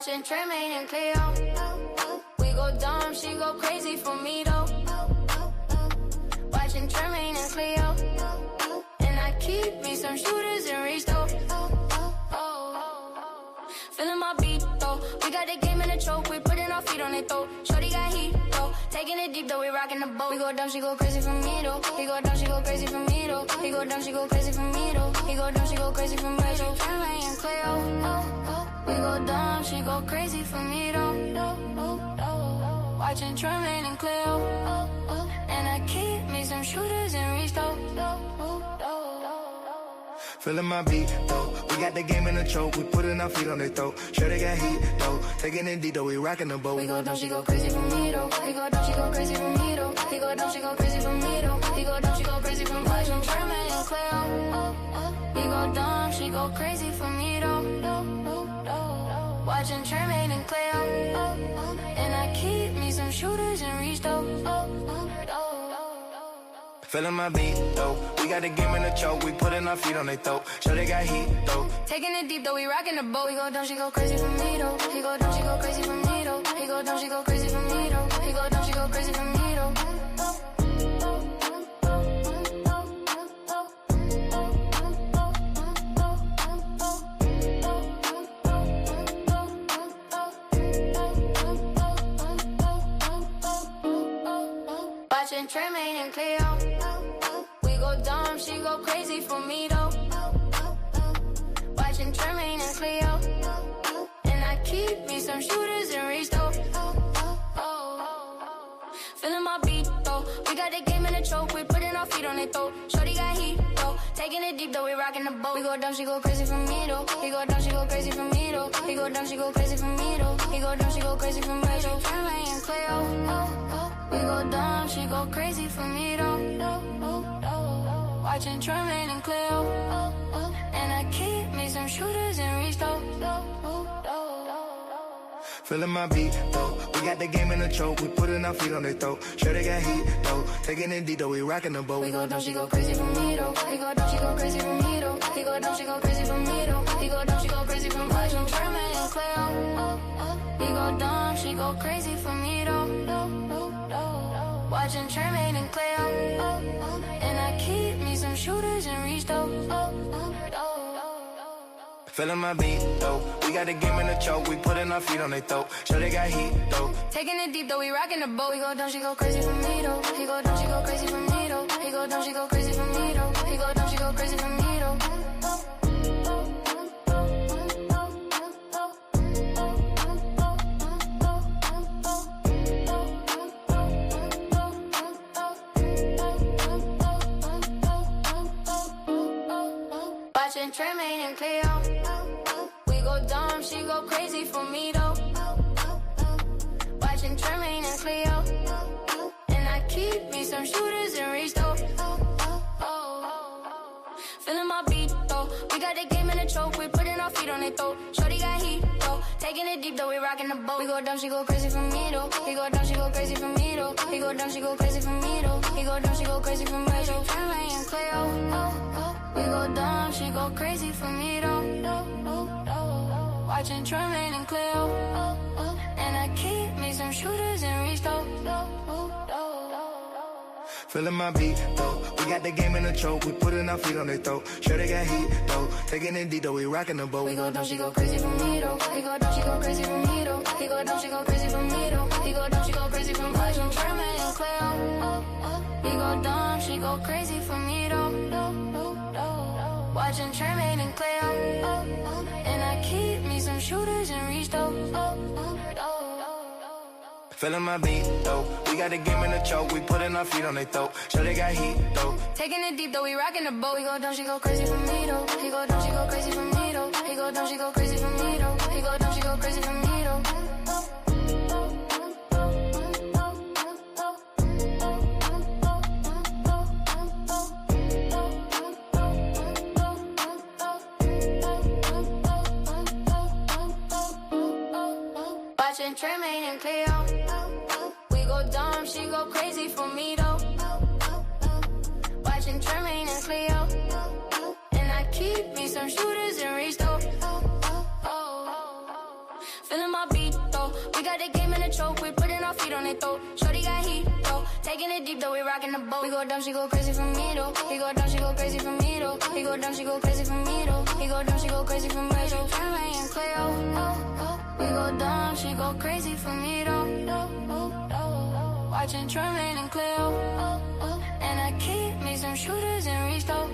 Watching Tremaine and Kleo. We go dumb, she go crazy for me though. Watching Tremaine and Kleo. And I keep me some shooters in reach though. Feeling my beat though. We got the game in the choke, we putting our feet on it though. Shorty got heat though. Taking it deep though, we rocking the boat. We go dumb, she go crazy for me though. He go dumb, she go crazy for me though. He go dumb, she go crazy for me though. He go dumb, she go crazy for me though. Tremaine and Kleo. We go dumb, she go crazy for me though. Watching Tremaine and Kleo. And I keep me some shooters in reach though. Feeling my beat though. We got the game in the choke, we putting our feet on their throat. Sure they got heat though. Taking it deep though, we rocking the boat. We go dumb, she go crazy for me though. He go dumb, she go crazy for me though. He go dumb, she go crazy for me though. He go dumb, she go crazy for me. Watching Tremaine and Kleo. He go dumb, she go crazy for me though. Watching Tremaine and Kleo. And I keep me some shooters in reach though. Feeling my beat though. We got the game in the choke, we putting our feet on their throat. Sure they got heat though. Taking it deep though, we rocking the boat. He go dumb, she go crazy for me though. He go dumb, she go crazy for me though. He go dumb, she go crazy for me though. He go dumb, she go crazy for me though. Watching Tremaine and Kleo. We go dumb, she go crazy for me though. Watching Tremaine and Kleo. And I keep me some shooters in reach though. Feeling my beat though. We got the game in the choke, we putting our feet on it though. Shorty got heat though. Taking it deep though, we rocking the boat. We go dumb, she go crazy for me though. He go dumb, she go crazy for me though. He go dumb, she go crazy for me though. He go dumb, she go crazy for me though. Tremaine and Kleo. We go dumb, she go crazy for me though. Watching Tremaine and Kleo. And I keep me some shooters in reach though. Feeling my beat though. We got the game in the choke, we putting our feet on their throat. Sure they got heat though. Taking it deep though, we rocking the boat. We go dumb, she go crazy for me though. He go dumb, she go crazy for me though. He go dumb, she go crazy for me though. He go dumb, she go crazy for me. Watching Tremaine and Kleo. He go dumb, she go crazy for me though. Watching Tremaine and Kleo. And I keep me some shooters in reach though. Feeling my beat though. We got the game in the choke, we putting our feet on their throat. Sure they got heat though. Taking it deep though, we rocking the boat. We go dumb, she go crazy for me though. He go dumb, she go crazy for me though. He go dumb, she go crazy for me though. He go dumb, she go crazy for me though. Watching Tremaine and Kleo. We go dumb, she go crazy for me though. Watching Tremaine and Kleo. And I keep me some shooters in reach though. Feeling my beat though. We got the game in the choke, we putting our feet on it though. Shorty got heat though. Taking it deep though, we rocking the boat. We go dumb, she go crazy for me though. He go dumb, she go crazy for me though. He go dumb, she go crazy for me though. He go dumb, she go crazy for me though. Tremaine and Kleo. We go dumb, she go crazy for me though. Watching Tremaine and Kleo. And I keep me some shooters in reach though. Feeling my beat though. We got the game in the choke, we putting our feet on their throat. Sure they got heat though. Taking it deep though, we rocking the boat. We go dumb, she go crazy for me though. He go dumb, she go crazy for me though. He go dumb, she go crazy for me though. He go dumb, she go crazy for me. Watching Tremaine and Kleo. He go dumb, she go crazy for me though. Watching Tremaine and Kleo. And I keep me some shooters in reach though. Feeling my beat though. We got the game in the choke, we putting our feet on their throat. Sure they got heat though. Taking it deep though, we rocking the boat. We go dumb, she go crazy for me though. He go dumb, she go crazy for me though. He go dumb, she go crazy for me though. He go dumb, she go crazy for me though. Watching Tremaine and Kleo. We go dumb, she go crazy for me though. Watching Tremaine and Kleo. And I keep me some shooters in reach though. Feeling my choke, we putting our feet on their throat. Shorty got heat, though. Taking it deep, though, we rocking the boat. We go dumb, she go crazy for me, though. He go dumb, she go crazy for me, though. He go dumb, she go crazy for me, though. He go dumb, she go crazy for me, though. Tremaine and Kleo, we go dumb, she go crazy for me, though. Watching Tremaine and Kleo, and I keep me some shooters in reach, though.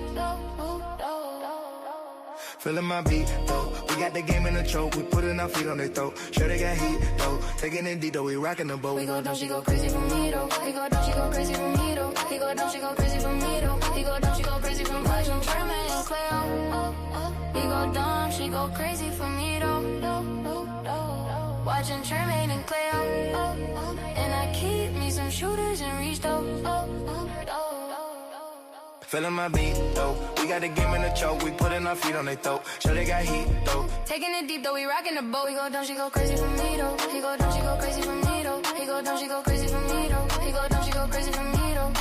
Feeling my beat, though. We got the game in the choke. We putting our feet on their throat. Sure they got heat, though. Taking it deep, though. We rocking the boat. We go dumb, she go crazy for me, though. He go dumb, she go crazy for me, though. He go dumb, she go crazy for me, though. He go dumb, she go crazy for me, though. Tremaine and Kleo. He go dumb, she go crazy for me, though. Watching Tremaine and Kleo, and I keep me some shooters in reach, though. Feeling my beat, though. We got the game in the choke. We putting our feet on their throat. Sure they got heat, though. Taking it deep, though, we rocking the boat. He go dumb, she go crazy for me, though. He go dumb, she go crazy for me, though. He go dumb, she go crazy for me, though. He go dumb, she go crazy for me, though.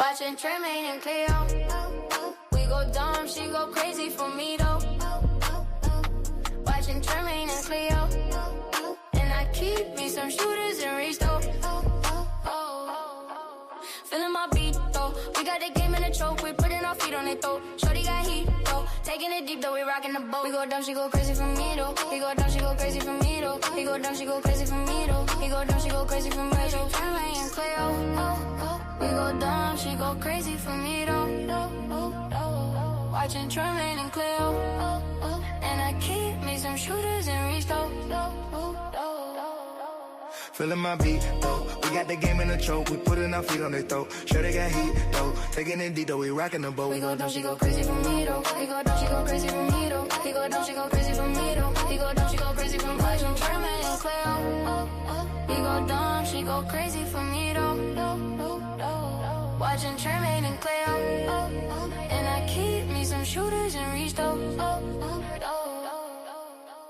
Watching Tremaine and Kleo, we go dumb, she go crazy for me, though. Watching Tremaine and Kleo, and I keep me some shooters in reach, though. Feeling my beat, though. We got the game in the choke, we putting our feet on their throat. Shorty got heat, though. Taking it deep, though, we rocking the boat. We go dumb, she go crazy for me, though. He go dumb, she go crazy for me, though. He go dumb, she go crazy for me, though. He go dumb, she go crazy for me, though. Tremaine and Kleo, we go dumb, she go crazy for me, though. Watching Tremaine and Kleo, and I keep me some shooters in reach, though. Feeling my beat, though. We got the game in the choke. We putting our feet on their throat. Sure they got heat, though. Taking it deep, though. We rocking the boat. We go dumb, she go crazy for me, though. He go dumb, she go crazy for me, though. He go dumb, she go crazy for me, though. He go dumb, she go crazy for me, though. Tremaine and Kleo, he go dumb, she go crazy for me, though. Watching Tremaine and Kleo, and I keep me some shooters in reach, though.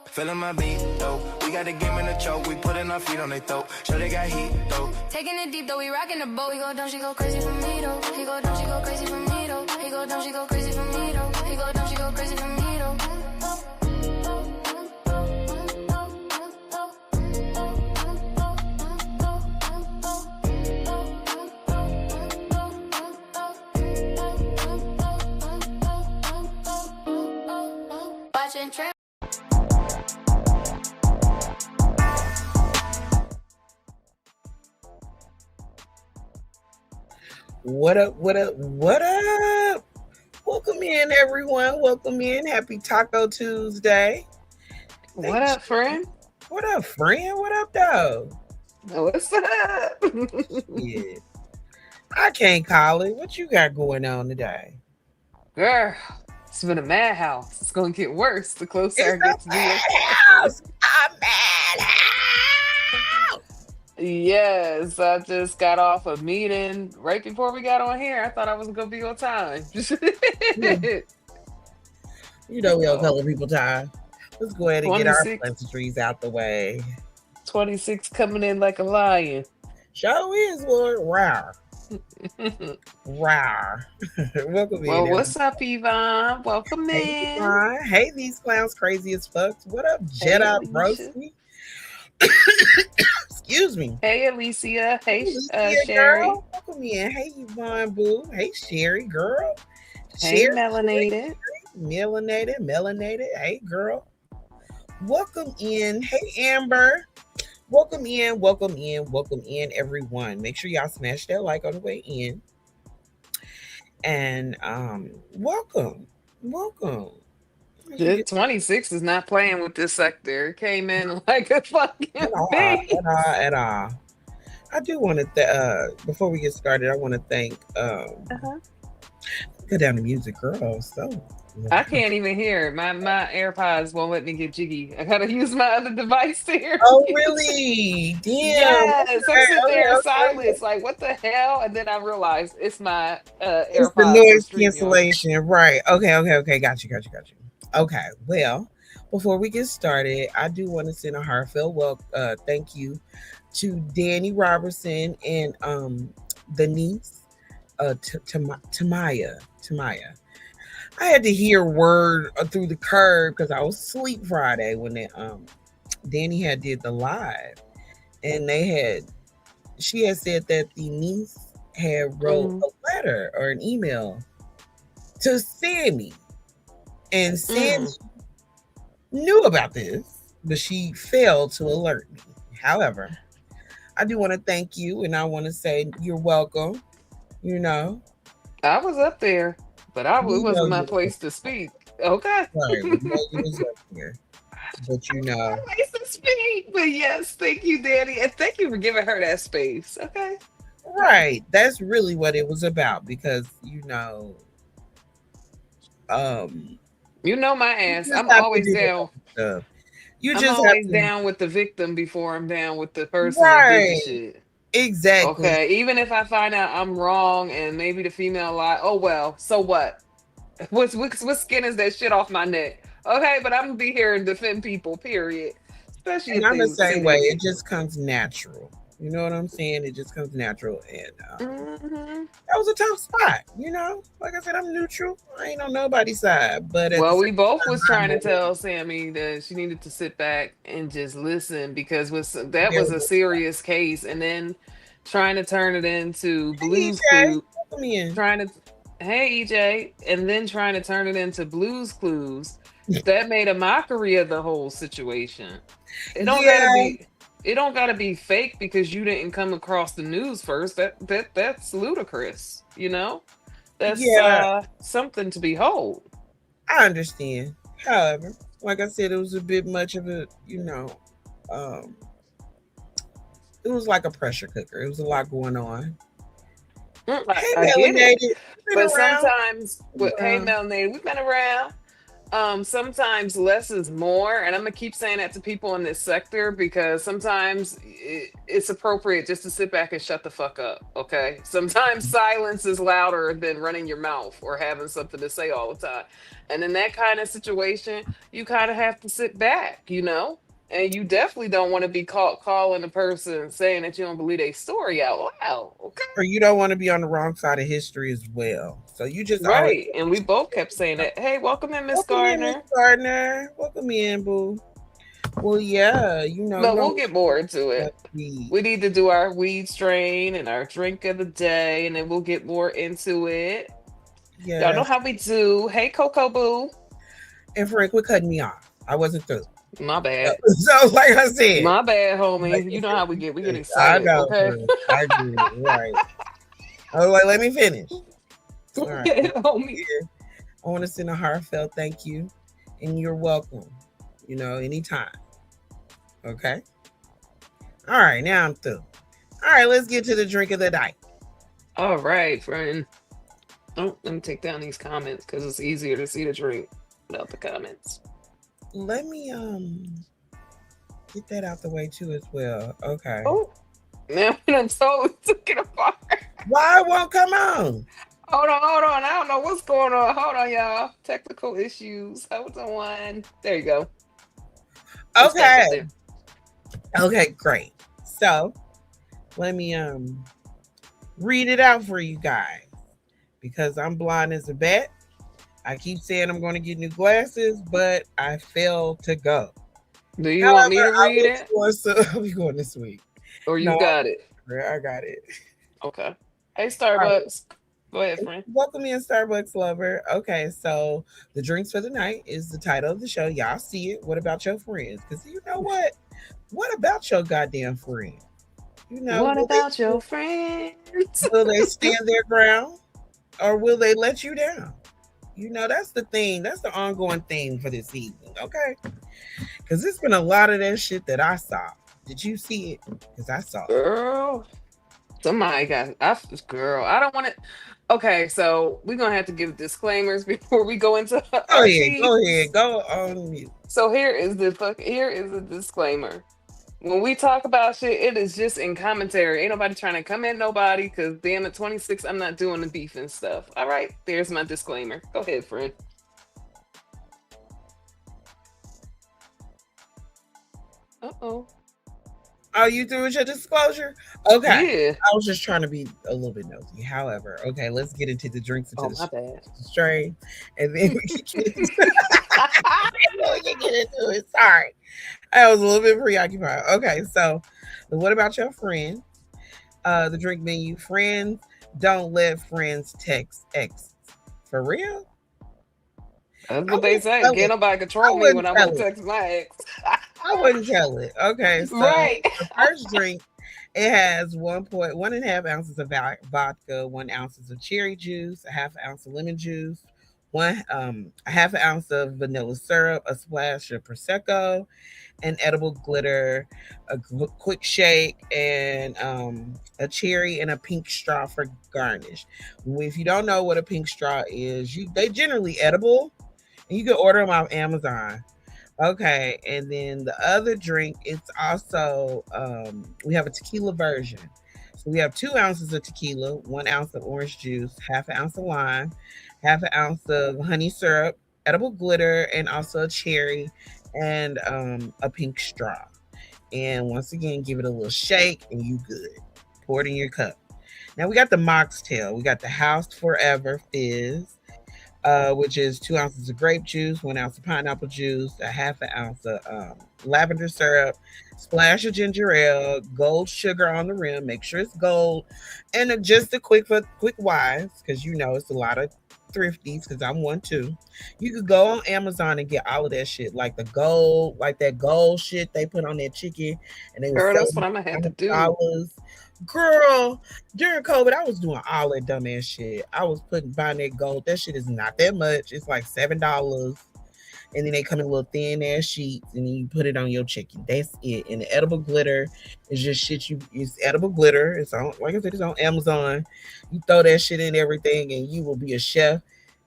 Feeling my beat, though. We got the game in the choke. We putting our feet on their throat. Sure they got heat, though. Taking it deep, though, we rocking the boat. We go dumb, she go crazy for me, though. He go dumb, she go crazy for me, though. He go dumb, she go crazy for me, though. He go dumb, she go crazy for me, though. Watching Tremaine. What up, what up, what up? Welcome in, everyone. Welcome in. Happy Taco Tuesday. What up, friend? What up, friend? What up, dog? What's up? Yeah. I can't call it. What you got going on today? Girl, it's been a madhouse. It's going to get worse the closer I get to madhouse. A madhouse. Yes, I just got off a meeting right before we got on here. I thought I was going to be on time. You know we don't tell people time. Let's go ahead and get our 26. pleasantries out the way. 26 coming in like a lion. Show is, Lord. Rawr. Rawr. Welcome in. Well, what's up, Yvonne? Welcome Hey, in. Yvonne. Hey, these clowns crazy as fuck. What up, Jedi Broski? Excuse me. Hey, Alicia. Hey, Alicia, Sherry. girl. Welcome in. Hey, Yvonne Boo. Hey, Sherry, girl. Hey, Sherry, Melanated. Melanated. Hey, girl. Welcome in. Hey, Amber. Welcome in, everyone. Make sure y'all smash that like on the way in. And welcome. 26 is not playing with this sector. It came in like a fucking beast. At all. I do want to, before we get started, I want to thank, go down the music, girl. So I can't even hear it. My AirPods won't let me get jiggy. I gotta use my other device to hear. Oh, really? Damn. Yes. I'm sitting there in silence, like, what the hell? And then I realized it's my AirPods. It's the noise cancellation. Right. Okay. Got you. Okay, well, before we get started, I do want to send a heartfelt thank you to Danny Robertson and the niece, Tamaya. Tamaya. I had to hear word through the curb because I was asleep Friday when Danny had did the live, and she had said that the niece had wrote Mm, a letter or an email to Sammy, and Sammy mm. knew about this, but she failed to alert me. However, I do want to thank you, and I want to say you're welcome. You know, I was up there, but it we know wasn't my you was place to speak. Okay. right. We know you was up here, but you know, My place to speak. But yes, thank you, Danny. And thank you for giving her that space. Okay. right. That's really what it was about because um, You know my you ass. just I'm have to always do the down. other stuff. You I'm just have always to, down with the victim before I'm down with the person that did the right? shit. Exactly. Okay. Even if I find out I'm wrong and maybe the female lie, oh well, so what? What skin is that shit off my neck? Okay, but I'm gonna be here and defend people, period. Especially And if I'm the they say same way. they It did. just comes natural. You know what I'm saying? It just comes natural. And Hmm. that was a tough spot. Like I said, I'm neutral. I ain't on nobody's side. But at the Well, same we both time, was I trying to know tell Sammy that she needed to sit back and just listen because that there was a was. serious case, and then trying to turn it into Hey, Blues EJ, Clues, welcome in. trying to hey EJ, and then trying to turn it into Blues Clues. That made a mockery of the whole situation. It don't gotta Yeah, be. It don't gotta be fake because you didn't come across the news first. That's ludicrous. That's yeah, something to behold. I understand. However, like I said, it was a bit much of um, it was like a pressure cooker. It was a lot going on. Hey, I get it. Melanated, you been But around? sometimes hey Um, Melanie, we've been around. Sometimes less is more, and I'm gonna keep saying that to people in this sector because sometimes it's appropriate just to sit back and shut the fuck up. Okay. Sometimes silence is louder than running your mouth or having something to say all the time. And in that kind of situation, you kind of have to sit back. And you definitely don't want to be caught calling a person saying that you don't believe a story out loud. Okay. or you don't want to be on the wrong side of history as well. So you just always Right. And we both kept saying that. Hey, welcome in, Miss welcome in, Miss Gardner. Gardner. Welcome in, boo. Well, yeah, you But know we'll get more into what it. we We need to do our weed strain and our drink of the day, and then we'll get more into it. Y'all know yes. how we do. Hey, Coco Boo. And Frank, quit cutting me off. I wasn't through. My bad. So, like I said, My bad, like, homie. You know how we get. We get I excited, know, okay? Frank. I get it. Right. I was like, let me finish. All right. Okay, homie. I want to send a heartfelt thank you, and you're welcome. Anytime. Okay. All right. Now I'm through. All right. Let's get to the drink of the night. All right, friend. Oh, let me take down these comments because it's easier to see the drink without the comments. Let me get that out the way too as well. Okay. Oh, now I'm totally took it apart. Why it won't come on? Hold on. I don't know what's going on. Hold on, y'all. Technical issues. Hold on. There you go. It's back Okay. up there. Okay, great. So let me read it out for you guys because I'm blind as a bat. I keep saying I'm going to get new glasses, but I fail to go. Do you want me However, to I read will it? be going, so I'll be going this week. Or you No, got it? I got it. Okay. Hey, All right. Starbucks. Go ahead, friend. Welcome in, Starbucks lover. Okay, so the drinks for the night is the title of the show. Y'all see it. What about your friends? Because you know what? What about your goddamn friend? What about your friends? Will they stand their ground or will they let you down? That's the thing. That's the ongoing thing for this season. Okay, because there's been a lot of that shit that I saw. Did you see it? Because I saw it. Girl. Somebody got girl. I don't want to. Okay, so we're gonna have to give disclaimers before we go into Go our ahead. tea. Go ahead. Go on mute. So here is the disclaimer. When we talk about shit, it is just in commentary. Ain't nobody trying to come at nobody because damn at 26, I'm not doing the beef and stuff. All right, there's my disclaimer. Go ahead, friend. Uh-oh. Oh, you through with your disclosure? Okay. Yeah. I was just trying to be a little bit nosy. However, okay, let's get into the drinks into Oh, the my bad. strain, and then we can get into it. Sorry. I was a little bit preoccupied. Okay, so what about your friend? The drink menu. Friends, don't let friends text X. For real? That's I what they wouldn't say. tell Can't it. nobody I control me wouldn't when I tell want to it. text my ex. I wouldn't tell it. Okay, so Right. the first drink, it has 1.5 ounces of vodka, 1 ounce of cherry juice, a half ounce of lemon juice, a half an ounce of vanilla syrup, a splash of prosecco, an edible glitter, a quick shake, and a cherry and a pink straw for garnish. If you don't know what a pink straw is, they generally edible, and you can order them off Amazon. Okay, and then the other drink, it's also we have a tequila version. So we have 2 ounces of tequila, 1 ounce of orange juice, half an ounce of lime, half an ounce of honey syrup, edible glitter, and also a cherry and a pink straw. And once again, give it a little shake, and you good. Pour it in your cup. Now we got the mocktail. We got the House Forever Fizz, which is 2 ounces of grape juice, 1 ounce of pineapple juice, a half an ounce of lavender syrup, splash of ginger ale, gold sugar on the rim. Make sure it's gold, and just a quick wise, because you know it's a lot of thrifties. Because I'm one too. You could go on Amazon and get all of that shit, like the gold, like that gold shit they put on that chicken, and they Girl, were that's what selling I'm gonna have to it do. $100. Girl, during COVID, I was doing all that dumbass shit. I was buying that gold. That shit is not that much. It's like $7. And then they come in little thin ass sheets, and then you put it on your chicken. That's it. And the edible glitter is just shit. It's edible glitter. It's on, like I said, it's on Amazon. You throw that shit in everything, and you will be a chef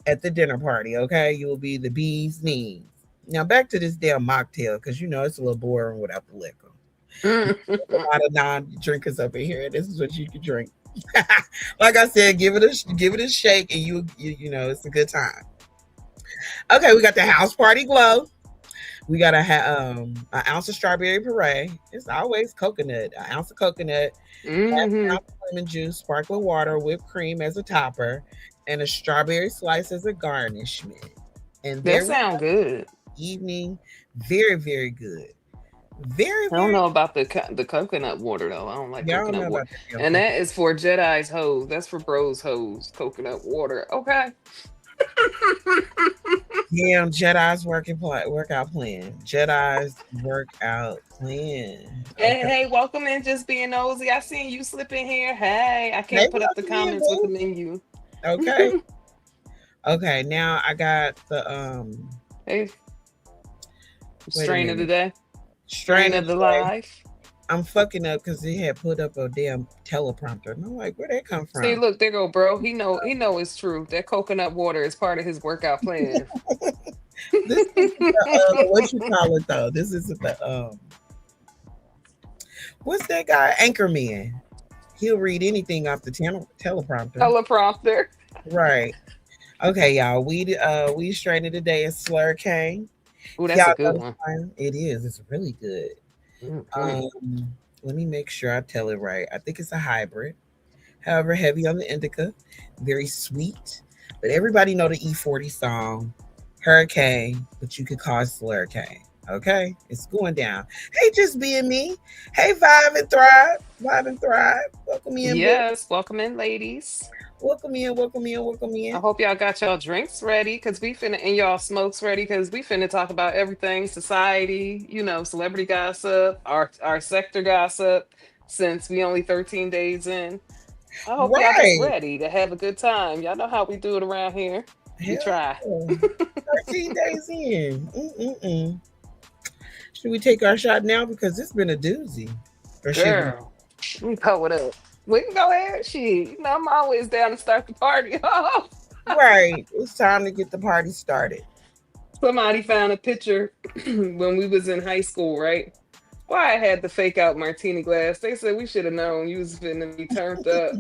at the dinner party. Okay, you will be the bee's knees. Now back to this damn mocktail, because you know it's a little boring without the liquor. A lot of non-drinkers up in here. This is what you can drink. Like I said, give it a shake, and you know it's a good time. Okay, we got the house party glow. We got an ounce of strawberry puree. It's always coconut. An ounce of coconut, half an Hmm. ounce of lemon juice, sparkling water, whipped cream as a topper, and a strawberry slice as a garnishment. And That there we sound good. evening. Very, very good. Very, I don't very know about the coconut water though. I don't like y'all don't know coconut water. about that damn And coconut. that is for Jedi's hose. That's for bros hose. Coconut water. Okay. Damn, Jedi's workout plan. Jedi's workout plan. Hey, Okay. hey, welcome in. Just being nosy. I seen you slip in here. Hey, I Hey, can't put up the welcome in, comments with the boo. menu. Okay. Okay. Now I got the Hey, wait a strain of the minute. day. Strain Strain of of the the day. life. I'm fucking up because they had put up a damn teleprompter. And I'm like, where that come See, from? look, there go, bro. He know it's true. That coconut water is part of his workout plan. This isn't the what you call it though. This isn't the what's that guy? Anchorman. He'll read anything off the teleprompter. Teleprompter. Right. Okay, y'all. We straightened today is Slurricane. Oh, that's a Y'all good know the one. time? It is. It's really good. Mhm. Um, let me make sure I tell it right. I think it's a hybrid. However, heavy on the indica, very sweet. But everybody know the E40 song, Hurricane, but you could call it Slurricane. Okay, it's going down. Hey, just being me. Hey, Vibe and Thrive, Vibe and Thrive. Welcome in, boo. Yes, welcome in, ladies. Welcome in, welcome in, welcome I in. hope y'all got y'all drinks ready because we finna and y'all smokes ready because we finna talk about everything society, celebrity gossip, our sector gossip, since we only 13 days in. I hope y'all just Right. ready to have a good time. Y'all know how we do it around here. We Hell try. yeah. 13 days in. Mm-mm-mm. Should we take our shot now? Because it's been a doozy. Or should we? Girl, we pull it up. We can go ahead. I'm always down to start the party off. Right. It's time to get the party started. Somebody found a picture when we was in high school, right? Why I had the fake out martini glass. They said we should have known you was finna be turned up.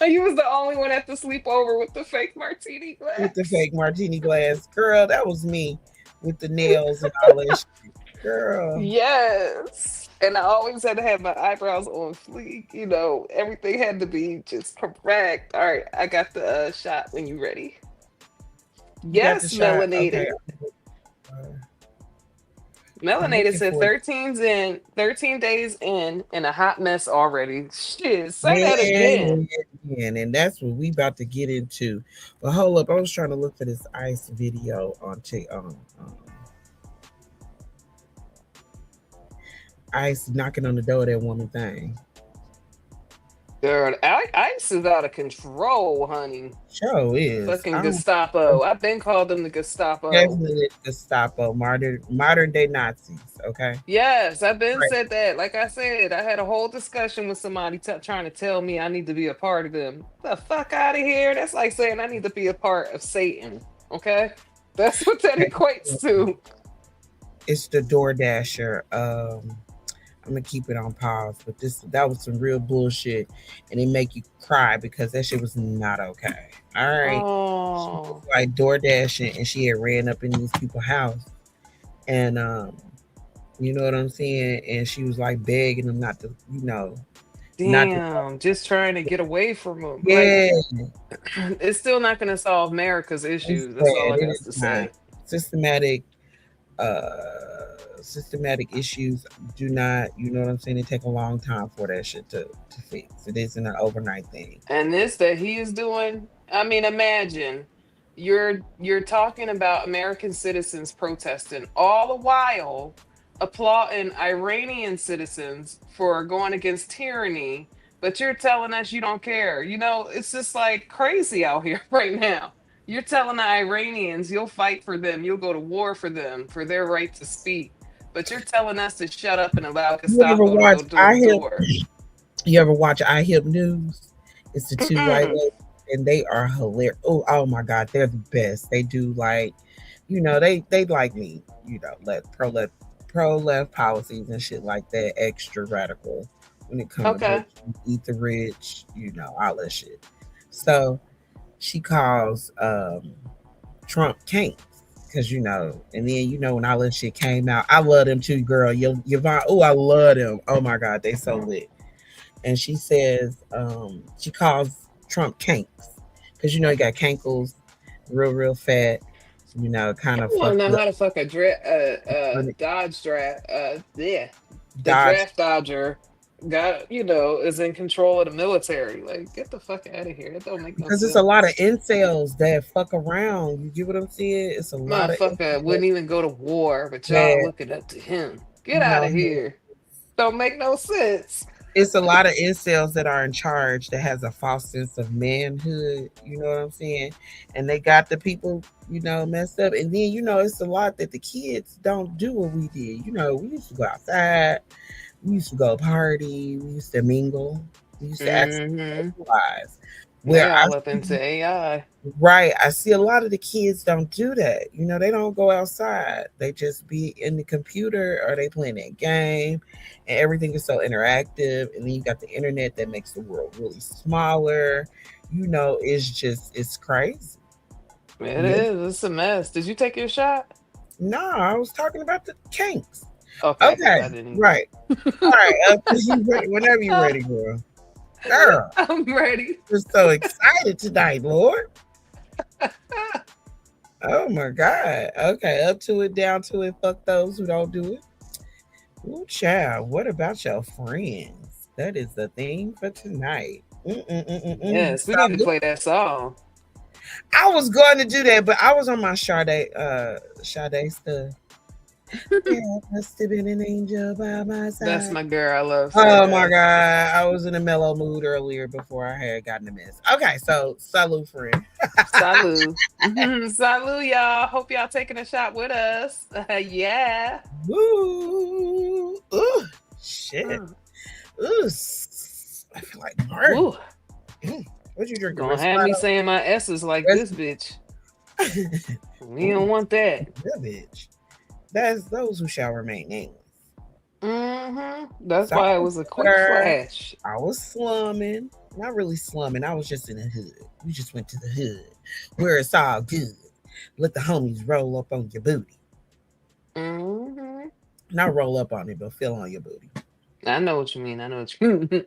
You was the only one at the sleepover with the fake martini With the glass. fake martini glass. Girl, that was me with the nails and all that shit. Girl. Yes. And I always had to have my eyebrows on fleek. You know, everything had to be just correct. All right, I got the shot when you ready. You got the Yes, shot. Okay. melanated. Uh, I'm Melanated looking said for 13 days in and a hot mess already. Shit, say that again. and that's what we about to get into. But hold up, I was trying to look for this ice video on ice knocking on the door of that woman thing. Girl, ICE is out of control, honey. Show is. Fucking I'm Gestapo. I've been called them the Gestapo. definitely Gestapo, modern day Nazis. Okay. Yes, I've been Right. said that. Like I said, I had a whole discussion with somebody trying to tell me I need to be a part of them. The fuck out of here. That's like saying I need to be a part of Satan. Okay? That's what that equates to. It's the DoorDasher. I'm gonna keep it on pause, but that was some real bullshit, and it make you cry because that shit was not okay. All right, she was Oh, like door dashing, and she had ran up in these people's house, and you know what I'm saying, and she was like begging them not to, not to. damn. Just trying to get away from them. Like, Yeah, it's still not going to solve America's it's issues. That's all sad. I It got is to not say. systematic. Systematic issues do not, you know what I'm saying. It take a long time for that shit to fix. It isn't an overnight thing. And this that he is doing, I mean, imagine you're talking about American citizens protesting all the while applauding Iranian citizens for going against tyranny, but you're telling us you don't care. You know, it's just like crazy out here right now. You're telling the Iranians you'll fight for them, you'll go to war for them for their right to speak, but you're telling us to shut up and allow You ever Gestapo to watch go door I to Hip? door. You ever watch I Hip News? It's the two white Mm-mm. ladies, and they are hilarious. Oh my god, they're the best. They do like, they like me. Pro left policies and shit like that. Extra radical when it comes to Okay. rich, eat the rich. All that shit. So she calls Trump can't. Cause and then when all that shit came out, I love them too, girl. Yvonne, oh, I love them. Oh my god, they so lit. And she says, she calls Trump canks, cause he got cankles, real fat, kind I of want to fucked know up. how to fuck a Dodge draft. Yeah, the Dodge. draft dodger got is in control of the military. Like, get the fuck out of here. That don't make no Because it's a lot of sense. incels that fuck around. You get what I'm saying? It's a lot of Motherfucker incels wouldn't even go to war, but y'all that looking up to him. Get out no, of here. Don't make no sense. it's a lot of incels that are in charge that has a false sense of manhood. You know what I'm saying? And they got the people, messed up. And then it's a lot that the kids don't do what we did. We used to go outside, we used to go party, we used to mingle, we used to actually Mm-hmm. socialize. They Where I all up into AI. Right. I see a lot of the kids don't do that. They don't go outside. They just be in the computer or they playing that game and everything is so interactive. And then you got the internet that makes the world really smaller. It's crazy. It Yeah. is. It's a mess. Did you take your shot? No, I was talking about the kinks. Okay, because Okay. I didn't. Right. All right. Whenever you're ready, girl. Girl, I'm ready. we're so excited tonight, Lord. Oh my God. Okay, up to it, down to it. Fuck those who don't do it. Ooh, child. What about your friends? That is the theme for tonight. Yes, we need to play that song. I was going to do that, but I was on my Sade stuff. Yeah, must have been an angel by my That's side. my girl. I love Oh my Sade. God. I was in a mellow mood earlier before I had gotten a miss. Okay, so salute, friend. Salud. Salud, y'all. Hope y'all taking a shot with us. Yeah. Woo! Ooh, shit. Ooh, I feel like burn. Ooh, What you drinking? gonna have me saying my S's like this bitch. We don't want that. That bitch. That's those who shall remain nameless. That's So why it was a quick flash. I was slumming. Not really slumming. I was just in the hood. We just went to the hood where it's all good. Let the homies roll up on your booty. Not roll up on it, but feel on your booty. I know what you mean. I know what you mean.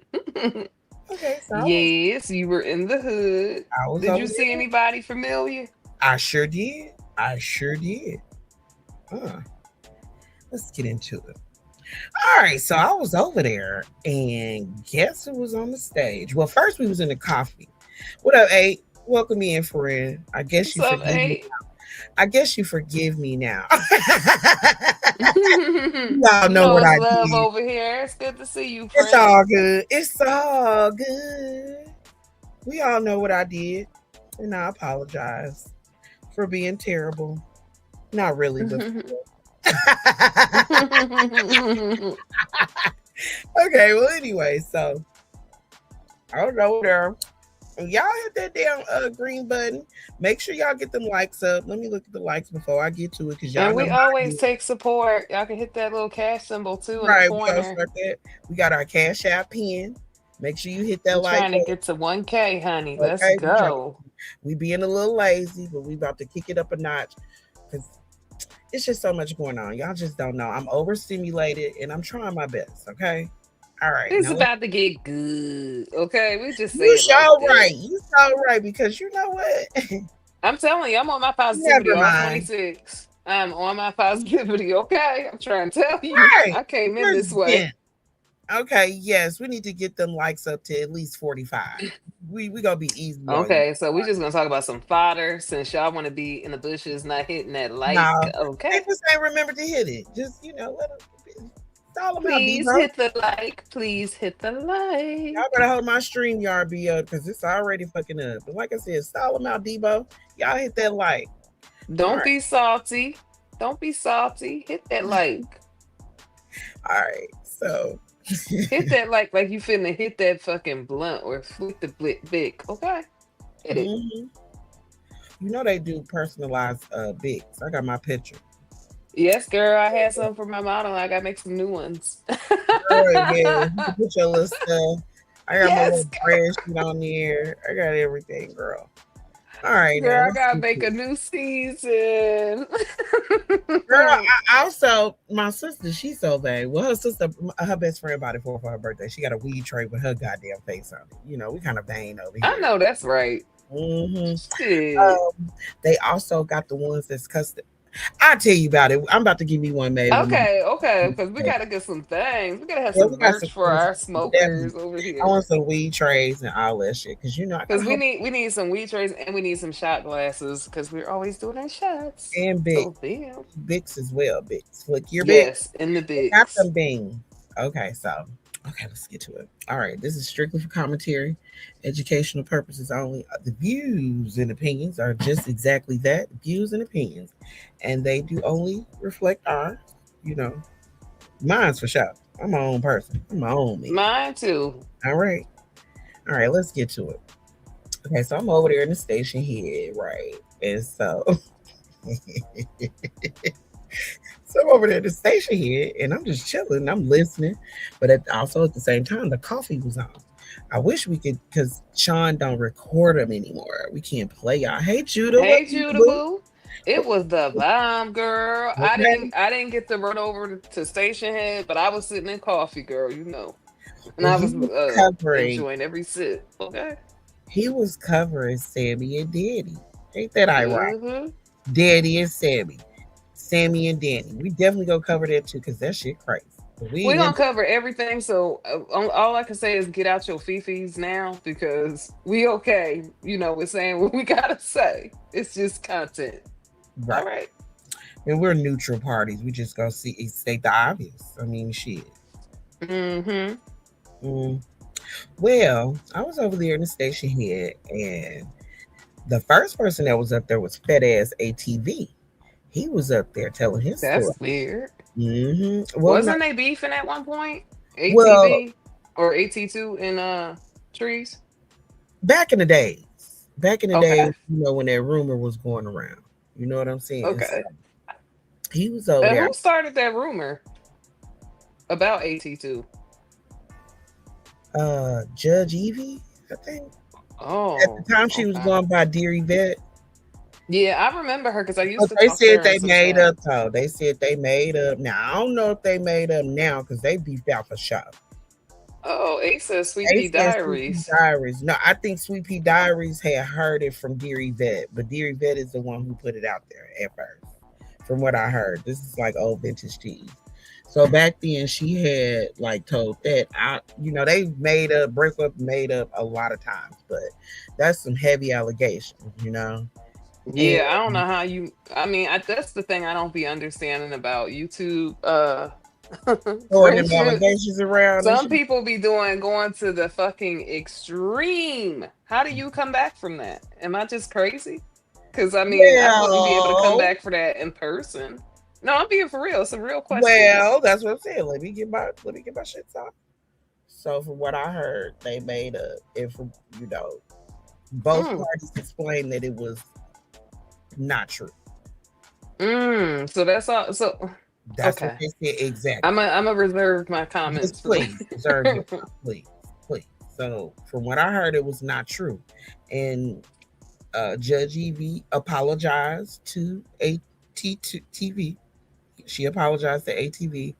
Okay, so Yes, you were in the hood. I was Did over you see there. anybody familiar? I sure did. I sure did. Let's get into it. All right, so I was over there, and guess who was on the stage? Well, first we was in the coffee. What up, A? Welcome in, friend. I guess What's you up, forgive me. A? I guess you forgive me now. Y'all You know know what it's I love did. over here. It's good to see you, It's friend. all good. It's all good. We all know what I did, and I apologize for being terrible. Not really, but okay. Well, anyway, so I was over there. Y'all hit that damn green button. Make sure y'all get them likes up. Let me look at the likes before I get to it, because y'all And know we how I always do. take support. Y'all can hit that little cash symbol too in the Right, we gonna corner. start that. We got our Cash App pin. Make sure you hit that We're like trying to button. get to 1K, honey. Let's Okay, go. we being a little lazy, but we about to kick it up a notch because it's just so much going on. Y'all just don't know. I'm overstimulated and I'm trying my best. Okay. All right. It's Now let's. about to get good. Okay, we just say You it like sure that. right. You so right, because you know what? I'm telling you, I'm on my positivity Never all mind. 26. I'm on my positivity, okay? I'm trying to tell you. Right. I came in this way. Present. Okay. Yes, we need to get them likes up to at least 45. We gonna be easy on you. Okay, so we just gonna talk about some fodder since y'all want to be in the bushes, not hitting that like. No, they Okay. just ain't remember to hit it. Just let them. It's all about Please Debo. hit the like. Please hit the Y'all like. better hold my stream yard be up, because it's already fucking up. But like I said, stall them out, Debo. Y'all hit that like. All Don't right. be salty. Don't be salty. Hit that like. All right. So Hit that like you finna hit that fucking blunt or flick the bic. Okay? Hit it. mhm. They do personalized bics. I got my picture. Yes, girl. I had some for my model. I gotta make some new ones. Girl, yeah, you can put your little stuff. I got my Yes, little bread sheet on there. I got everything, girl. All right, now girl. I let's gotta get make to a it. new season. Girl, I also, my sister, she's so vain. Well, her sister, her best friend bought it for her birthday. She got a weed tray with her goddamn face on it. We kind of vain over I here. know that's right. hmm Shit. They also got the ones that's custom. I'll tell you about it. I'm about to give you one made with my. Okay, because we gotta get some things. We gotta have Yeah, some we got some merch for things. our Definitely. smokers over I want here. some weed trays and all that shit, because I gotta Because we hope. need some weed trays and we need some shot glasses because we're always doing our shots. And big So damn. Bix as well. Bix, flick your Bix. Yes, in the Got bigs. them bing. Okay, let's get to it. All right, this is strictly for commentary, educational purposes only. The views and opinions are just exactly that, views and opinions, and they do only reflect our, you know, mine's for sure. I'm my own person. I'm my own me. Mine too. All right, all right, let's get to it. Okay, so I'm over there in the station here, right, and so. So I'm over there at the station here, and I'm just chilling. I'm listening, but also at the same time, the coffee was on. I wish we could, because Sean don't record them anymore. We can't play y'all. Hey Judah, Hey welcome, Judah boo. Boo. It was the bomb, girl. I Okay, didn't I didn't get to run over to Station Head, but I was sitting in coffee, girl, you know. And well I was covering. enjoying every sip. Okay. He was covering Sammy and Danny. Ain't that ironic? Mm-hmm. Daddy and Sammy, Sammy and Danny. We definitely gonna cover that too, because that shit crazy. But we We're ain't gonna gonna. cover everything. So all I can say is get out your fifis now because we okay. You know, we're saying what we gotta say. It's just content. All Right. right. And we're neutral parties. We just gonna state the obvious. I mean, shit. Mm-hmm. Mm. Well, I was over there in the station here, and the first person that was up there was fat ass ATV. He was up there telling his story. That's weird. Well, no, Wasn't they beefing at one point? well, ATV or AT2 in trees? back in the days, Okay. when that rumor was going around, you know what I'm saying? So Okay. he was over And there. who started that rumor about AT2? Judge Evie, I think. At Oh, the time, she was okay. going by Dear Yvette. Yeah, I remember her because I used But to they talk to her said on they some made chat. up though. They said they made up. Now I don't know if they made up now because they beefed out for sure. Oh, Ace says Sweet They Pea said Sweet Pea Diaries. Diaries. No, I think Sweet Pea Diaries had heard it from Deary Vet, but Deary Vet is the one who put it out there at first. From what I heard, this is like old vintage cheese. So back then, she had like told that they break up, made up a lot of times, but that's some heavy allegations. And Yeah, I don't know how you. I mean, that's the thing I don't be understanding about YouTube throwing them friendships. allegations around and Some shit. people be going to the fucking extreme. How do you come back from that? Am I just crazy? Because I mean, I wouldn't be able to come Well, back for that in person. No, I'm being for real. It's a real question. well, that's what I'm saying. Let me get my shit off. So from what I heard, they made a if both Mm, parties explained that it was not true. so that's all. So That's what okay, they said exactly. I'm a reserve my comments Just for later. please reserve your time, please, please. So from what I heard, it was not true, and Judge Evie apologized to ATTV. She apologized to ATV,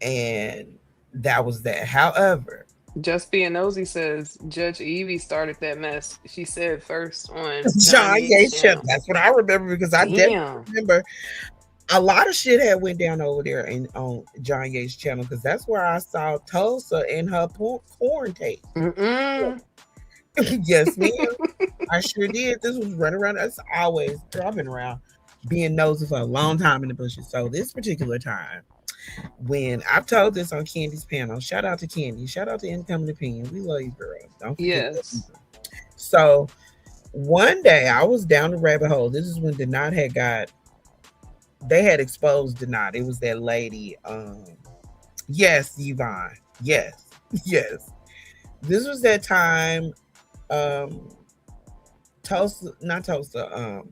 and that was that. However, Just being nosy says Judge Evie started that mess. She said first on John John Yates Yates channel. channel. That's what I remember because I definitely Damn. remember a lot of shit had went down over there on John Yates channel because that's where I saw Tulsa in her porn tape. Mm-mm. Yes, ma'am. I sure did. This was running around. That's always dropping around being nosy for a long time in the bushes. So this particular time, when I've told this on Candy's panel, shout out to Candy, shout out to Incoming Opinion. We love you, girl. Don't forget that Yes. either. So one day I was down the rabbit hole. This is when Denot they had exposed Denot. It was that lady. Yes, Yvonne. Yes. Yes. This was that time. Um, Tulsa, not Tulsa.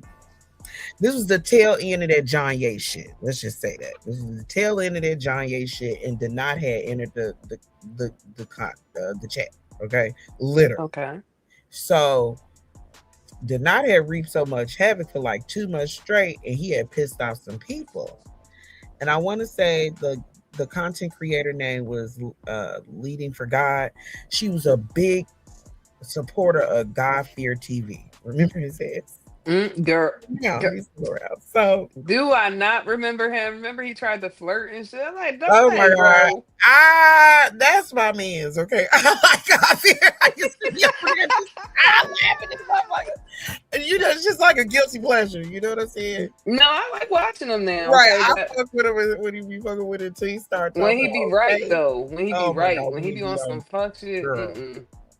This was the tail end of that John Yates shit. Let's just say that this was the tail end of that John Yates shit, and Denot had entered the chat. Okay, literally. Okay. So Denot had reaped so much havoc for like 2 months straight, and he had pissed off some people. And I want to say the content creator name was Leading for God. She was a big supporter of God Fear TV. Remember his ass? Girl, No, girl, he's still around. So, do I not remember him? Remember he tried to flirt and shit? I'm like, oh my dang, God. bro. That's my man's, okay? Oh my God, Fear. I used to be over there just laughing at this motherfucker. And it's just like a guilty pleasure. You know what I'm saying? No, I like watching him now. Right. Okay, I but fuck with him when he be fucking with it until he start when talking he be all right day. though, when he be Oh my right, God, when he be on some fuck shit, girl.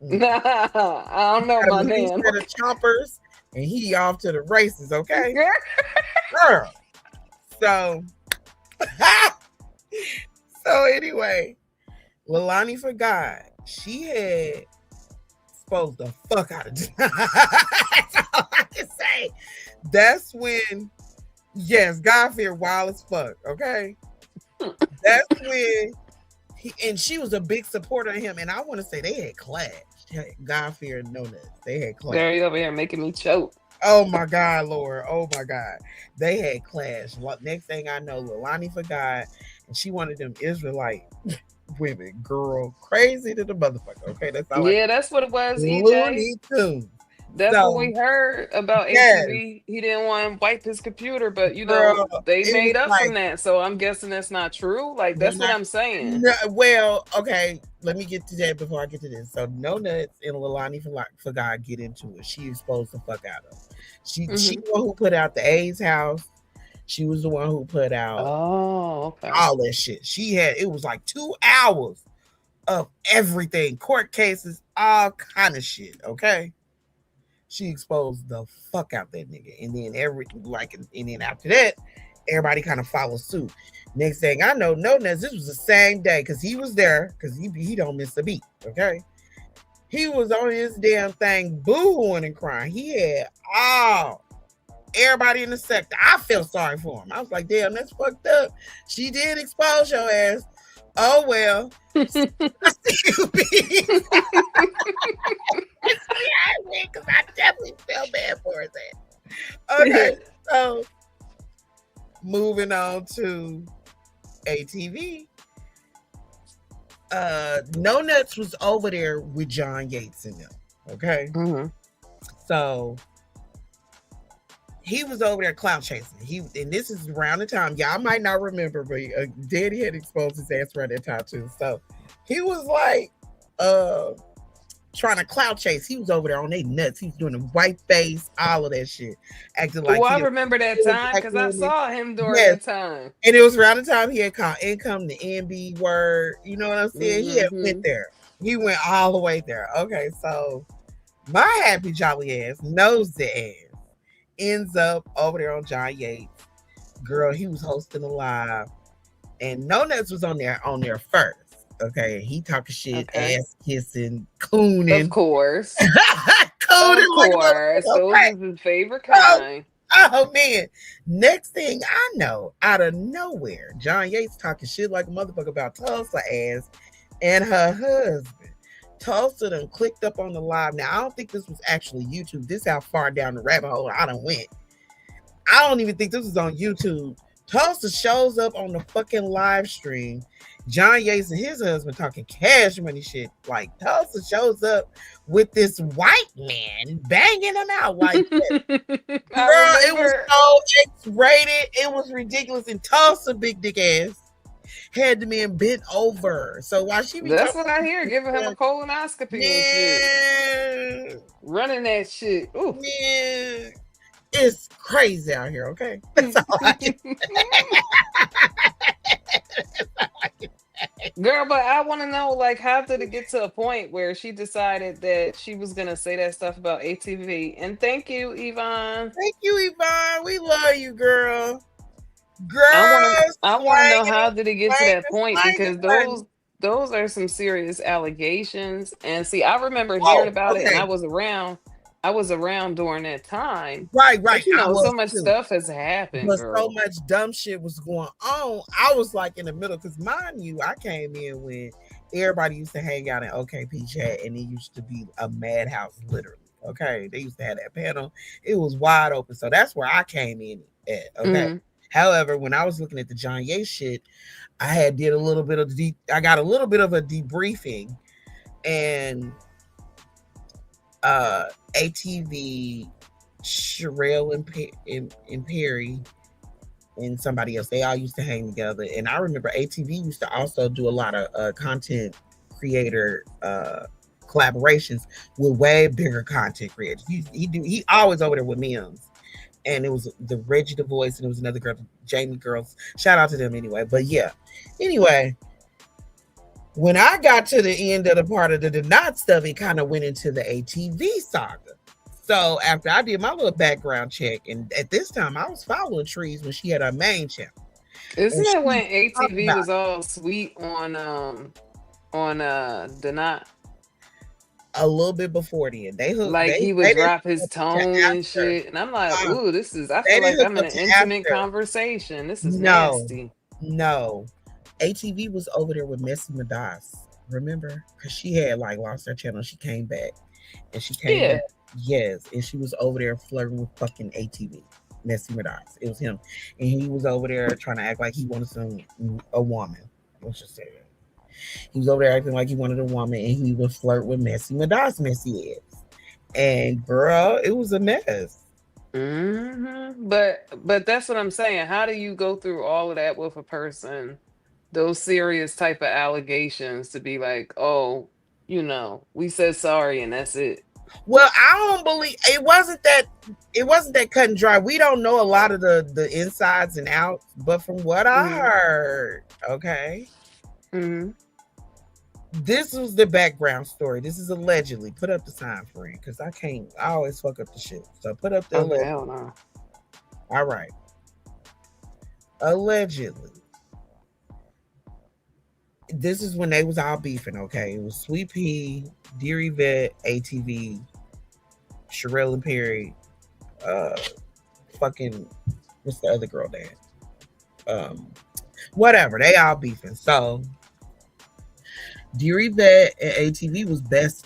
nah, I don't know, my man. The chompers, and he off to the races, okay? Girl. So, so anyway, Lalani for God, she had exposed the fuck out of That's all I can say. That's when, yes, God fear wild as fuck, okay? That's when and she was a big supporter of him, and I want to say they had clashed. God fear and no nuts. They had clashed. Barry over here making me choke. Oh my God, Lord. Oh my God. They had clashed. Next thing I know, Lalani for God, and she wanted them Israelite women, girl, crazy to the motherfucker. Okay, that's all. Yeah, that's what it was, EJ. Looney Tunes. That's So, what we heard about yes. ATV. He didn't want to wipe his computer, but Girl, they it made was up like- from that. So I'm guessing that's not true. Like that's what I'm saying. No, well, okay, let me get to that before I get to this. So No Nuts and Lalani for God get into it. She exposed the fuck out of him. She the one who put out the AIDS house. She was the one who put out okay. all that shit. It was like 2 hours of everything, court cases, all kind of shit. Okay. She exposed the fuck out that nigga. And then and then after that, everybody kind of followed suit. Next thing I know, No Nuts, this was the same day because he was there because he don't miss a beat. Okay. He was on his damn thing, boo-hooing and crying. He had everybody in the sector. I felt sorry for him. I was like, damn, that's fucked up. She did expose your ass. Oh well. Because I definitely felt bad for his ass. Okay, so moving on to ATV. No Nuts was over there with John Yates in them. Okay. Mm-hmm. So he was over there clout chasing. And this is around the time, y'all might not remember, but Daddy had exposed his ass around that time too. So he was like trying to clout chase. He was over there on their nuts. He was doing the white face, all of that shit. Acting like I remember that time because I saw him during that time. And it was around the time he had called income the NB word. You know what I'm saying? He had went there. He went all the way there. Okay, so my happy jolly ass knows the ass ends up over there on John Yates. Girl, he was hosting a live, and No Nuts was on there first. Okay, he talking shit, ass kissing, cooning. Of course. Cooning. Of course. Those is his favorite kind. Oh man. Next thing I know, out of nowhere, John Yates talking shit like a motherfucker about Tulsa ass and her husband. Tulsa done clicked up on the live. Now, I don't think this was actually YouTube. This is how far down the rabbit hole I done went. I don't even think this was on YouTube. Tulsa shows up on the fucking live stream. John Yates and his husband talking cash money shit. Like, Tulsa shows up with this white man banging him out like that. Girl, it was so X-rated. It was ridiculous. And Tulsa, big dick ass, had the man bent over. So while she be that's what I hear, giving him a colonoscopy and shit. Running that shit. Ooh. Man, it's crazy out here, okay? That's all I can Girl, but I want to know, like, how did it get to a point where she decided that she was going to say that stuff about ATV? And thank you, Yvonne. Thank you, Yvonne. We love you, girl. Girl, I want to know, how did it get to that point? Because those are some serious allegations. And see, I remember hearing about it, and I was around during that time. Right. But, you know, so much stuff has happened. But girl. so much dumb shit was going on. I was like in the middle, because mind you, I came in when everybody used to hang out in OKP chat, and it used to be a madhouse, literally. Okay, they used to have that panel. It was wide open, so that's where I came in at. Okay. Mm-hmm. However, when I was looking at the John Yates shit, I got a little bit of a debriefing, and ATV, Sherelle and Perry, and somebody else, they all used to hang together. And I remember ATV used to also do a lot of content creator collaborations with way bigger content creators. He always over there with memes. And it was the Reggie the Voice, and it was another girl, Jamie Girls. Shout out to them anyway. But yeah. Anyway, when I got to the end of the part of the not stuff, it kind of went into the ATV saga. So after I did my little background check, and at this time I was following Trees when she had her main channel. Isn't that when ATV was all sweet on the not? A little bit before then, he would drop his tone and shit, and I'm like, ooh, this is. I feel like I'm in an intimate conversation. This is nasty. No, ATV was over there with Messy Madas. Remember, because she had like lost her channel. She came back, and she came back. Yes, and she was over there flirting with fucking ATV, Messy Madas. It was him, and he was over there trying to act like he wanted a woman. Let's just say that. He was over there acting like he wanted a woman, and he would flirt with Messy Madas, messy ass. And girl, it was a mess. Mm-hmm. But that's what I'm saying. How do you go through all of that with a person? Those serious type of allegations to be like, oh, you know, we said sorry and that's it. Well, I don't believe it wasn't that cut and dry. We don't know a lot of the insides and outs, but from what I heard, okay. Mm-hmm. This was the background story. This is allegedly. Put up the sign, friend, because I always fuck up the shit. So put up the allegedly. Hell no. All right. Allegedly. This is when they was all beefing, okay? It was Sweet Pea, Dear Yvette, ATV, Sherelle and Perry, fucking, what's the other girl name? Whatever, they all beefing. So Dear Yvette and ATV was bestie.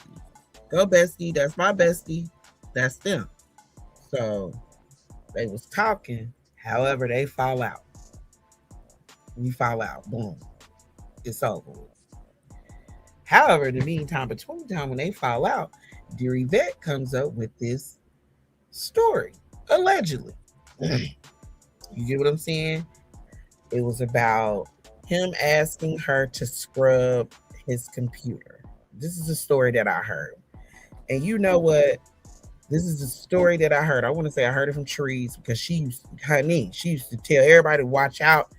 Go bestie, that's my bestie. That's them. So They was talking. However, they fall out. We fall out. Boom. It's over. However, in the meantime, between time when they fall out, dear Yvette comes up with this story, allegedly. You get what I'm saying? It was about him asking her to scrub his computer. This is a story that I heard. And you know what? This is the story that I heard. I want to say I heard it from Trees because she used to tell everybody to watch out,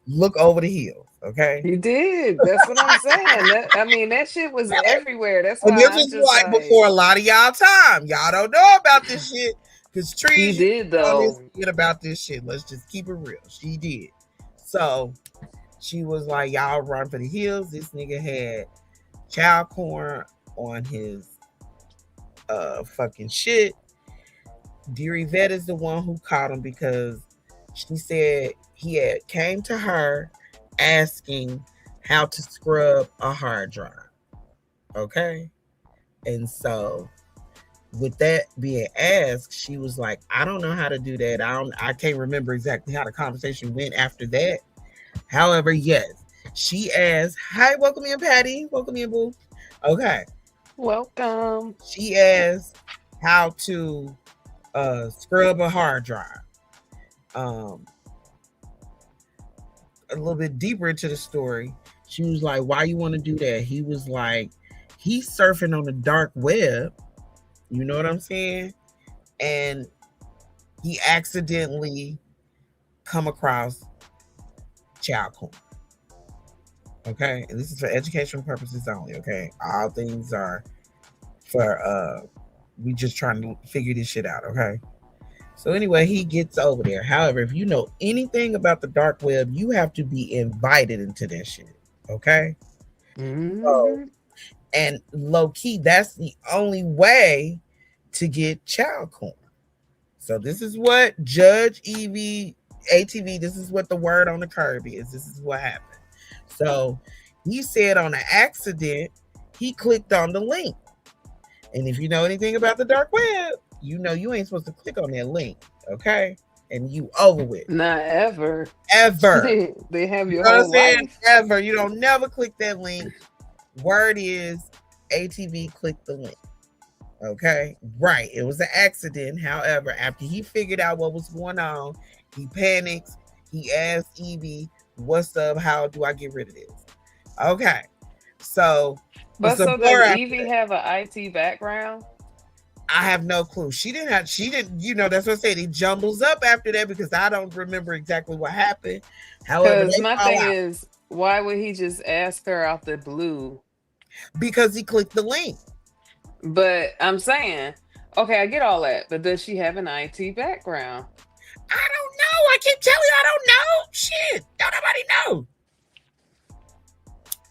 look over the hill. Okay. You did. That's what I'm saying. That shit was everywhere. That's why And this I was just like before a lot of y'all time. Y'all don't know about this shit. Because She Trees did on this though. shit about this shit. Let's just keep it real. She did. So she was like, y'all run for the hills. This nigga had child porn on his fucking shit. Dear Yvette is the one who caught him because she said he had came to her asking how to scrub a hard drive. Okay. And so with that being asked, she was like, I don't know how to do that. I can't remember exactly how the conversation went after that. However, yes, she asked, hi, welcome in, Patty. Welcome in, boo. Okay. Welcome. She asked how to scrub a hard drive. A little bit deeper into the story, she was like, why you want to do that? He was like, he's surfing on the dark web. You know what I'm saying? And he accidentally come across child porn. Okay. And this is for educational purposes only. Okay. All things are for we just trying to figure this shit out. Okay. So anyway, he gets over there. However, if you know anything about the dark web, you have to be invited into that shit. Okay. So, and low key, that's the only way to get child porn. So this is what Judge Evie ATV, this is what the word on the curb is. This is what happened. So he said on an accident, he clicked on the link. And if you know anything about the dark web, you know you ain't supposed to click on that link. Okay. And you over with. Not ever. Ever. They have your You know what I'm whole saying? life. Ever. You don't never click that link. Word is ATV clicked the link. Okay. Right. It was an accident. However, after he figured out what was going on, he panics. He asked Evie, what's up? How do I get rid of this? Okay. So, But so more does after Evie that. have an IT background? I have no clue. She didn't, you know, that's what I said. He jumbles up after that because I don't remember exactly what happened. However, Because they my fall thing out is, why would he just ask her out the blue? because he clicked the link. But I'm saying, okay, I get all that, but does she have an IT background? I don't know. I keep telling you I don't know. Shit. Don't nobody know.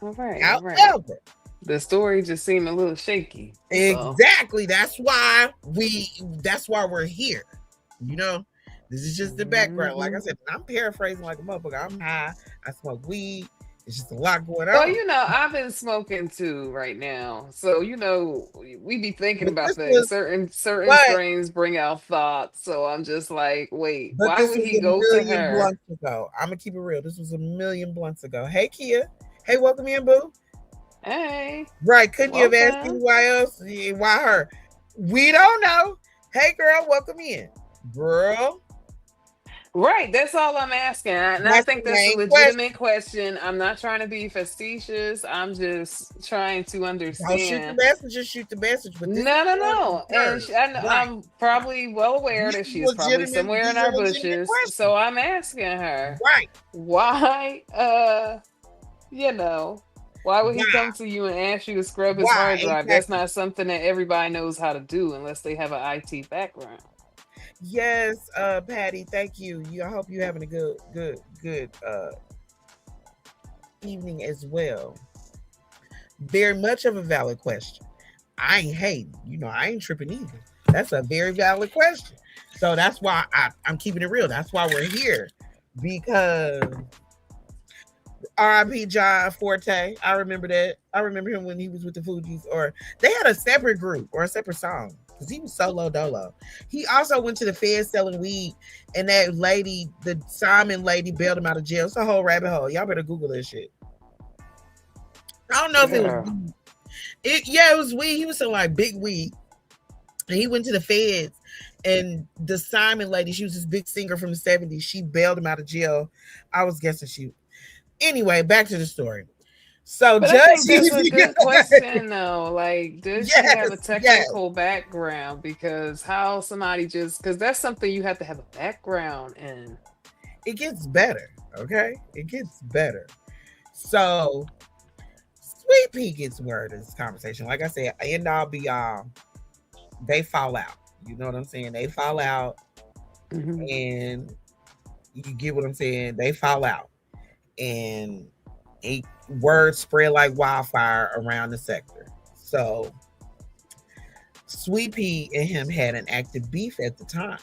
All right. However, The story just seemed a little shaky. exactly. That's why we're here. You know, this is just the background. Like I said, I'm paraphrasing like a motherfucker. I'm high. I smoke weed. It's just a lot going on. Well, you know, I've been smoking too right now. So, you know, we be thinking about things. Certain strains bring out thoughts. So I'm just like, wait, But why this would was he a go to million her? blunts ago. I'm gonna keep it real. This was a million blunts ago. Hey Kia. Hey, welcome in, boo. Hey. Right. Couldn't you have asked Welcome. me why else? Why her? We don't know. Hey girl, welcome in. Girl. Right, that's all I'm asking. And I That's think the that's a main legitimate question. I'm not trying to be facetious. I'm just trying to Don't shoot the understand. messenger, shoot the message. But this No. And right. I'm probably well aware that These she is probably somewhere in these our are legitimate bushes. questions. So I'm asking her, Right. why, you know, why would he Why? come to you and ask you to scrub his Why? hard drive? That's Exactly. not something that everybody knows how to do unless they have an IT background. Yes, Patty, thank you. I hope you're having a good evening as well. Very much of a valid question. I ain't hating. You know, I ain't tripping either. That's a very valid question. So that's why I'm keeping it real. That's why we're here. Because R.I.P. John Forte. I remember that. I remember him when he was with the Fugees, or they had a separate group or a separate song. because he was solo dolo. He also went to the Fed selling weed, and that lady, the Simon lady, bailed him out of jail. It's a whole rabbit hole. Y'all better Google this shit. I don't know if it was Yeah. weed. It was weed. He was selling like big weed. And he went to the feds, and the Simon lady, she was this big singer from the 70s. She bailed him out of jail. I was guessing she. Anyway, back to the story. So, But Judge, I think that's a good question, though. Like, does she have a yes. technical background? Because how somebody just, because that's something you have to have a background in. It gets better, okay? It gets better. So, Sweet Pea gets word in this conversation. Like I said, end all be all, they fall out. You know what I'm saying? They fall out, and you get what I'm saying? They fall out. And words spread like wildfire around the sector. So Sweet Pea and him had an active beef at the time,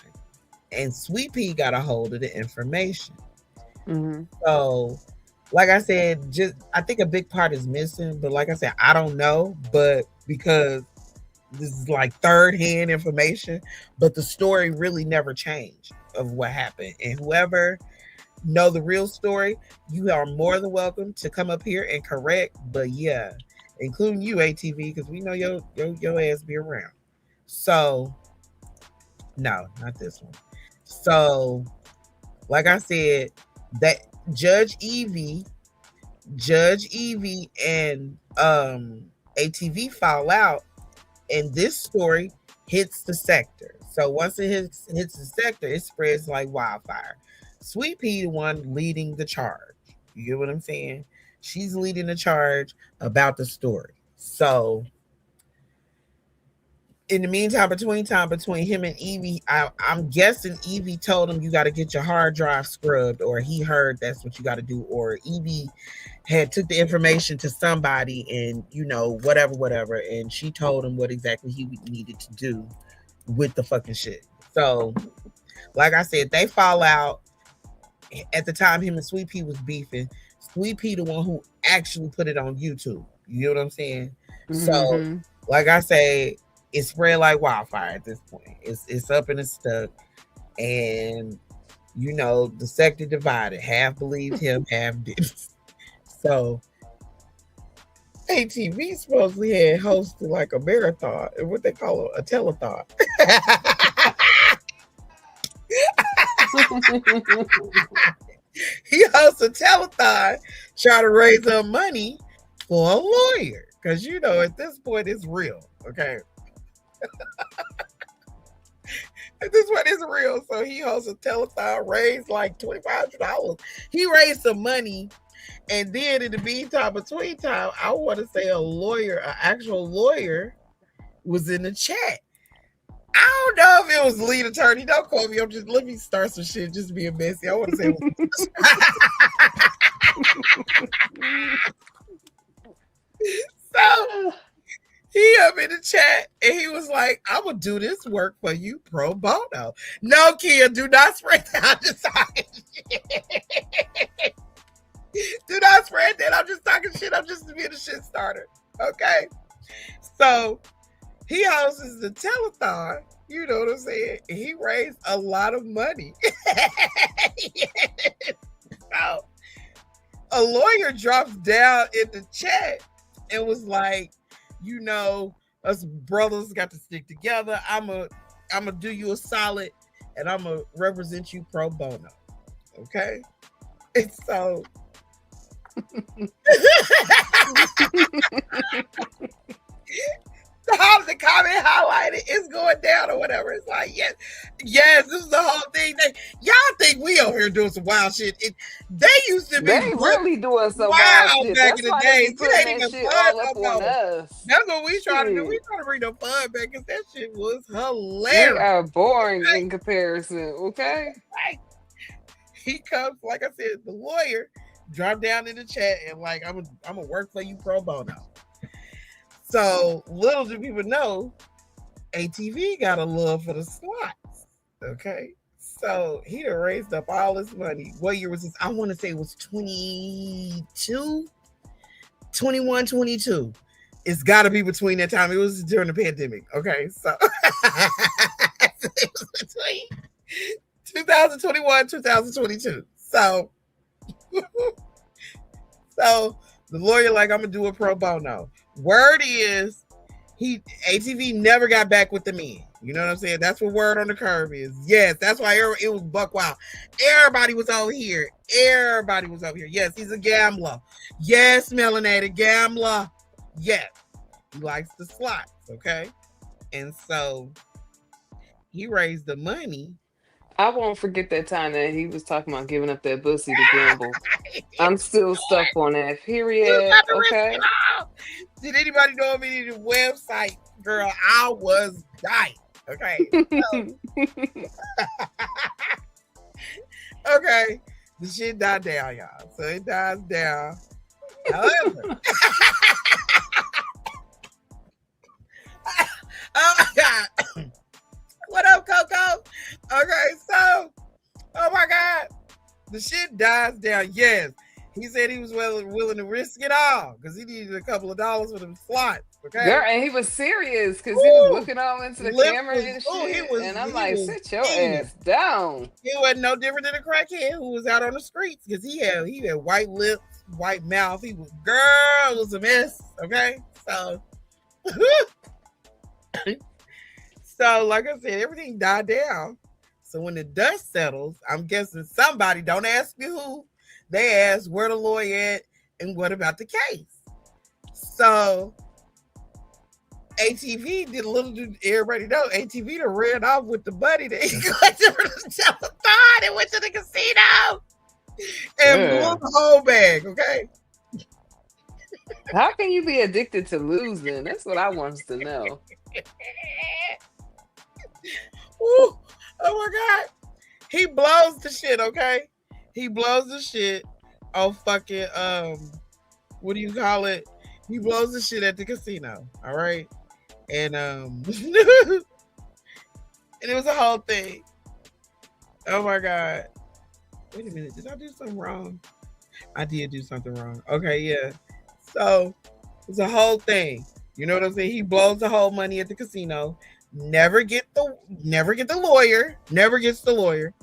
and Sweet Pea got a hold of the information. So, like I said, just I think a big part is missing, but like I said, I don't know, but because this is like third hand information, but the story really never changed of what happened. And whoever know the real story, you are more than welcome to come up here and correct. But yeah, including you, ATV, because we know your ass be around. So no, not this one. So like I said, that Judge Evie and ATV fall out, and this story hits the sector. So once it hits the sector, it spreads like wildfire. Sweet Pea, the one leading the charge. You get what I'm saying? She's leading the charge about the story. So in the meantime, between him and Evie, I'm guessing Evie told him you got to get your hard drive scrubbed, or he heard that's what you got to do, or Evie had took the information to somebody and whatever, and she told him what exactly he needed to do with the fucking shit. So like I said, they fall out. At the time him and Sweet Pea was beefing. Sweet Pea the one who actually put it on YouTube. You know what I'm saying? So like I say, it spread like wildfire at this point. It's up and it's stuck, and the sector divided. Half believed him, half didn't. So ATV supposedly had hosted like a marathon, what they call a telethon. He hosts a telethon, try to raise up money for a lawyer, because at this point it's real, okay? At this point it's real. So he hosts a telethon, raised like $2,500. He raised some money, and then in the meantime, between time, I want to say an actual lawyer, was in the chat. I don't know if it was lead attorney. Don't quote me. Let me start some shit just being messy. I want to say it was so he up in the chat and he was like, I'm gonna do this work for you pro bono. No, Kia, do not spread that. I'm just talking shit. Do not spread that. I'm just talking shit. I'm just being a shit starter. Okay. So he hosts the telethon, you know what I'm saying? He raised a lot of money. So a lawyer drops down in the chat and was like, us brothers got to stick together. I'm a do you a solid, and I'm gonna represent you pro bono. Okay? And so the comment highlighted is going down or whatever. It's like, yes, this is the whole thing. Y'all think we over here doing some wild shit. They used to be really doing some wild shit. Back in the days. It ain't even shit fun all up no on more. us. That's what we trying to do. We trying to bring the fun back, because that shit was hilarious. We are boring in comparison, okay? Right. He comes, like I said, the lawyer dropped down in the chat and like, I'm gonna work for you pro bono. So little do people know, ATV got a love for the slots. Okay. So he done raised up all this money. What year was this? I want to say it was 22. It's got to be between that time. It was during the pandemic. Okay, so it was between 2021, 2022. So, so the lawyer like, I'm gonna do a pro bono. Word is, ATV never got back with the men. You know what I'm saying? That's what word on the curve is. Yes, that's why it was buck wild. Everybody was over here. Everybody was over here. Yes, he's a gambler. Yes, melanated gambler. Yes, he likes the slots. Okay, and so he raised the money. I won't forget that time that he was talking about giving up that pussy to gamble. I'm still stuck on that. Period. Okay. Did anybody know of any website, girl? I was dying. Okay. So, okay. The shit died down, y'all. So it dies down. However, oh my God. What up, Coco? Okay, so, oh my God. The shit dies down. Yes. He said he was willing to risk it all because he needed a couple of dollars for them slots. Okay. Girl, and he was serious because he was looking all into the camera and shit. And I'm like, sit your ass down. He wasn't no different than a crackhead who was out on the streets because he had white lips, white mouth. He was, girl, it was a mess. Okay. So so like I said, everything died down. So when the dust settles, I'm guessing somebody, don't ask me who, they asked where the lawyer at and what about the case. So ATV did a little, everybody know, ATV done ran off with the buddy that he got to the telephone and went to the casino and blew the whole bag, okay? How can you be addicted to losing? That's what I want to know. Ooh, oh my God. He blows the shit, okay? He blows the shit on fucking, what do you call it? He blows the shit at the casino, all right? And and it was a whole thing. Oh my God. Wait a minute, did I do something wrong? I did do something wrong. Okay, yeah. So it's a whole thing. You know what I'm saying? He blows the whole money at the casino. Never get the lawyer. Never gets the lawyer.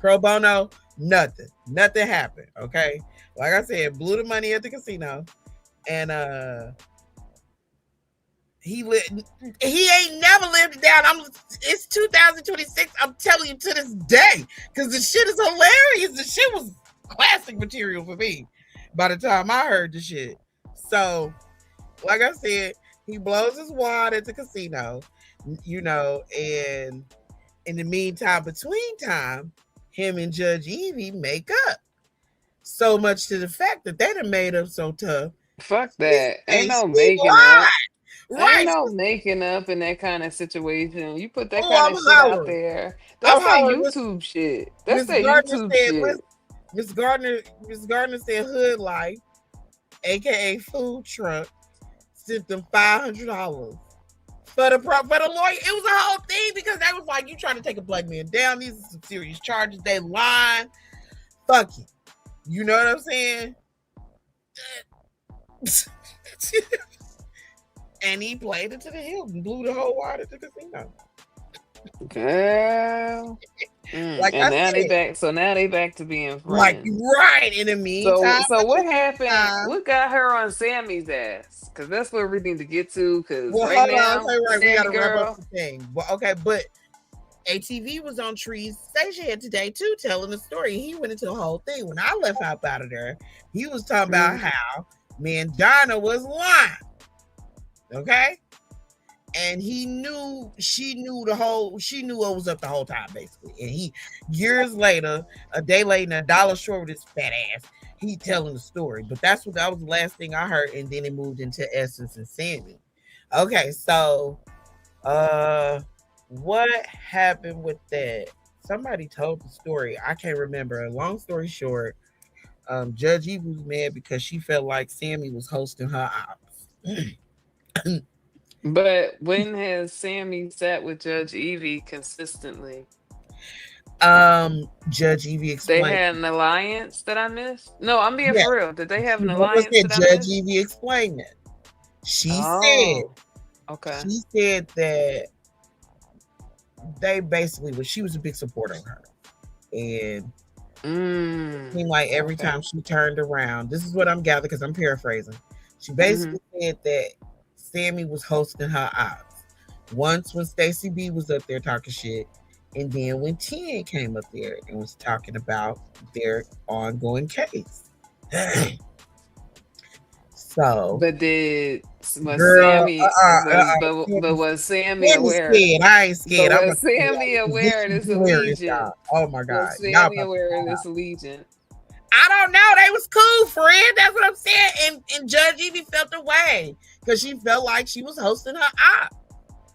Pro bono, nothing. Nothing happened. Okay. Like I said, blew the money at the casino. And he ain't never lived it down. It's 2026. I'm telling you to this day. Because the shit is hilarious. The shit was classic material for me by the time I heard the shit. So, like I said, he blows his wad at the casino, you know, and in the meantime, between time, him and Judge Evie make up. So much to the fact that they done made up so tough. Fuck that. Ain't no making up. Right. Ain't no making up in that kind of situation. You put that kind of shit out there. That's that YouTube shit. That's that YouTube shit. Miss Gardner said Hood Life, aka Food Truck, sent them $500 for the lawyer. It was a whole thing because they was like, you trying to take a black man down. These are some serious charges. They lying. Fuck you. You know what I'm saying? And he played it to the hill and blew the whole wad at the casino. Girl. Like and now they back. So now they back to being friends. Like right in the meantime. So what happened? What got her on Sammy's ass? Because that's what we need to get to. Because right now, we gotta wrap up the thing. Well, okay, but ATV was on Tree's station today too, telling the story. He went into the whole thing. When I left out of there, he was talking about how Mangina was lying. Okay. And she knew what was up the whole time, basically. And he, years later, a day later, and a dollar short with his fat ass, he telling the story. But that was the last thing I heard, and then it moved into Essence and Sammy. Okay, so what happened with that? Somebody told the story. I can't remember. Long story short, Judge Eve was mad because she felt like Sammy was hosting her ops. But when has Sammy sat with Judge Evie consistently? Judge Evie explained. They had an alliance that I missed? No, I'm being for real. Did they have an alliance? Judge Evie explained it. She Oh, okay. said that they basically she was a big supporter of her. And it seemed like every Okay. time she turned around, this is what I'm gathering because I'm paraphrasing. She Mm-hmm. basically said that Sammy was hosting her ops. Once when Stacey B was up there talking shit, and then when 10 came up there and was talking about their ongoing case. So, But was girl, Sammy but was Sammy Sammy aware? scared. I ain't But scared. I'm gonna was tell Sammy y'all this aware of is this hilarious, y'all. allegiance? Oh my god, Was y'all Sammy about to aware of find out. this allegiance? I don't know. They was cool, friend. That's what I'm saying. And Judge Evie felt the way because she felt like she was hosting her op.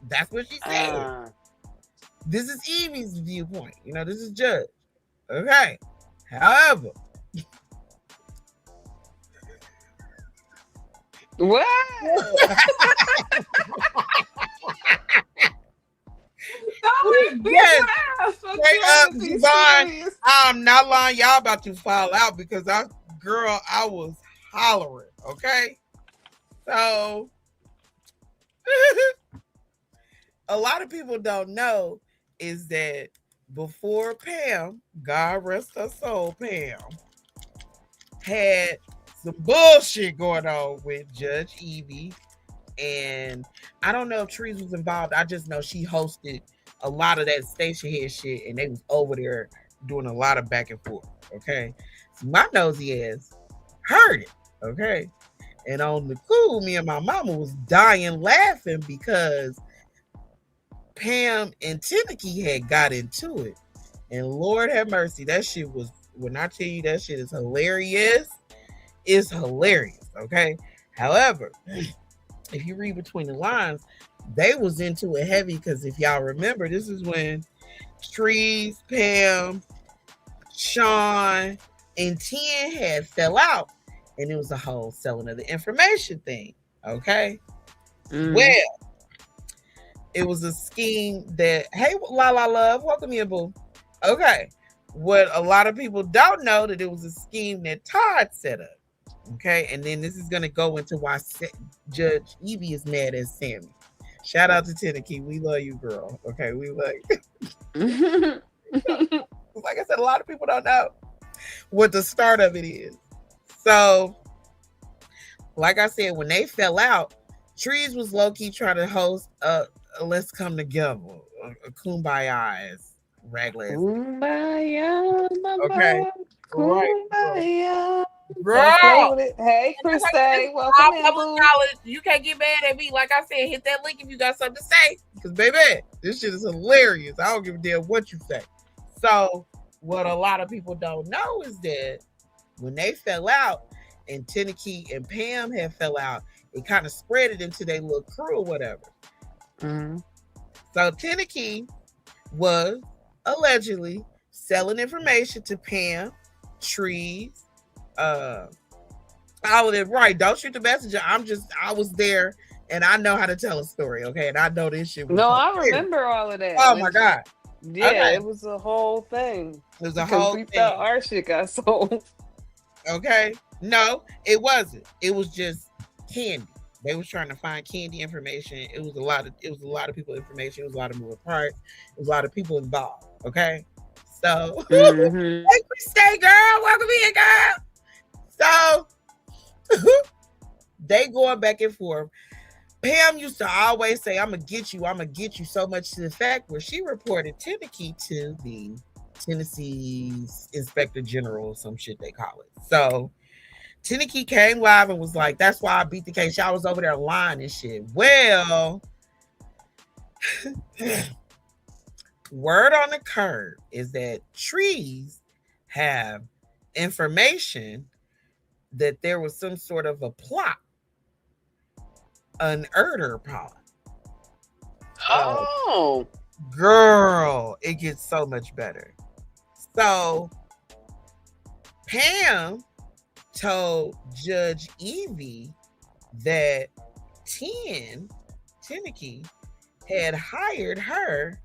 That's what she said. This is Evie's viewpoint. This is Judge. Okay. However, What? yes, straight up, Javon. I'm not lying. Y'all about to fall out because I was hollering. Okay. So a lot of people don't know is that before Pam, God rest her soul, Pam had some bullshit going on with Judge Evie. And I don't know if Trees was involved. I just know she hosted a lot of that station head shit, and they was over there doing a lot of back and forth. Okay. So my nosy ass heard it. Okay. And on the cool, me and my mama was dying laughing because Pam and Tenneke had got into it. And Lord have mercy, that shit was, when I tell you that shit is hilarious, it's hilarious. Okay. However, if you read between the lines, they was into it heavy because if y'all remember, this is when Trees, Pam, Sean, and 10 had fell out, and it was a whole selling of the information thing. Okay. Well, it was a scheme that, hey, La La Love, welcome here, boo. Okay. What a lot of people don't know that it was a scheme that Todd set up. Okay. And then this is going to go into why Judge Evie is mad at Sammy. Shout out to Tenneke. We love you, girl. Okay. We love you. Like I said, a lot of people don't know what the start of it is. So, like I said, when they fell out, Trees was low-key trying to host a Let's Come Together, a Kumbaya raglan. Kumbaya, okay. Kumbaya. Girl. Don't play with it. Hey, Christy, welcome in, boo. You can't get mad at me. Like I said, hit that link if you got something to say. Because, baby, this shit is hilarious. I don't give a damn what you say. So, what a lot of people don't know is that when they fell out and Tenneke and Pam had fell out, it kind of spread it into their little crew or whatever. So Tenneke was allegedly selling information to Pam, Trees, all of them. Right, don't shoot the messenger. I was there and I know how to tell a story, okay? And I know this shit was No, I remember all of that. Oh my God. Yeah, okay. It was a whole thing. It was a whole thing. Our shit got sold. Okay. No, it wasn't. It was just candy. They was trying to find candy information. It was a lot of people information. It was a lot of moving parts. It was a lot of people involved. Okay. So hey, Christy, girl, welcome in, girl. So they going back and forth. Pam used to always say, I'm gonna get you so much to the fact where she reported Tenneke to the Tennessee Inspector General, some shit they call it. So Tenneke came live and was like, that's why I beat the case. Y'all was over there lying and shit. Well, word on the curb is that Trees have information that there was some sort of a plot, an murder plot. Oh, girl, it gets so much better. So Pam told Judge Evie that Tenneke had hired her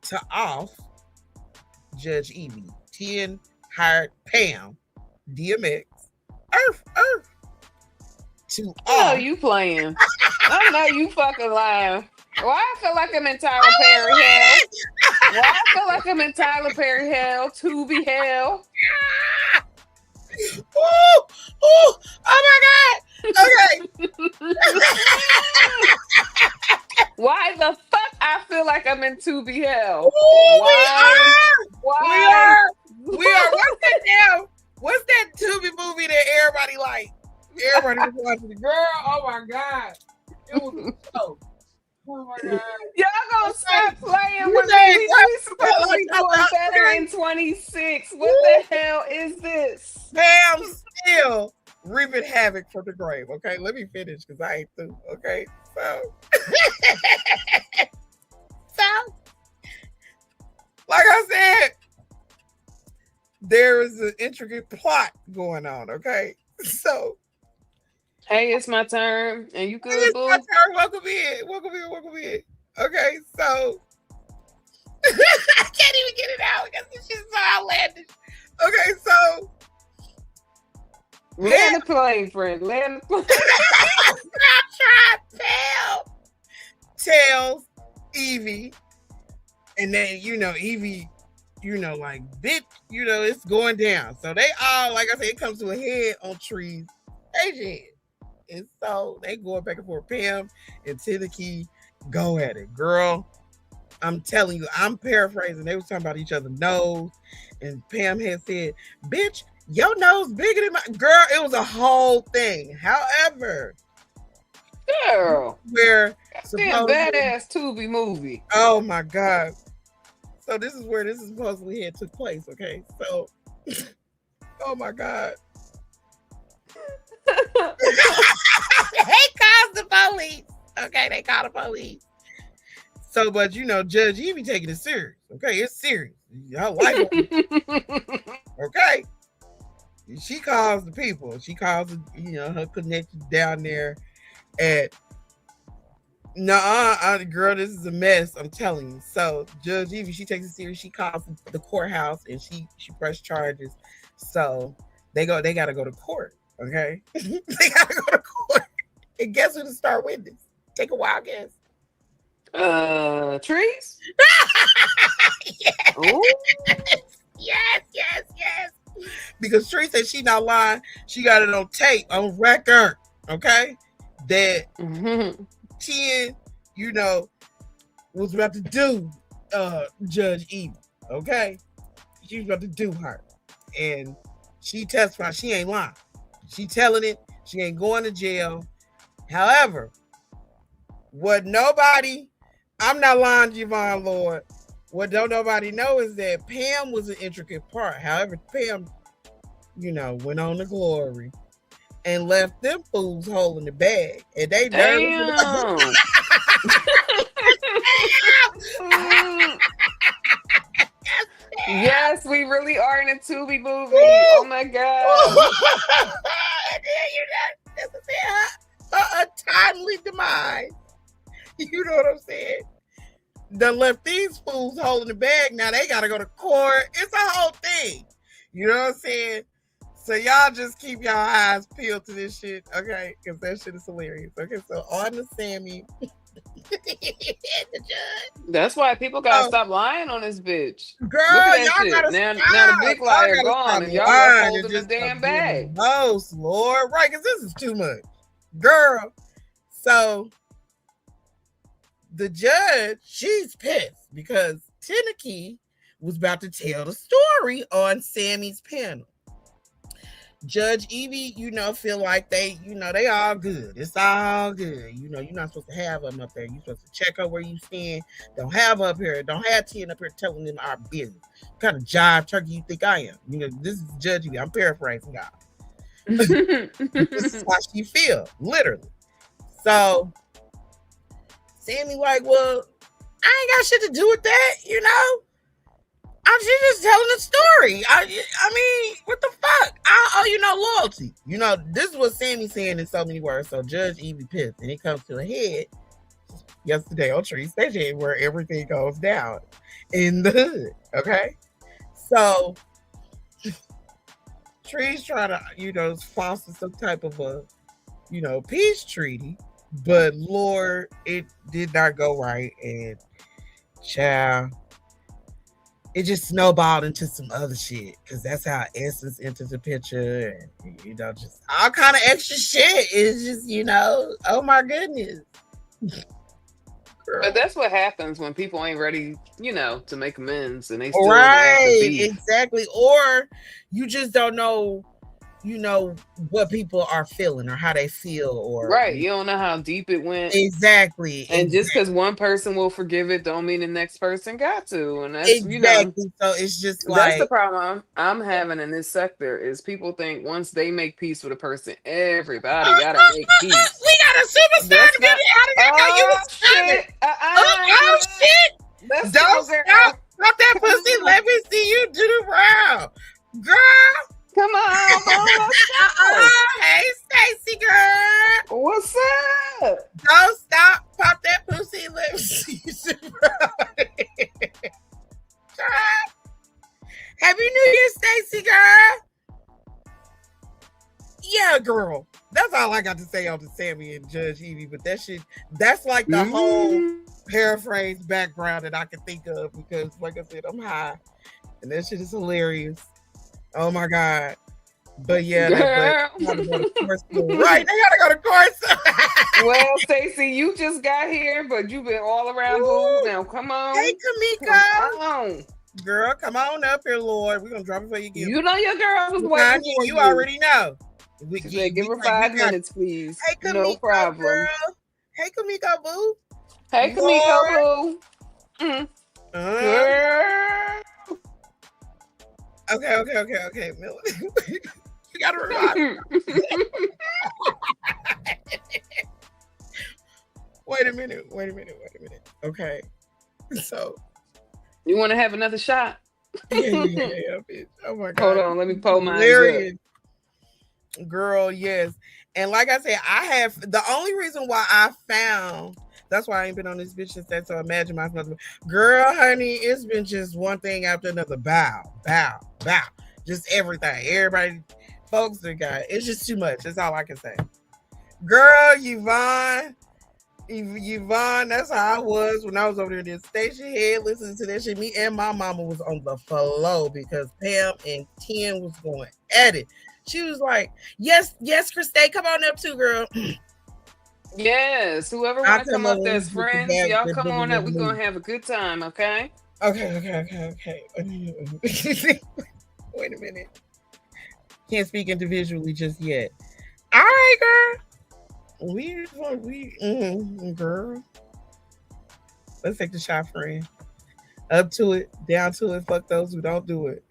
to off Judge Evie. 10 hired Pam, DMX, Earth. to I know all. you playing. I know you fucking lying. Why I feel like I'm in Tyler Perry hell? Why I feel like I'm in Tyler Perry hell? Tubi hell? Ooh, ooh, oh my God. Okay. Why the fuck I feel like I'm in Tubi hell? Ooh, Why? Why? We are. What's that now? What's that Tubi movie that everybody like? Everybody was watching. Girl, oh my God. It was a show. Oh my God. Y'all gonna stop playing with You me? know, We supposed to be doing better in 26. What the hell is this? Pam still reaping havoc from the grave. Okay, let me finish because I ain't through. Okay, so so like I said, there is an intricate plot going on. Okay, so Hey, it's my turn, and you good, it's boo? my turn. Welcome in. Okay, so I can't even get it out because this shit's so outlandish. Okay, so Land the plane, friend. Land the plane. Stop trying. Tells Evie, and then Evie, like bitch, it's going down. So they all, like I said, it comes to a head on Tree's stage head. And so they going back and forth. Pam and Tennessee go at it. Girl, I'm telling you, I'm paraphrasing. They was talking about each other's nose. And Pam had said, bitch, your nose bigger than my girl. It was a whole thing. However, Girl, where damn badass Tubi movie. Oh my God. So this is where this is supposedly had took place. Okay. So oh my God. They called the police. Okay, they called the police. So, but Judge Evie taking it serious. Okay, it's serious. Her life. Okay. She calls the people. She calls her connections down there at girl, this is a mess. I'm telling you. So Judge Evie, she takes it serious. She calls the courthouse and she press charges. So they gotta go to court. Okay, they gotta go to court. And guess who to start witness? Take a wild guess. Trees. Yes. Ooh. Yes. Because Tree said she not lying. She got it on tape, on record. Okay, that 10, was about to do Judge Evie. Okay, she was about to do her, and she testified. She ain't lying. She telling it. She ain't going to jail. However, I'm not lying, Javon Lord. What don't nobody know is that Pam was an intricate part. However, Pam, went on to glory and left them fools holding the bag. And they Damn. Yes, we really are in a Tubi movie. Oh my God. A timely demise. You know what I'm saying? Done left these fools holding the bag. Now they gotta go to court. It's a whole thing. You know what I'm saying? So y'all just keep y'all eyes peeled to this shit, okay? Because that shit is hilarious. Okay, so on to Sammy. The judge. That's why people gotta stop lying on this bitch. Girl, look at that y'all shit. gotta Now stop. the big liar gone, and y'all are holding the damn bag. Most Lord, right? Because this is too much, girl. So the judge, she's pissed because Tennessee was about to tell the story on Sammy's panel. Judge Evie, feel like they all good. It's all good. You're not supposed to have them up there. You're supposed to check her where you stand. Don't have her up here. Don't have 10 up here telling them our business. What kind of jive turkey you think I am? This is Judge Evie. I'm paraphrasing y'all. This is how she feel, literally. So Sammy like, well, I ain't got shit to do with that, She's just telling the story. I mean, what the fuck? I owe you no loyalty. This is what Sammy's saying in so many words. So Judge Evie pissed, and it comes to a head yesterday on Tree's station where everything goes down in the hood. Okay, so Tree's trying to, foster some type of a peace treaty, but Lord, it did not go right, and child, it just snowballed into some other shit because that's how Essence entered the picture, and just all kind of extra shit. It's just oh my goodness. But that's what happens when people ain't ready, to make amends, and they still right, beef. Exactly. Or you just don't know, what people are feeling or how they feel, or right. You don't know how deep it went. Exactly. And just because one person will forgive it, don't mean the next person got to. And that's exactly. So it's just that's the problem I'm having in this sector is people think once they make peace with a person, everybody gotta make peace. We got a superstar to get out of there. You was shit. Oh shit. That's don't stop that pussy. Let me see you do the round. Girl. Come on. Hey, Stacy, girl. What's up? Don't stop. Pop that pussy. Let me see you. Happy New Year, Stacy, girl. Yeah, girl. That's all I got to say on the Sammy and Judge Evie. But that's like the whole paraphrase background that I can think of because, like I said, I'm high. And that shit is hilarious. Oh my God. But yeah, right, they gotta go to course. Well, Stacey, you just got here, but you've been all around boo. Now come on. Hey, Kamika. Come on. Girl, come on up here, Lord. We're gonna drop it for you. You know your girl was waiting for you. You already know. Give her 5 minutes, please. Hey, Kamiko, no problem. Girl. Hey, Kamiko, boo. Hey, Kamiko, boo. Girl. Okay, Miller. You gotta revive. Wait a minute. Okay. So you want to have another shot? Yeah, bitch. Oh my God. Hold on, let me pull mine. Girl, yes. And like I said, I have the only reason why I found that's why I ain't been on this bitch since that. So imagine my mother. Girl, honey, it's been just one thing after another. Bow. Just everything. Everybody, folks that got it's just too much. That's all I can say. Girl, Yvonne, that's how I was when I was over there in the station head listening to that shit. Me and my mama was on the flow because Pam and Ken was going at it. She was like, yes, Christine, come on up too, girl. Yes, whoever want to come up as friends, y'all come on up. We're going to have a good time, okay? Okay. Wait a minute. Can't speak individually just yet. All right, girl. Girl. Let's take the shot, friend. Up to it, down to it. Fuck those who don't do it.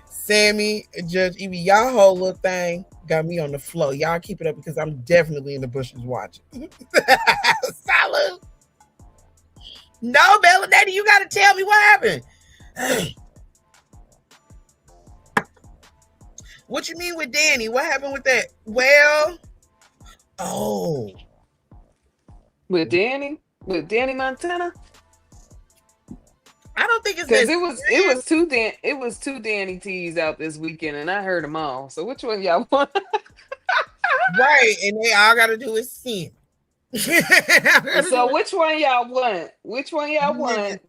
Sammy, Judge Evie, y'all whole little thing got me on the flow. Y'all keep it up because I'm definitely in the bushes watching. Salute. No, Melody, you got to tell me what happened. What you mean with Danny? What happened with that? Well, with Danny Montana. I don't think it's because it was two Danny T's out this weekend, and I heard them all. So which one y'all want? Right, and they all got to do is sin. So which one y'all want?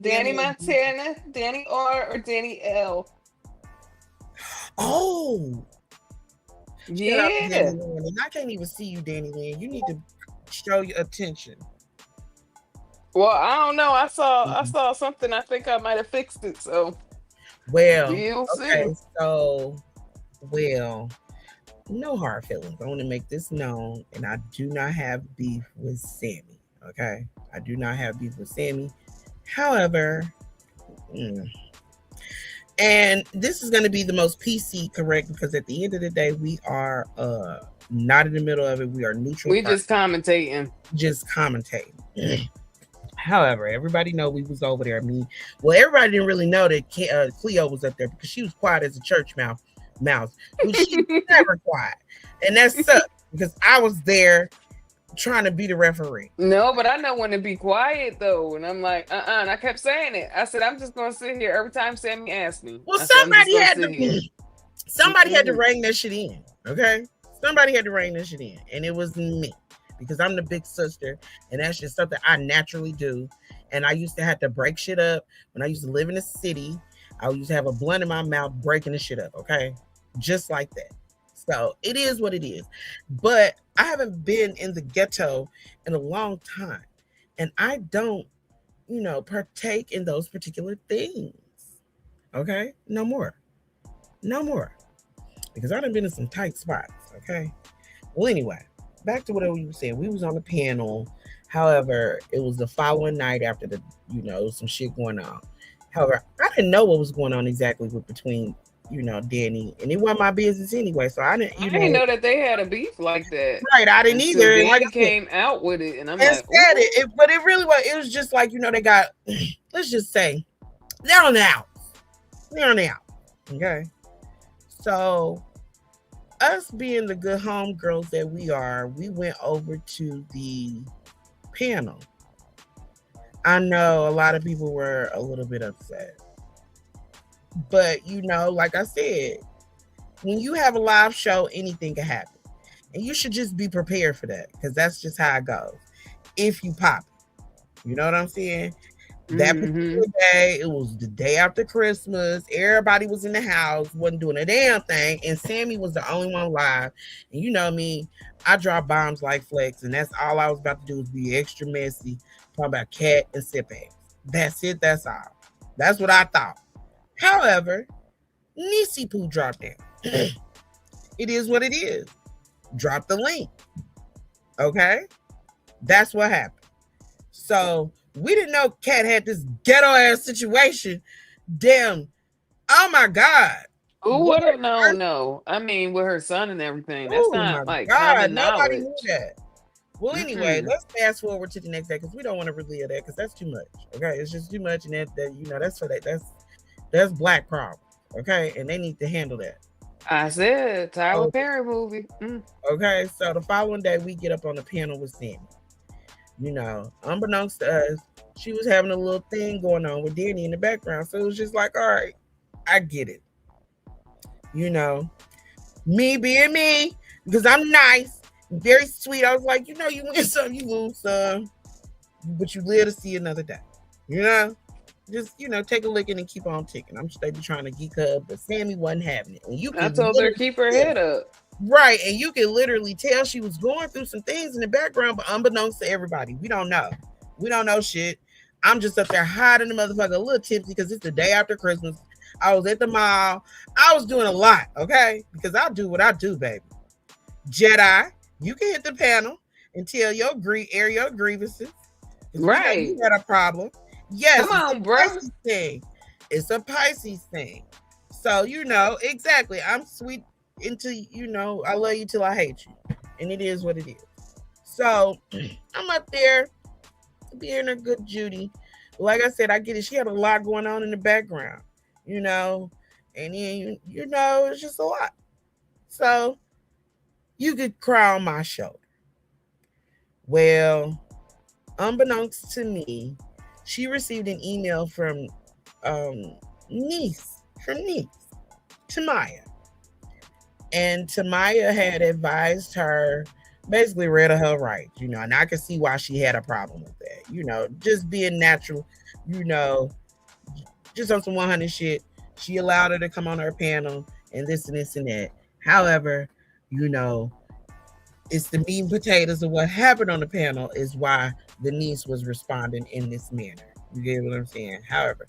Danny Montana, Danny R, or Danny L? Oh, yeah. And I can't even see you, Danny Lynn. You need to show your attention. Well, I don't know. I saw something. I think I might have fixed it. So, no hard feelings. I want to make this known, and I do not have beef with Sammy. Okay, I do not have beef with Sammy. However, and this is going to be the most PC correct because at the end of the day, we are not in the middle of it. We are neutral. We just commentating. However, everybody know we was over there. Everybody didn't really know that Kleo was up there because she was quiet as a church mouse. She's never quiet. And that sucked because I was there trying to be the referee. No, but I know when to be quiet though. And I'm like, and I kept saying it. I said, I'm just going to sit here every time Sammy asked me. Well, somebody had to rein that shit in. Okay. Somebody had to rein this shit in, and it was me because I'm the big sister, and that's just something I naturally do. And I used to have to break shit up when I used to live in the city. I used to have a blunt in my mouth breaking the shit up, okay? Just like that. So it is what it is. But I haven't been in the ghetto in a long time, and I don't, partake in those particular things. Okay? No more. No more. Because I done been in some tight spots. Okay. Well, anyway, back to what we were saying. We was on the panel. However, it was the following night after some shit going on. However, I didn't know what was going on exactly with between, Danny, and it wasn't my business anyway. So I didn't, I didn't know that they had a beef like that right. I didn't until either. And like Danny I said, came out with it, and I'm and like, said ooh. but it really was. It was just like they got. Let's just say they're on the out. They're on the out. Okay. So us being the good homegirls that we are, we went over to the panel. I know a lot of people were a little bit upset. But, like I said, when you have a live show, anything can happen. And you should just be prepared for that because that's just how it goes. If you pop it. You know what I'm saying? That particular day, it was the day after Christmas. Everybody was in the house, wasn't doing a damn thing, and Sammy was the only one live. And you know me, I drop bombs like Flex, and that's all I was about to do was be extra messy, talking about cat and sip ass. That's it. That's all. That's what I thought. However, Nisi Poo dropped down. It is what it is. Drop the link. Okay, that's what happened. So. We didn't know Cat had this ghetto ass situation. Damn. Oh my God. Who would have known? No. I mean, with her son and everything. That's not like common Nobody knowledge. knew that. Well, anyway, let's fast forward to the next day because we don't want to relive that because that's too much. Okay. It's just too much. And that's for that. That's black problem. Okay. And they need to handle that. I said Tyler Perry movie. Okay. So the following day, we get up on the panel with Sammy. Unbeknownst to us, she was having a little thing going on with Danny in the background. So it was just like, all right, I get it. Me being me, because I'm nice, very sweet. I was like, you win some, you lose some, but you live to see another day. Just, take a licking and keep on ticking. I'm just trying to geek her up, but Sammy wasn't having it. And I told her to keep her head up. Right, and you can literally tell she was going through some things in the background, but unbeknownst to everybody, we don't know. We don't know shit. I'm just up there hiding the motherfucker, a little tipsy because it's the day after Christmas. I was at the mall. I was doing a lot, okay? Because I do what I do, baby. Jedi, you can hit the panel and tell air your grievances. Right. You got a problem. Yes. Come on, bro. It's a Pisces thing. So, exactly. I'm sweet. I love you till I hate you, and it is what it is. So I'm up there being a good Judy. Like I said, I get it. She had a lot going on in the background, and then it's just a lot. So you could cry on my shoulder. Well, unbeknownst to me, she received an email from niece, Tamaya. And Tamaya had advised her, basically read her rights, and I could see why she had a problem with that. Just being natural, just on some 100 shit. She allowed her to come on her panel and this and this and that. However, it's the meat and potatoes of what happened on the panel is why the niece was responding in this manner. You get what I'm saying? However,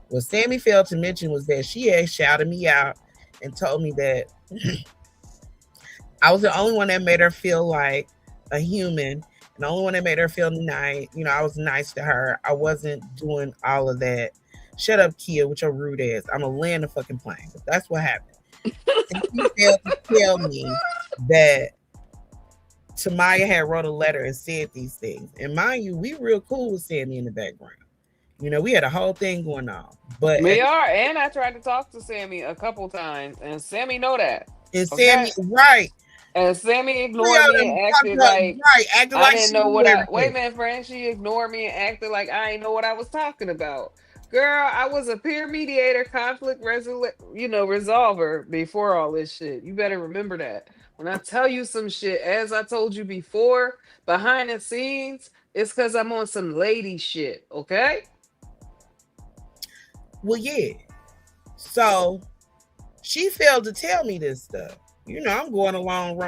what Sammy failed to mention was that she had shouted me out and told me that I was the only one that made her feel like a human and the only one that made her feel nice. I was nice to her. I wasn't doing all of that. Shut up, Kia, with your rude ass. I'm going to land the fucking plane. But that's what happened. And she failed to tell me that Tamaya had wrote a letter and said these things. And mind you, we real cool with Sammy in the background. We had a whole thing going on. But we are, and I tried to talk to Sammy a couple times, and Sammy know that. And Sammy, right. And Sammy ignored me and acted like I didn't know what I... Wait a minute, friend. She ignored me and acted like I didn't know what I was talking about. Girl, I was a peer mediator, conflict resolver before all this shit. You better remember that. When I tell you some shit, as I told you before, behind the scenes, it's because I'm on some lady shit, okay? Well, yeah. So she failed to tell me this stuff. You know, I'm going along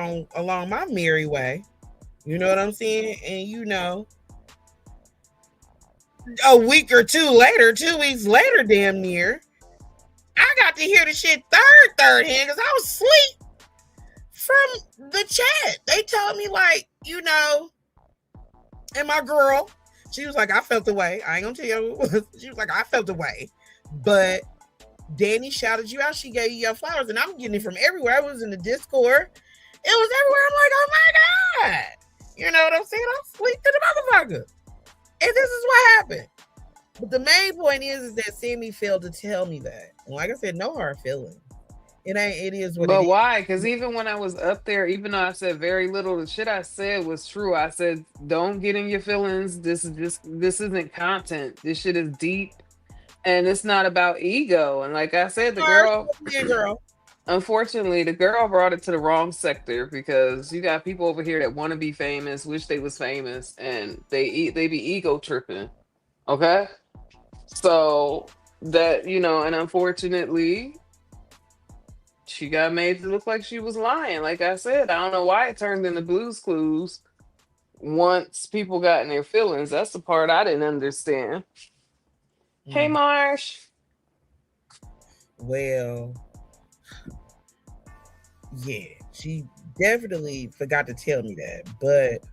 my merry way. You know what I'm saying? And you know, a week or two later, 2 weeks later, damn near, I got to hear the shit third hand because I was asleep from the chat. They told me, like, you know, and my girl, she was like, I felt the way. I ain't gonna tell you who it was. She was like, I felt the way. But Danny shouted you out. She gave you your flowers. And I'm getting it from everywhere. I was in the Discord. It was everywhere. I'm like, oh my God. You know what I'm saying? I'm asleep to the motherfucker. And this is what happened. But the main point is that Sammy failed to tell me that. And like I said, no hard feelings. It is what it But is. why? Because even when I was up there, even though I said very little, the shit I said was true. I said, don't get in your feelings. This isn't content. This shit is deep. And it's not about ego. And like I said, the girl, unfortunately, the girl brought it to the wrong sector because you got people over here that want to be famous, wish they was famous, and they be ego tripping. Okay? So that, you know, and unfortunately, she got made to look like she was lying. Like I said, I don't know why it turned into Blue's Clues once people got in their feelings. That's the part I didn't understand. Hey, Marsh. Well, yeah, she definitely forgot to tell me that. But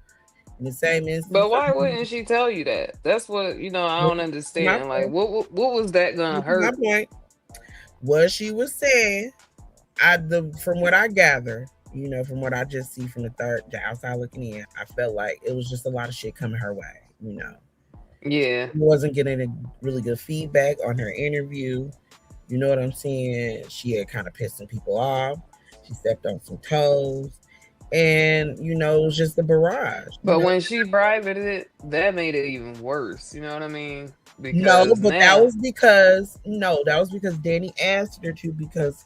in the same instance, but why wouldn't she tell you that? That's what, you know, I don't understand. Like, what was that gonna hurt? My point. What she was saying, from what I gather, you know, from what I just see from the outside looking in, I felt like it was just a lot of shit coming her way, you know. Yeah. She wasn't getting a really good feedback on her interview. You know what I'm saying? She had kind of pissed some people off. She stepped on some toes. And, you know, it was just a barrage. But when she privated it, that made it even worse. You know what I mean? Because that was because Danny asked her to, because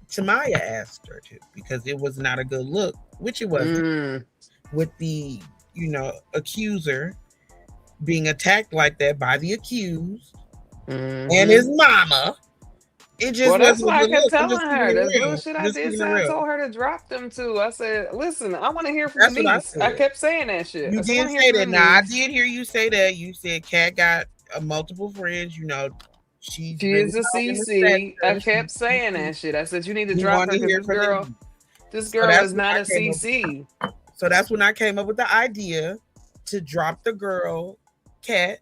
Tamaya asked her to, because it was not a good look, which it wasn't, with the, you know, accuser being attacked like that by the accused and his mama. It just that's why I kept look. telling her the little shit I did. So I told her to drop them too. I said, "Listen, I want to hear from the niece." I kept saying that shit. You did say that. Now I did hear you say that. You said Kat got multiple friends. You know, she is a CC. I kept saying that shit. I said, "You need to drop her because this girl is not a CC." So that's when I came up with the idea to drop the girl, Kat,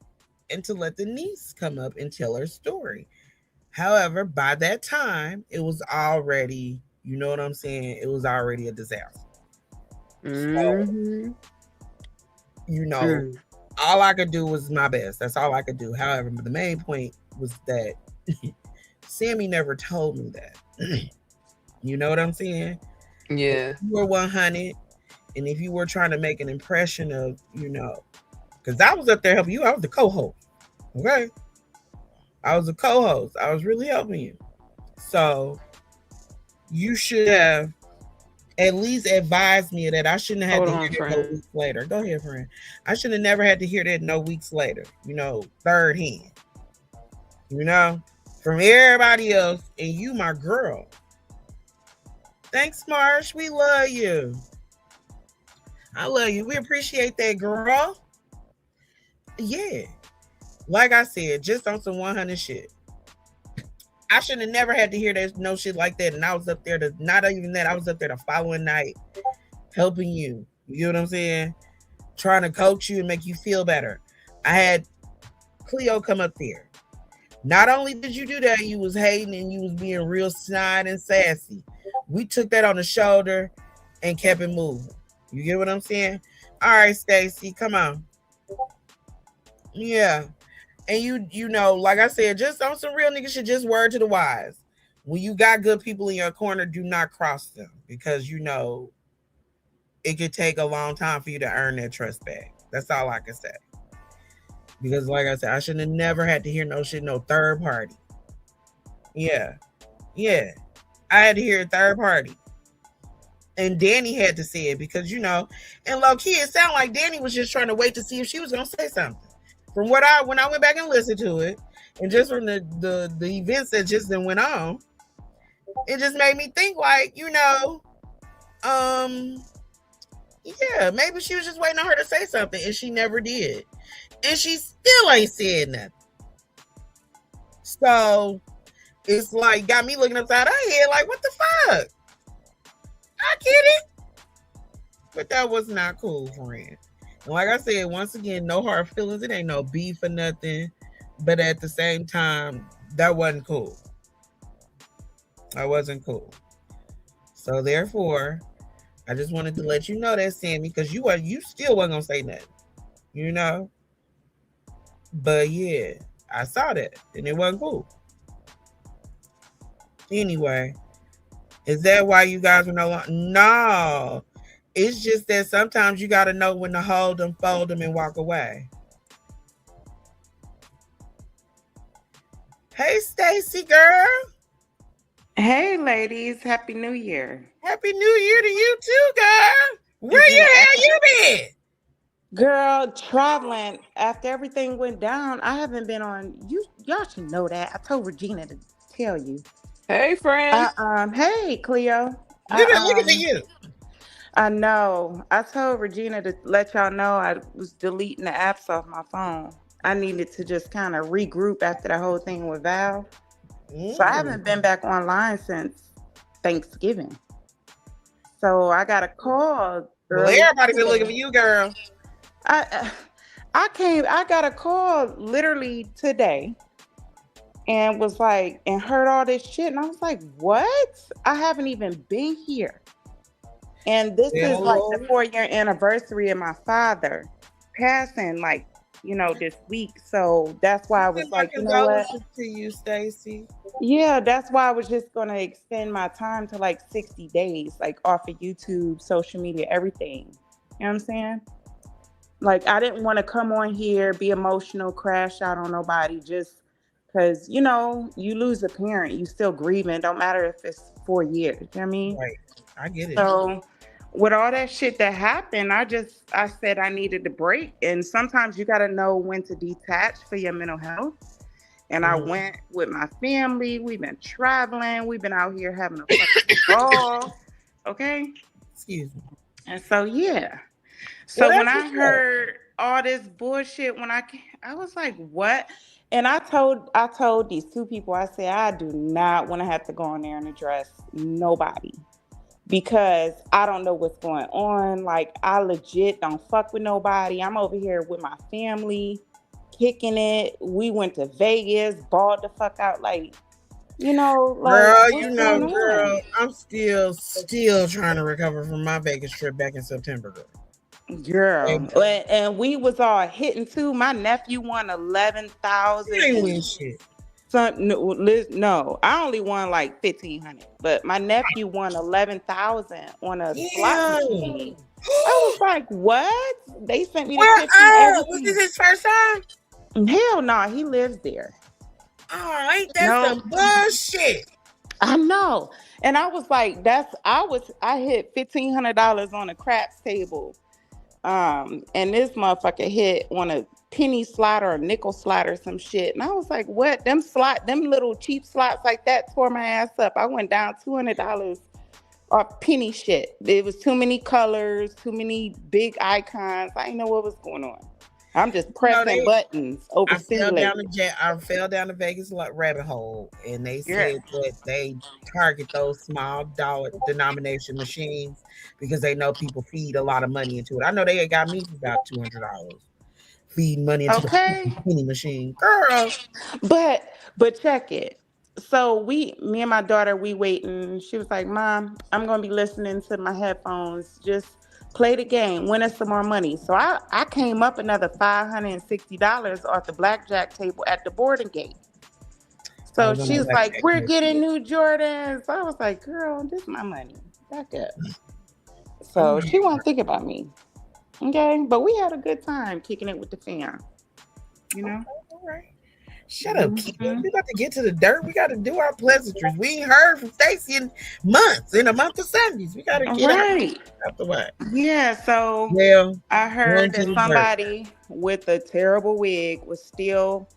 and to let the niece come up and tell her story. However, by that time, it was already, you know what I'm saying? It was already a disaster. So, you know, all I could do was my best. That's all I could do. However, the main point was that Sammy never told me that. You know what I'm saying? Yeah. If you were 100, and if you were trying to make an impression of, you know, because I was up there helping you, I was the co-host. Okay? I was a co-host. I was really helping you. So you should have at least advised me that I shouldn't have had to hear that no weeks later. Go ahead, friend. I should have never had to hear that no weeks later. You know, third hand. You know, from everybody else, and you, my girl. Thanks, Marsh. We love you. I love you. We appreciate that, girl. Yeah. Like I said, just on some 100 shit. I should have never had to hear that no shit like that. And I was up there not even that. I was up there the following night helping you. You know what I'm saying? Trying to coach you and make you feel better. I had Kleo come up there. Not only did you do that, you was hating and you was being real snide and sassy. We took that on the shoulder and kept it moving. You get what I'm saying? All right, Stacy, come on. Yeah. And you know, like I said, just on some real nigga shit, just word to the wise. When you got good people in your corner, do not cross them, because you know it could take a long time for you to earn their trust back. That's all I can say. Because like I said, I should have never had to hear no shit, no third party. Yeah. I had to hear a third party. And Danny had to say it because, and low key, it sounded like Danny was just trying to wait to see if she was going to say something. From when I went back and listened to it, and just from the events that just then went on, it just made me think like, yeah, maybe she was just waiting on her to say something and she never did. And she still ain't said nothing. So it's like got me looking upside her head like, what the fuck? I get it. But that was not cool, friend. And like I said, once again, no hard feelings. It ain't no beef or nothing. But at the same time, that wasn't cool. That wasn't cool. So therefore, I just wanted to let you know that, Sammy, because you still wasn't gonna say nothing, But yeah, I saw that and it wasn't cool. Anyway, is that why you guys were no longer? No, it's just that sometimes you got to know when to hold them, fold them, and walk away. Hey, Stacy, girl. Hey, ladies. Happy New Year. Happy New Year to you too, girl. Where you been? Girl, traveling. After everything went down, I haven't been on. Y'all should know that. I told Regina to tell you. Hey, friend. Hey, Kleo. Look at you. I know. I told Regina to let y'all know I was deleting the apps off my phone. I needed to just kind of regroup after the whole thing with Val. So I haven't been back online since Thanksgiving. So I got a call. Well, everybody been looking for you, girl. I got a call literally today and was like, and heard all this shit. And I was like, what? I haven't even been here. And this is like the 4-year anniversary of my father passing, like, this week. So that's why I was like, you know what? To you, Stacy. Yeah, that's why I was just going to extend my time to like 60 days, like off of YouTube, social media, everything. You know what I'm saying? Like, I didn't want to come on here, be emotional, crash out on nobody just because, you lose a parent, you still grieving. Don't matter if it's 4 years. You know what I mean? Right. I get it. So with all that shit that happened, I said I needed a break. And sometimes you got to know when to detach for your mental health. And I went with my family. We've been traveling. We've been out here having a fucking ball. Okay? Excuse me. And so, yeah. So when I heard all this bullshit, I was like, what? And I told these two people, I said, I do not want to have to go on there and address nobody. Because I don't know what's going on. Like, I legit don't fuck with nobody. I'm over here with my family, kicking it. We went to Vegas, balled the fuck out. Like, girl, I'm still trying to recover from my Vegas trip back in September, girl. And we was all hitting too. My nephew won 11,000. You ain't win shit. No, I only won like 1,500, but my nephew won 11,000 on a slot machine. I was like, what? They sent me the picture. Was this his first time? Hell no, he lives there. Oh, ain't that some bullshit? I know. And I was like, I hit $1,500 on a craps table. And this motherfucker hit on a penny slot or a nickel slot or some shit. And I was like, what? Them little cheap slots like that tore my ass up. I went down $200 off penny shit. There was too many colors, too many big icons. I didn't know what was going on. I'm just pressing buttons over I fell down the Vegas rabbit hole, and they said that they target those small dollar denomination machines because they know people feed a lot of money into it. I know they had got me for about $200 feeding money into the penny machine, girl. But check it. So me and my daughter, we waiting. She was like, Mom, I'm gonna be listening to my headphones. Just play the game, win us some more money. So I came up another $560 off the blackjack table at the boarding gate. So she was like, we're getting new Jordans. I was like, girl, this is my money. Back up. So she won't think about me. Okay. But we had a good time kicking it with the fam. All right. Shut up, Keith. We got to get to the dirt. We got to do our pleasantries. We ain't heard from Stacey in months, in a month of Sundays. We got to get out the way. Yeah, so I heard that somebody with a terrible wig was still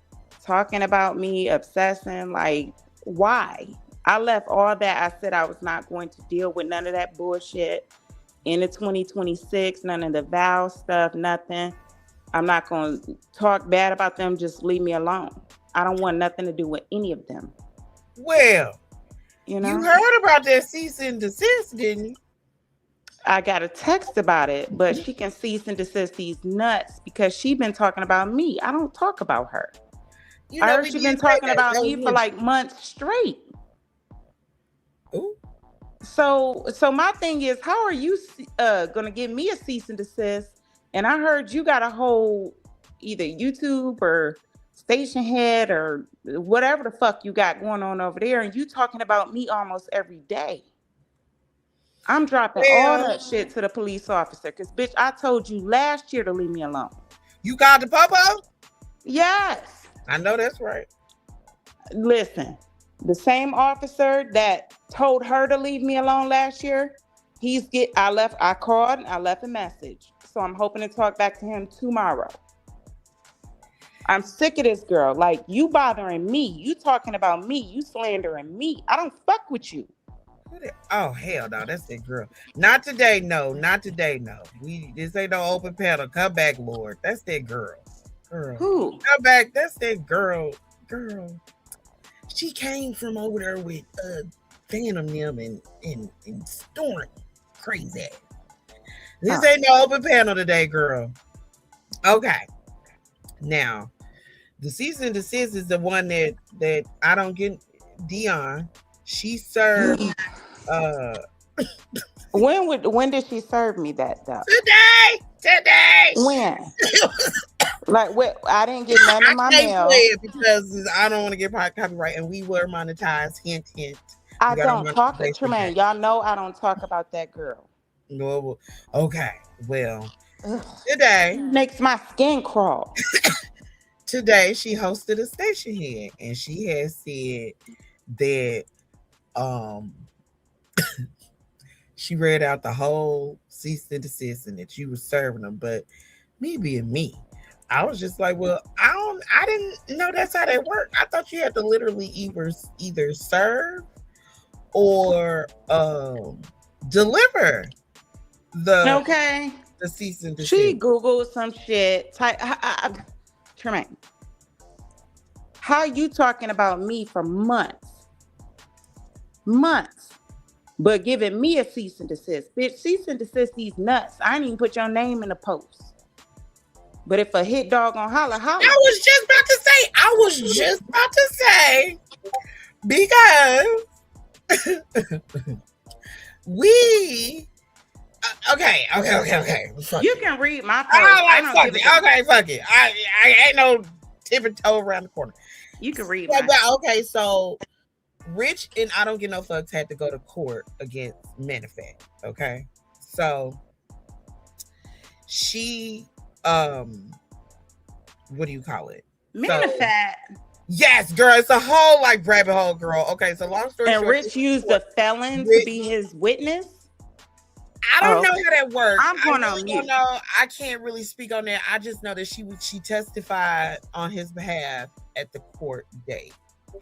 talking about me, obsessing. Like, why? I left all that. I said I was not going to deal with none of that bullshit into 2026, none of the vow stuff, nothing. I'm not going to talk bad about them. Just leave me alone. I don't want nothing to do with any of them. Well, you know, you heard about that cease and desist, didn't you? I got a text about it, but she can cease and desist these nuts because she been talking about me. I don't talk about her. You know, I heard she been talking about me for like months straight. Ooh. So my thing is, how are you gonna give me a cease and desist? And I heard you got a whole either YouTube or station head or whatever the fuck you got going on over there, and you talking about me almost every day. I'm dropping all that shit to the police officer because, bitch, I told you last year to leave me alone. You got the popo? Yes. I know that's right. Listen, the same officer that told her to leave me alone last year, I called and I left a message. So I'm hoping to talk back to him tomorrow. I'm sick of this girl. Like, you bothering me. You talking about me. You slandering me. I don't fuck with you. Oh, hell no. That's that girl. Not today, no. Not today, no. This ain't no open panel. Come back, Lord. That's that girl. Who? Come back. That's that girl. She came from over there with Phantom them and Stormy. Crazy. This ain't no open panel today, girl. Okay. Now, the cease and desist is the one that I don't get. Dion, she served. When did she serve me that though? Today. When? Like, what? I didn't get none of my mail because I don't want to get copyright, and we were monetized. Hint, hint. I don't talk to Tremaine. Y'all know I don't talk about that girl. No. Okay. Well. Today makes my skin crawl. Today she hosted a station head and she has said that she read out the whole cease and desist and that you were serving them. But me being me, I was just like, well, I didn't know that's how that worked. I thought you had to literally either serve or deliver the cease and desist. She Googled some shit. Tremaine, how you talking about me for months, but giving me a cease and desist? Bitch, cease and desist these nuts. I ain't even put your name in the post. But if a hit dog on holler. I was just about to say, because we. Okay. You can read my post. Fuck it. I ain't no tipping toe around the corner. You can read okay, so Rich and I Don't Get No Fucks had to go to court against Manifat. Okay. So she what do you call it? Manifat. Yes, girl. It's a whole like rabbit hole, girl. Okay, so long story short. And Rich used the felon to be his witness. I don't know how that works. I'm going on mute. I can't really speak on that. I just know that she testified on his behalf at the court date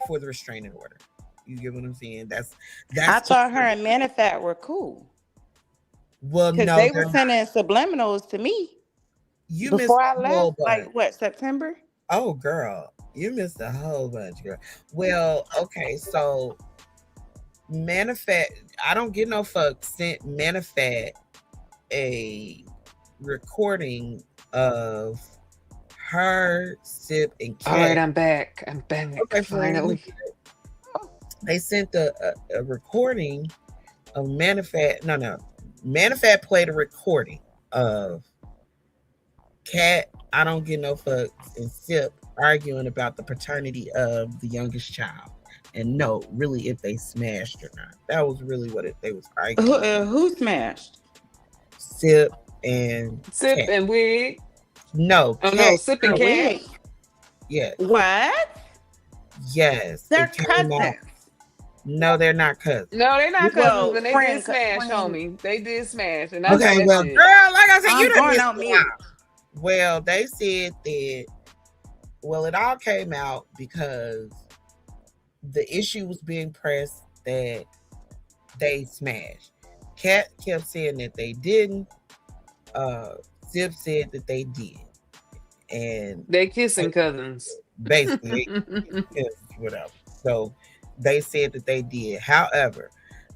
for the restraining order. You get what I'm saying? That's. I thought her and Manifat were cool. Well, no, they were sending subliminals to me. You before missed I left, like what, September? Oh, girl, you missed a whole bunch, girl. Well, okay, so. Manifat, I Don't Get No Fuck sent Manifat a recording of her, Sip, and Kat. All right, I'm back. Okay, finally. They sent a recording of Manifat. No. Manifat played a recording of Kat, I Don't Get No Fucks, and Sip arguing about the paternity of the youngest child. And no, really, if they smashed or not. That was really what they was arguing. Who smashed? Sip and Sip Kat. and Wig. No. Oh, no, Sip and Kat. Yeah. What? Yes, They're it came out. cousins. No, they're not cousins. No, they're not Well, cousins, and they friend, did smash, friend. homie. They did smash, and I know Okay, that well, shit. girl, like I said, you I'm done going missed on a mute. lot. Well, they said that. Well, it all came out because the issue was being pressed that they smashed. Kat kept saying that they didn't. Zip said that they did, and They kissing cousins. basically, whatever. So they said that they did. However,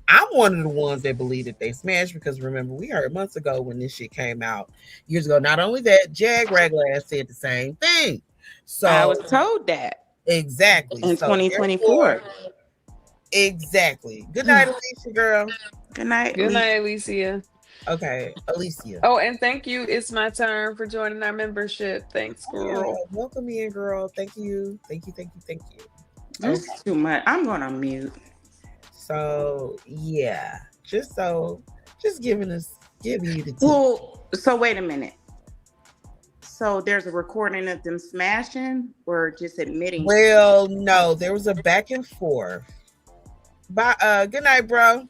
I'm one of the ones that believe that they smashed because remember, we heard months ago when this shit came out years ago. Not only that, Jag Raglass said the same thing. So I was told that exactly in so 2024. Exactly. Good night, Alicia, girl. Good night. Good Lee. night, Alicia. Okay, Alicia. Oh, and thank you. It's my turn for joining our membership. Thanks, girl. Yeah, welcome in, girl. Thank you. Thank you. Thank you. Thank you. That's too much. I'm going on mute. So yeah, just giving you the tea. Well, so wait a minute. So there's a recording of them smashing or just admitting? Well, no, there was a back and forth. Bye. Good night, bro.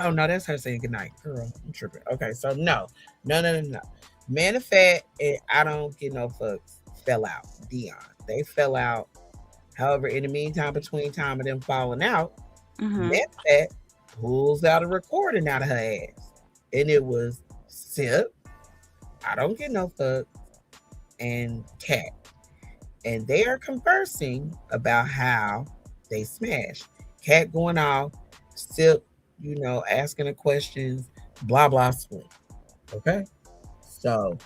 Oh no, that's her saying good night, girl. I'm tripping. Okay, so no. Manifat and I don't get no fucks fell out. Dion, they fell out. However, in the meantime, between time of them falling out, Manifat pulls out a recording out of her ass, and it was Sip, I don't get no fuck, and Kat, and they are conversing about how they smashed. Kat going off, Sip, asking the questions, blah blah swing. Okay, so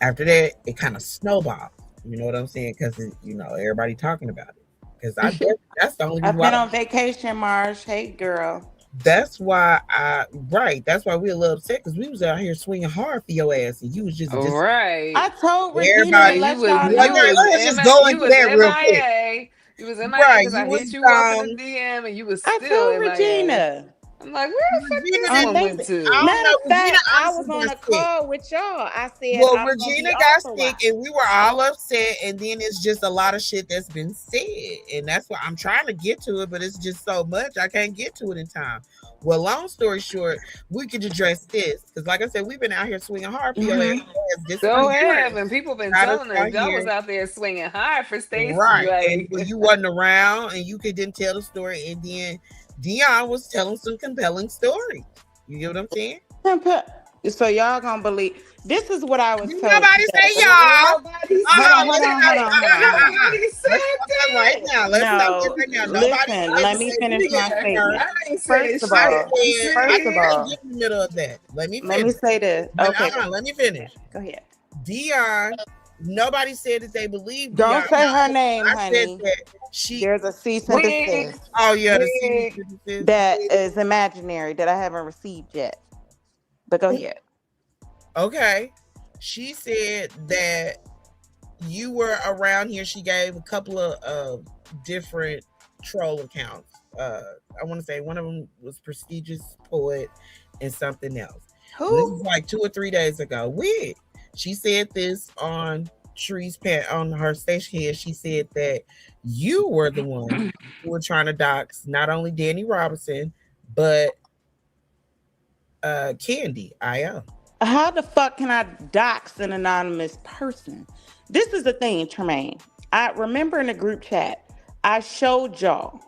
after that, it kind of snowballed. You know what I'm saying? Because everybody talking about it. Because that's the only reason I've been on vacation, Marsh. Hey, girl. That's why That's why we're a little upset because we was out here swinging hard for your ass, and you was just right. I told Regina everybody. to let You y'all was, know. Let's just go into that real quick. MIA. You was MIA Right, because you I was hit you up in the DM, and you was still I told MIA. Regina. I'm like, where the fuck Regina this didn't- one went to? Matter of fact, I was honestly on a got sick. call with y'all. I said, Well, I'm Regina gonna be got off for a sick, while. and we were all upset. And then it's just a lot of shit that's been said, and that's why I'm trying to get to it, but it's just so much I can't get to it in time. Well, long story short, we could address this because, like I said, we've been out here swinging hard for your ass. Go ahead, and people been Got telling us us out y'all here. was out there swinging hard for Stacey. Right, Like, and when you wasn't around, and you couldn't tell the story, and then Dion was telling some compelling stories. You get what I'm saying? So y'all gonna believe this is what I was told. Nobody say y'all. Hold on. Nobody said that. Right now, let's not get that now. Listen, let me finish my statement. First of all, get in the middle of that. Let me say this. Okay, let me finish. go ahead. Dion, nobody said that they believed. Don't Dion. say her name, I honey. said that There's a cease and desist Oh yeah, the cease and desist. that is imaginary that I haven't received yet. But go ahead. Okay. She said that you were around here. She gave a couple of different troll accounts. I want to say one of them was Prestigious Poet and something else. This is like 2 or 3 days ago. Weird. She said this on on her station here. She said that you were the one who were trying to dox not only Danny Robinson, but Candy IO. How the fuck can I dox an anonymous person? This is the thing, Tremaine. I remember in the group chat, I showed y'all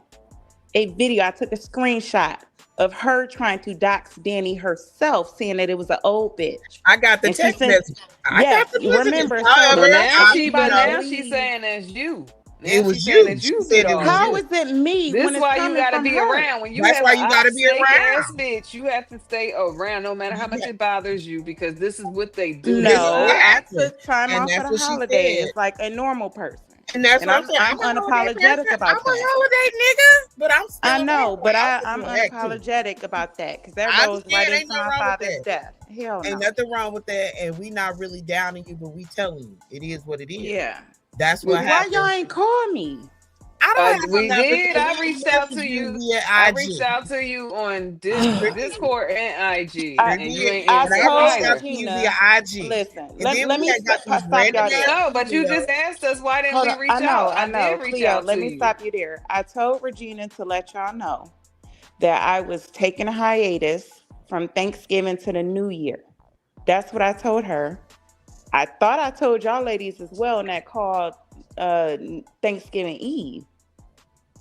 a video. I took a screenshot of her trying to dox Danny herself, saying that it was an old bitch. I got the text message. Yes, remember. But now she's saying that's you. It was you. How is it me? This is why you gotta be around. When you That's why you gotta be around. Bitch, you have to stay around no matter how much it bothers you because this is what they do. No, I took time off for the holidays like a normal person. And that's what I'm saying. I'm unapologetic about that. I'm a holiday nigga, but I'm still. I know, but I'm unapologetic about that because that goes right into my father's death. Hell no. Ain't nothing wrong with that, and we not really downing you, but we telling you it is what it is. Yeah. That's what happened. Why y'all ain't call me? I don't have We a number. did. I reached out to you. Via I IG. reached out to you on Discord and IG, I- and you ain't I And I answered told reached out either. to you Regina, via IG. listen, And let then me we had got these stop random y'all there. No, but you Cleo. just asked us why didn't Hold we on. reach out? I know. did reach Cleo, out let to me you. stop you there. I told Regina to let y'all know that I was taking a hiatus from Thanksgiving to the New Year. That's what I told her. I thought I told y'all ladies as well in that call Thanksgiving Eve.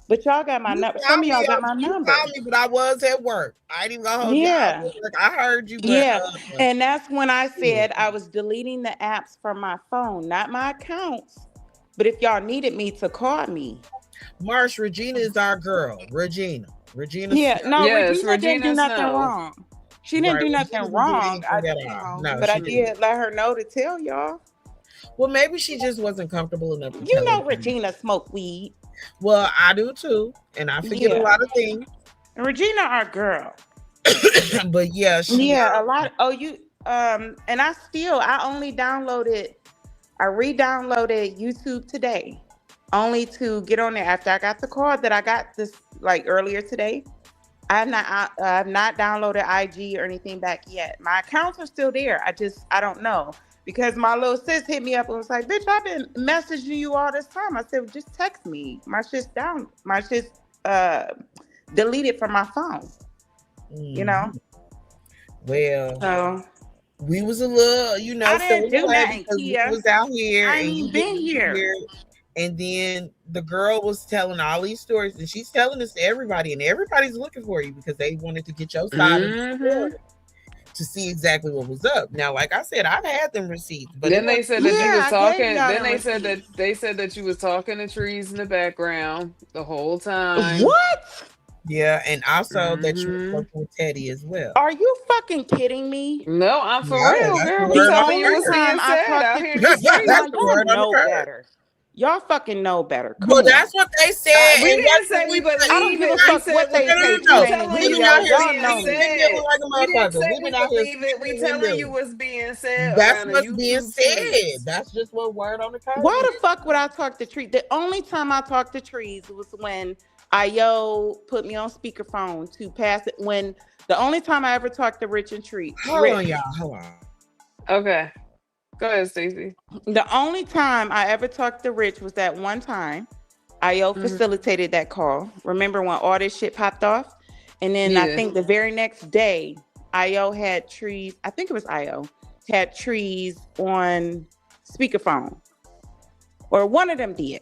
But y'all got my You number. Some called of me, y'all got my you number. called me, but I was at work. I ain't even gonna hold you. I Yeah. was at work. I heard you, but Yeah. And that's when I yeah. said I was deleting the apps from my phone, not my accounts. But if y'all needed me to call me. Marsh, Regina is our girl. Regina. Yeah, no, Yes, Regina didn't do Regina nothing Snow. wrong. She didn't do Regina nothing didn't do wrong. anything at all. No, But I she didn't. did let her know to tell y'all. Well, maybe she just wasn't comfortable enough to You tell know us. Regina smoked weed. Well, I do too, and I forget a Yeah. lot of things. And Regina, our girl. But yeah, she Yeah, a lot. Oh, you and I re-downloaded YouTube today, only to get on there after I got the call that I got this like earlier today. I have not downloaded IG or anything back yet. My accounts are still there. I don't know because my little sis hit me up and was like, "Bitch, I've been messaging you all this time." I said, well, "Just text me. My shit's down. My shit's deleted from my phone." You know. Well, So we was a little, I didn't do nothing, because we Kia. was out here I and ain't you even been here. and then the girl was telling all these stories, and she's telling this to everybody, and everybody's looking for you because they wanted to get your side of the story to see exactly what was up. Now, like I said, I've had them receipts, but Then they said that you was I talking. gave y'all Then the they said that you was talking to trees in the background the whole time. What? yeah, and also that you were working with Teddy as well. Are you fucking kidding me? No, I'm for No, real, that's girl. the We word on telling the you what's record. being said out here in the That's streets. the word on the know record. better. Y'all fucking know better. Come Well, on. that's what they said. We and didn't what say we believe I don't give a it. fuck We what said they say. we Tremaine and telling We been you out Cleo, what's here y'all being know me. feeling said. like a We didn't motherfucker. say We've we been out here believe it. We speaking telling you news. what's being said That's around the what's being YouTube said. streets. That's just what word on the card. Why the fuck would I talk to trees? The only time I talked to trees was when Io put me on speakerphone to pass it. When the only time I ever talked to Rich and Tree. Hold on, y'all. Hold on. Okay, go ahead, Stacey. The only time I ever talked to Rich was that one time. Io facilitated that call. Remember when all this shit popped off? And then I think the very next day, Io had trees. I think it was Io had trees on speakerphone, or one of them did.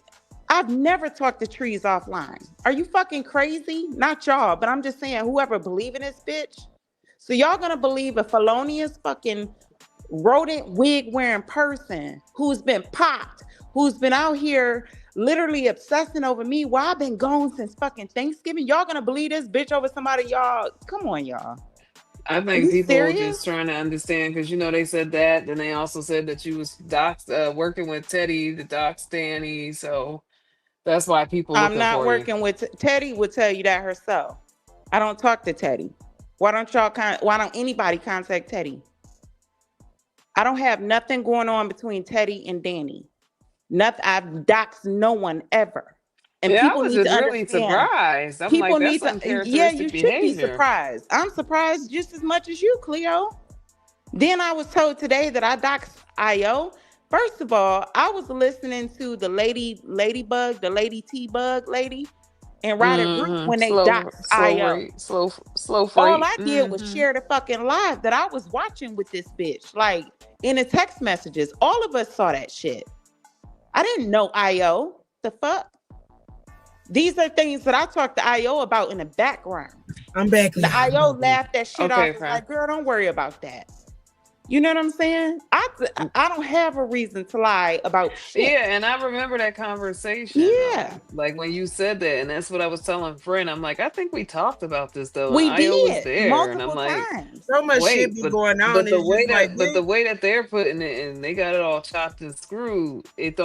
I've never talked to trees offline. Are you fucking crazy? Not y'all, but I'm just saying, whoever believe in this bitch. So y'all gonna believe a felonious fucking rodent wig wearing person who's been popped, who's been out here literally obsessing over me while I've been gone since fucking Thanksgiving? Y'all gonna believe this bitch over somebody? Y'all, come on, y'all. I think people are just trying to understand because they said that. Then they also said that you was working with Teddy, the dox Danny. So that's why people looking for you. I'm not working with Teddy. Would tell you that herself. I don't talk to Teddy. Why don't anybody contact Teddy? I don't have nothing going on between Teddy and Danny. Nothing. I've doxed no one ever. And yeah, people I was need just to really understand. surprised. I'm People like, need that's to. uncharacteristic Yeah, you should be behavior. surprised. I'm surprised just as much as you, Kleo. Then I was told today that I doxed Io. First of all, I was listening to the ladybug, the lady T-bug lady, and Ryder Group when they doxed Io. Slow freight. All I did was share the fucking live that I was watching with this bitch, like in the text messages. All of us saw that shit. I didn't know Io. The fuck? These are things that I talked to Io about in the background. I'm back. The Io laughed that shit off. Okay. Like, girl, don't worry about that. You know what I'm saying? I don't have a reason to lie about shit. Yeah, and I remember that conversation. Yeah. Like when you said that, and that's what I was telling a friend. I'm like, I think we talked about this though. We and Io was did there, multiple and I'm like, times. So much shit be going on. But the way that they're putting it, and they got it all chopped and screwed. It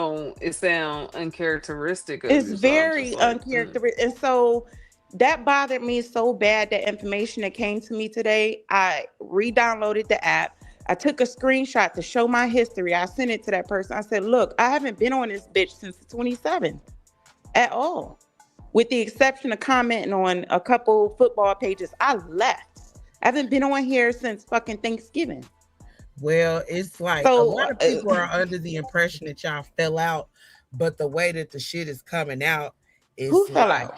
sound uncharacteristic. It's very uncharacteristic, and so that bothered me so bad. That information that came to me today, I re-downloaded the app. I took a screenshot to show my history. I sent it to that person. I said, look, I haven't been on this bitch since the 27th at all. with the exception of commenting on a couple football pages. I left. I haven't been on here since fucking Thanksgiving. Well, it's like a lot of people are under the impression that y'all fell out, but the way that the shit is coming out is who fell out?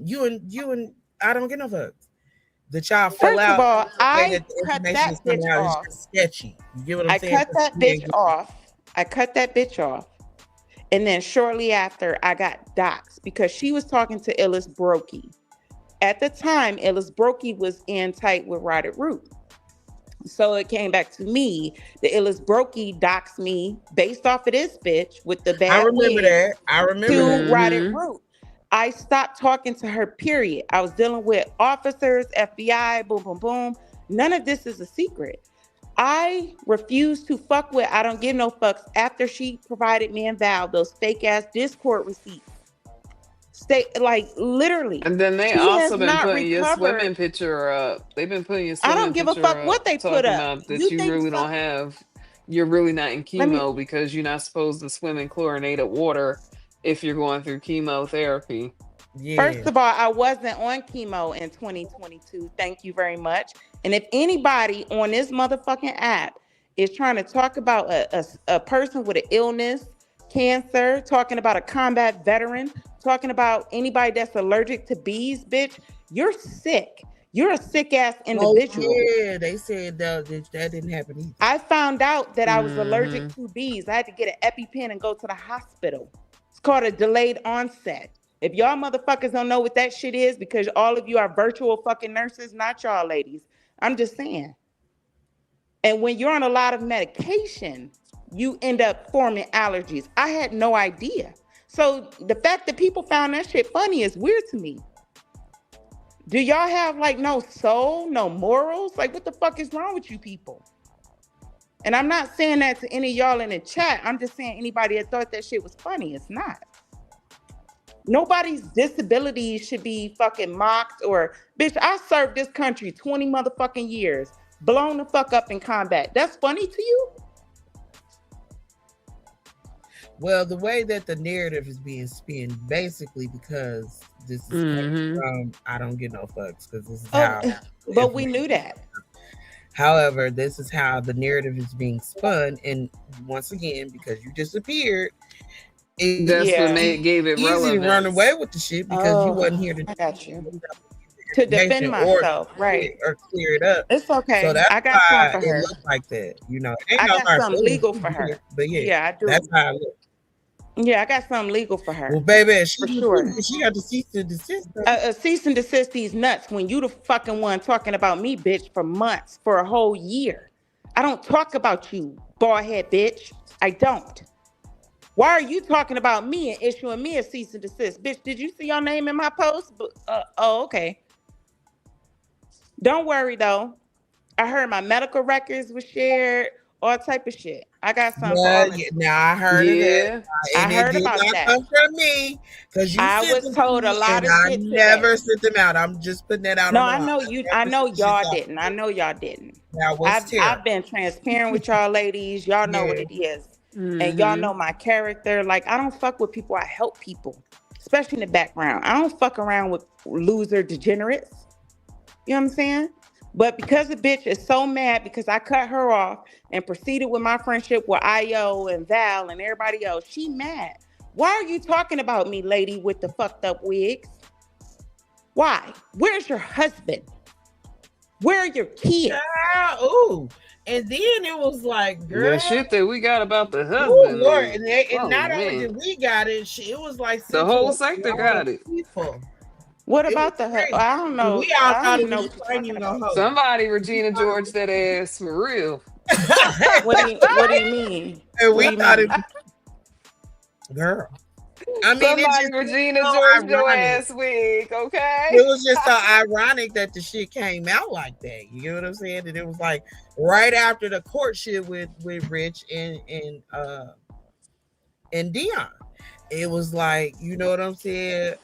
You and I don't get no fucks. The child fell First out. of all, I that the cut information that is coming bitch out off. is just sketchy. You get what I'm saying? I cut that bitch off. I cut that bitch off. And then shortly after, I got doxxed because she was talking to Illis Brokey. At the time, Illis Brokey was in tight with Rotted Root. So it came back to me. The Illis Brokey doxed me based off of this bitch with the bad I remember wig that. I remember to Rotted Root. I stopped talking to her, period. I was dealing with officers, FBI, boom, boom, boom. None of this is a secret. I refused to fuck with I don't give no fucks after she provided me and Val those fake ass Discord receipts. Like literally. And then they also been putting your swimming picture up. They've been putting your swimming picture up. I don't give a fuck what they put up. About that you really don't have, you're really not in chemo because you're not supposed to swim in chlorinated water if you're going through chemotherapy. Yeah. First of all, I wasn't on chemo in 2022. Thank you very much. And if anybody on this motherfucking app is trying to talk about a person with an illness, cancer, talking about a combat veteran, talking about anybody that's allergic to bees, bitch, you're sick. You're a sick ass individual. Oh, yeah, they said that didn't happen either. I found out that I was allergic to bees. I had to get an EpiPen and go to the hospital. It's called a delayed onset. If y'all motherfuckers don't know what that shit is, because all of you are virtual fucking nurses, not y'all ladies. I'm just saying. And when you're on a lot of medication, you end up forming allergies. I had no idea. So the fact that people found that shit funny is weird to me. Do y'all have like no soul, no morals? Like what the fuck is wrong with you people? And I'm not saying that to any of y'all in the chat. I'm just saying anybody that thought that shit was funny, it's not. Nobody's disability should be fucking mocked or, bitch, I served this country 20 motherfucking years, blown the fuck up in combat. That's funny to you? Well, the way that the narrative is being spun, basically, because this is from I don't get no fucks, because this is how. But we knew that. However, this is how the narrative is being spun, and once again, because you disappeared, that's what gave it easy relevance. to run away with the shit because you wasn't here to. I got you. To defend myself, right? Or clear it up. It's okay. So that's I got something for her. It looks like that, you know. I got something legal for her. But yeah, I do. That's how it looks. Yeah, I got something legal for her. Well, baby, for sure. She got to cease and desist. Cease and desist these nuts when you the fucking one talking about me, bitch, for months, for a whole year. I don't talk about you, bald head bitch. I don't. Why are you talking about me and issuing me a cease and desist? Bitch, did you see your name in my post? Oh, okay. Don't worry, though. I heard my medical records was shared, all type of shit. I got something for all of you. Now, I heard of that. I heard about that. Come from me, because I was told a lot of shit. I never sent them out. I'm just putting that out. No, I know you. I know y'all didn't. I know y'all didn't. I've been transparent with y'all ladies. Y'all know what it is. And y'all know my character. Like, I don't fuck with people. I help people, especially in the background. I don't fuck around with loser degenerates. You know what I'm saying? But because the bitch is so mad because I cut her off and proceeded with my friendship with Io and Val and everybody else, she mad. Why are you talking about me, lady with the fucked up wigs? Why? Where's your husband? Where are your kids? Ooh. And then it was like, girl, the shit that we got about the husband. Oh Lord, and not only did we got it, it was like the whole sector got it. People. What about the husband? I don't know. We all thought it was training. Somebody Regina George that ass for real. What do you mean? And we thought it was girl. I mean, somebody Regina George your ass wig, okay? It was just so ironic that the shit came out like that. You get what I'm saying? That it was like right after the courtship with Rich and Dion. It was like, you know what I'm saying?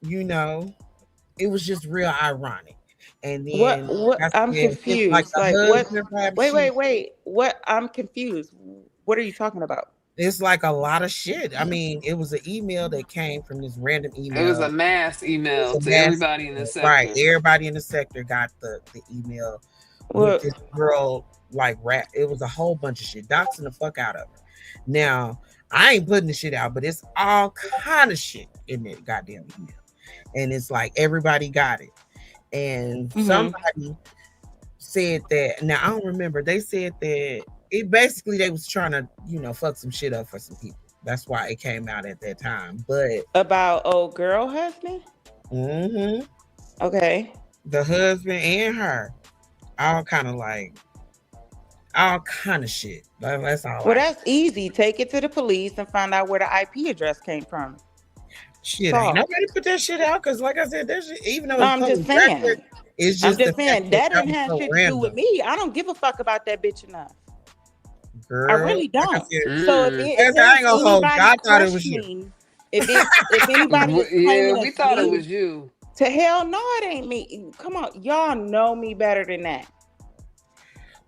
You know, it was just real ironic. And then what I'm confused. Like what? Wait. What? I'm confused. What are you talking about? It's like a lot of shit. I mean, it was an email that came from this random It was email. a mass email to mass everybody in the sector. Right. Everybody in the sector got the email Well, with this girl like rap. It was a whole bunch of shit, doxing the fuck out of her. Now, I ain't putting the shit out, but it's all kind of shit in that goddamn email. And it's like everybody got it. And somebody said that. Now I don't remember. They said that it basically they was trying to, fuck some shit up for some people. That's why it came out at that time. But about old girl husband? Okay. The husband and her, all kind of shit. That's all. Well, that's easy. Take it to the police and find out where the IP address came from. Shit, ain't nobody put that shit out because, like I said, there's even though I'm just saying. It's just that didn't have shit to do with me. I don't give a fuck about that bitch enough. Girl, I really don't. Like I said, so if I ain't gonna hold. I thought it was you. If anybody is we thought it was you. To hell no, it ain't me. Come on, y'all know me better than that.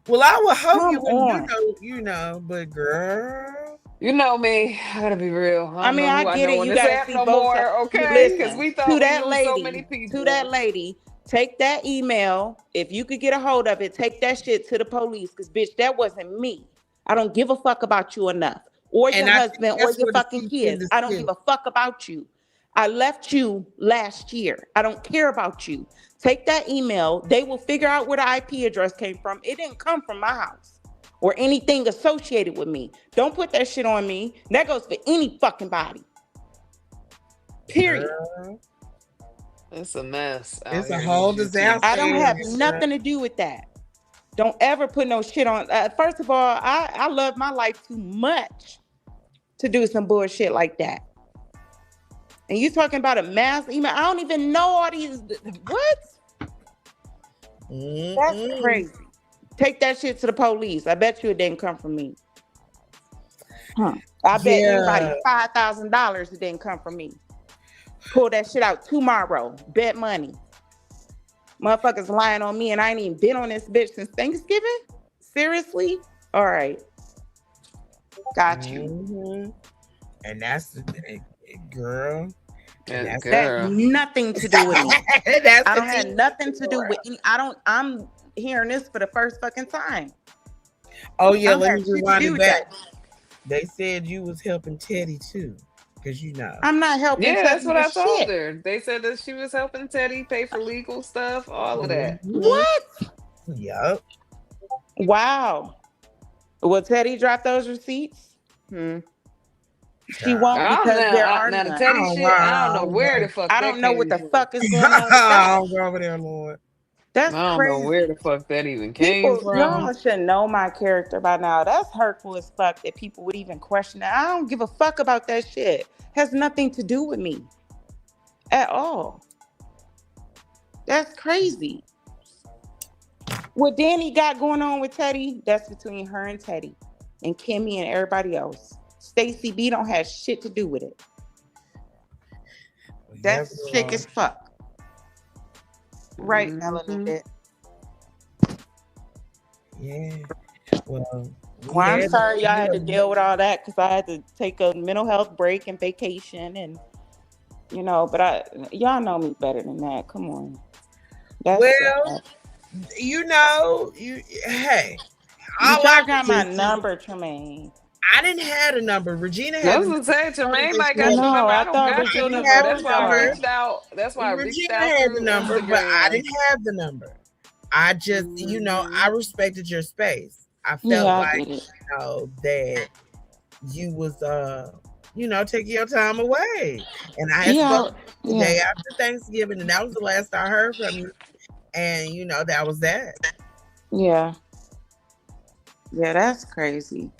Well, I would hope you know, but girl. You know me. I gotta be real. I get it. You gotta see no more, okay? Because we thought to that lady, so many people. To that lady, take that email. If you could get a hold of it, take that shit to the police. Because bitch, that wasn't me. I don't give a fuck about you enough, or your husband, or your fucking kids. I don't give a fuck about you. I left you last year. I don't care about you. Take that email. They will figure out where the IP address came from. It didn't come from my house or anything associated with me. Don't put that shit on me. That goes for any fucking body. Period. It's a mess. It's a whole disaster. I don't have nothing to do with that. Don't ever put no shit on. First of all, I love my life too much to do some bullshit like that. And you talking about a mass email? I don't even know all these. What? That's crazy. Take that shit to the police. I bet you it didn't come from me. I bet anybody $5,000 it didn't come from me. Pull that shit out tomorrow. Bet money. Motherfuckers lying on me and I ain't even been on this bitch since Thanksgiving? Seriously? All right. Got you. And that's girl. That's nothing to do with me. I don't have nothing to do with any. I'm hearing this for the first fucking time. Oh yeah, let me rewind it back. They said you was helping Teddy too, because I'm not helping. Yeah, that's what I told her. They said that she was helping Teddy pay for legal stuff, all of that. What? Yup. Wow. Will Teddy drop those receipts? She won't because there are none. The Teddy shit, I don't know where the fuck. I don't know what the fuck is going on with that. I'll go over there, Lord. That's I don't crazy. know where the fuck that even came from. Y'all should know my character by now. That's hurtful as fuck that people would even question that. I don't give a fuck about that shit. Has nothing to do with me at all. That's crazy. What Danny got going on with Teddy, that's between her and Teddy and Kimmy and everybody else. Stacey B don't have shit to do with it. That's sick as fuck. Right, Melanie. Yeah. Well, I'm sorry y'all had to deal with all that because I had to take a mental health break and vacation and but y'all know me better than that. Come on. Hey. I got my number, Tremaine. I didn't have a number. Regina had. I was gonna say Tremaine might got your number. I don't got your number. That's why I reached out. That's why I reached out. Regina had the number, but I didn't have the number. I just, I respected your space. I felt that you was, taking your time away. And I had spoken the day after Thanksgiving, and that was the last I heard from you. And that was that. Yeah. Yeah, that's crazy.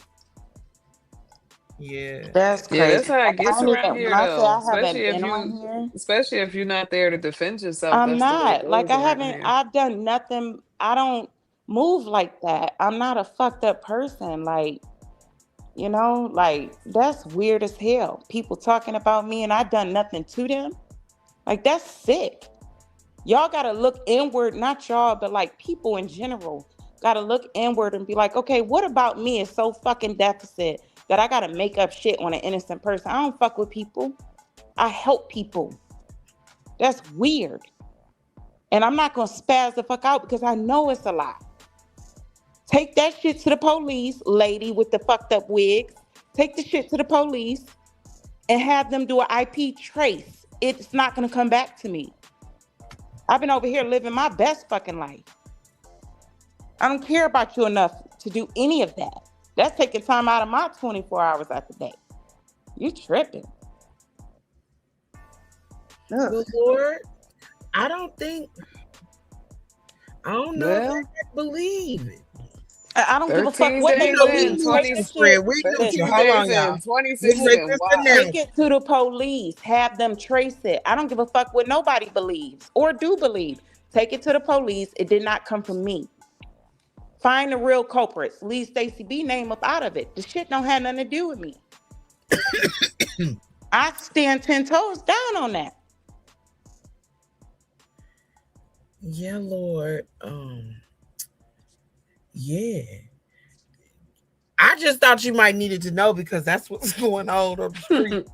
Yeah, that's crazy. Yeah, that's how it gets around here, though. Especially if you're not there to defend yourself. I'm not. Like I've done nothing. I don't move like that. I'm not a fucked up person. Like, that's weird as hell. People talking about me and I've done nothing to them. Like, that's sick. Y'all gotta look inward, not y'all, but like people in general gotta look inward and be like, okay, what about me is so fucking deficit that I gotta make up shit on an innocent person. I don't fuck with people. I help people. That's weird. And I'm not gonna spaz the fuck out because I know it's a lie. Take that shit to the police, lady with the fucked up wigs. Take the shit to the police and have them do an IP trace. It's not gonna come back to me. I've been over here living my best fucking life. I don't care about you enough to do any of that. That's taking time out of my 24 hours out the day. You tripping. Well, Lord, I don't know if I believe it. I don't give a fuck what they believe. We hold on, y'all. 26 Take it to the police. Have them trace it. I don't give a fuck what nobody believes or do believe. Take it to the police. It did not come from me. Find the real culprits. Leave Stacey B name up out of it. The shit don't have nothing to do with me. I stand 10 toes down on that. Yeah, Lord. Yeah. I just thought you might needed to know because that's what's going on the street.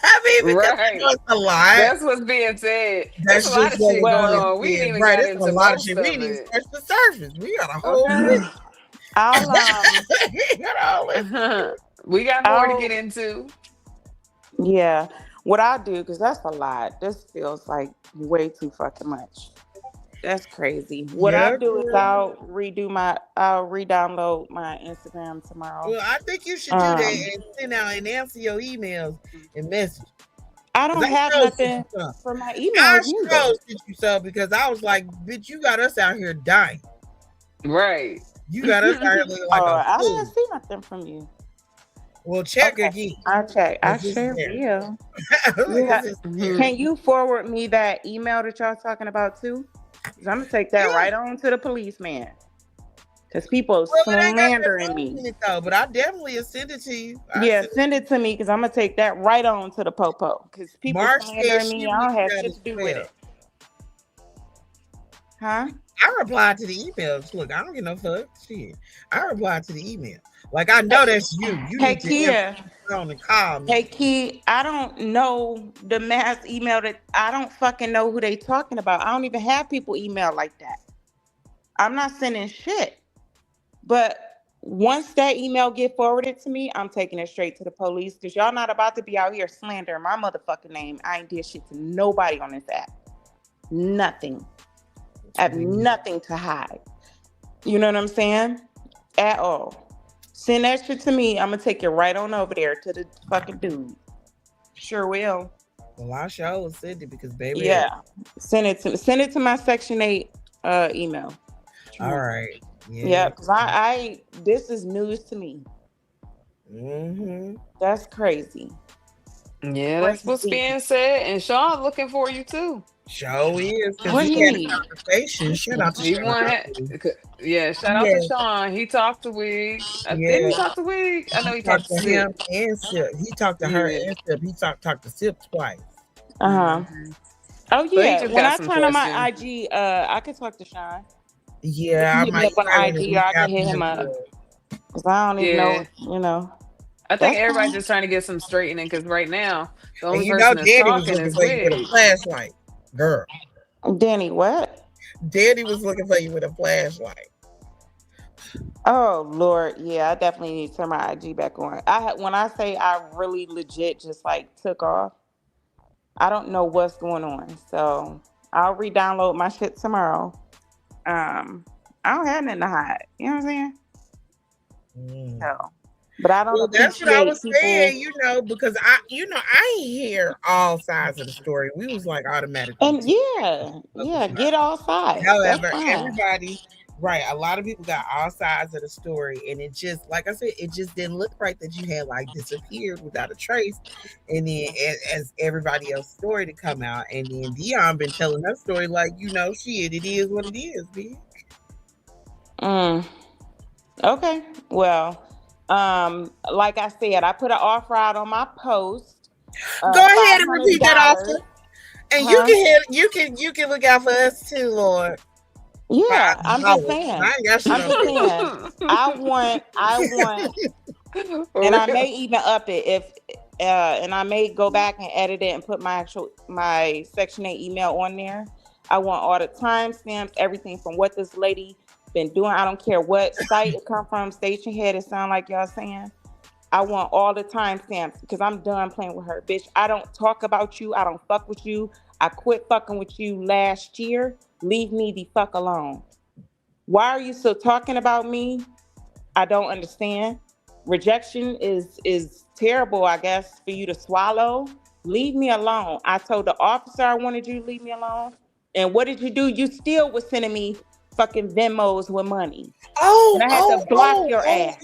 I mean, right. That's a lot. That's what's being said. That's a lot of shit going on. We didn't even right. got That's into a lot of most shit. of We didn't even it. scratch the surface. We got a whole we got more to get into. Yeah. What I do, because that's a lot. This feels like way too fucking much. That's crazy. What I do is I'll re-download my Instagram tomorrow. Well, I think you should do that and send out and answer your emails and message. I don't have nothing for my emails. I sent you some because I was like, bitch, you got us out here dying. Right. You got us out here looking like I didn't see nothing from you. Well, check again. I'll check. I sure will. Can you forward me that email that y'all talking about too? I'm gonna take that right on to the policeman. Because people slandering me. But I definitely will send it to you. Send it to me because I'm gonna take that right on to the popo. Because people slandering me, I don't have shit to do with it. Huh? I replied to the emails. Look, I don't get no fuck. Shit. I replied to the email. Like I know that's you. Hey Kia. On the call. Hey Key, I don't know the mass email that I don't fucking know who they talking about. I don't even have people email like that. I'm not sending shit. But once that email get forwarded to me, I'm taking it straight to the police because y'all not about to be out here slandering my motherfucking name. I ain't did shit to nobody on this app. Nothing. I have nothing to hide. You know what I'm saying? At all. Send that shit to me. I'm gonna take it right on over there to the fucking dude. Sure will. Well, I sure will send it because baby. Yeah. Send it to my Section 8 email. All right. Yeah, because I this is news to me. Mm-hmm. That's crazy. Yeah, that's what's being said. And Sean looking for you too. Show is what he had a conversation. Shout out to Sean. Shout out to Sean. He talked to Wig. Did he talk to Wig? I know he talked to him and Sip. He talked to her and Sip. He talked to Sip twice. Oh yeah. So when I turn on my IG, I could talk to Sean. Yeah, I might on IG. I can hit him up because I don't even know. You know. I think everybody's just trying to get some straightening because right now the only person that's talking is Wig. With a flashlight. Girl. Danny, what? Daddy was looking for you with a flashlight. Oh Lord, yeah, I definitely need to turn my IG back on. When I say I really legit just like took off, I don't know what's going on. So I'll re-download my shit tomorrow. I don't have nothing to hide. You know what I'm saying? So, but I don't. Well, that's what I was saying. You know, because I hear all sides of the story. We was like automatically. And get all sides. However, everybody. Right, a lot of people got all sides of the story, and it just, like I said, it just didn't look right that you had like disappeared without a trace, and then as everybody else's story to come out, and then Dion been telling her story like, shit, it is what it is, bitch. Okay, well, like I said, I put an offer out on my post. Go ahead and repeat that offer, and you can look out for us too, Lord. Yeah, I'm just saying. I want And I may even up it if and I may go back and edit it and put my Section 8 email on there. I want all the timestamps, everything from what this lady been doing. I don't care what site it come from, station head, it sound like y'all saying. I want all the timestamps because I'm done playing with her. Bitch, I don't talk about you. I don't fuck with you. I quit fucking with you last year. Leave me the fuck alone. Why are you still talking about me? I don't understand. Rejection is terrible, I guess, for you to swallow. Leave me alone. I told the officer I wanted you to leave me alone. And what did you do? You still was sending me fucking Venmos with money. And I had to block your ass.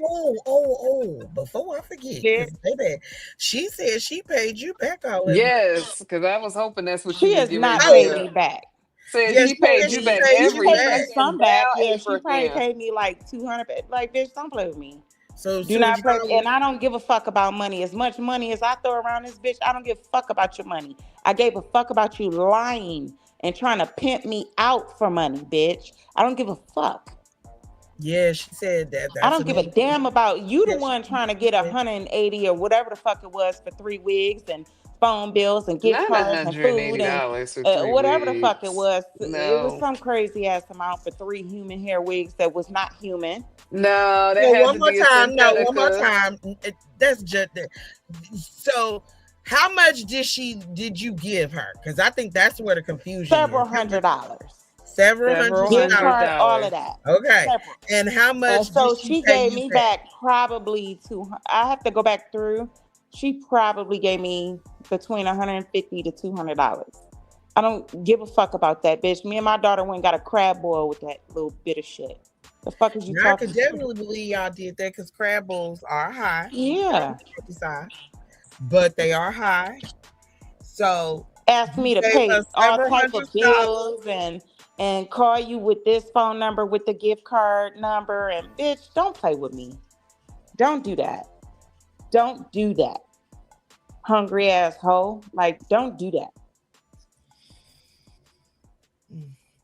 Before I forget, Yeah. 'cause baby, she said she paid you back all of Yes, because I was hoping that's what She you was is getting not ready to paying do. me back. Said Yes, she she paid said you she back paid you She paid back. me some everything. back. Now Yeah, April she probably again. paid me like 200 back. Like, bitch, don't play with me. So Do soon as not you play. know, And I don't give a fuck about money. As much money as I throw around this bitch, I don't give a fuck about your money. I gave a fuck about you lying and trying to pimp me out for money, bitch. I don't give a fuck. yeah, she said that. I That's don't give a another damn thing. about you, the Yeah, one trying to get 180 or whatever the fuck it was for 3 wigs and phone bills and gift Not cards and food and $180 for three whatever the fuck it weeks. was. It was No. some crazy ass amount for 3 human hair wigs that was not human. No, that no, had one to more be a time. No, one more synthetica. time. That's just that. So, how much did you give her? Because I think that's where the confusion Several is. How much? $100s. Several Several hundred Gift hundred dollars. card, all of dollars. that. Okay. Several. And how And much did so she she pay gave you me back? back probably I have to go back through. She probably gave me between $150 to $200. I don't give a fuck about that, bitch. Me and my daughter went and got a crab boil with that little bit of shit. The fuck is you Now, I talking could to? definitely believe y'all did that because crab bowls are high. Yeah. Side, but they are high. So Asked you me to gave her pay all several type of $100s. bills and call you with this phone number with the gift card number and bitch, don't play with me. Don't do that. Don't do that. Hungry asshole. Like, don't do that.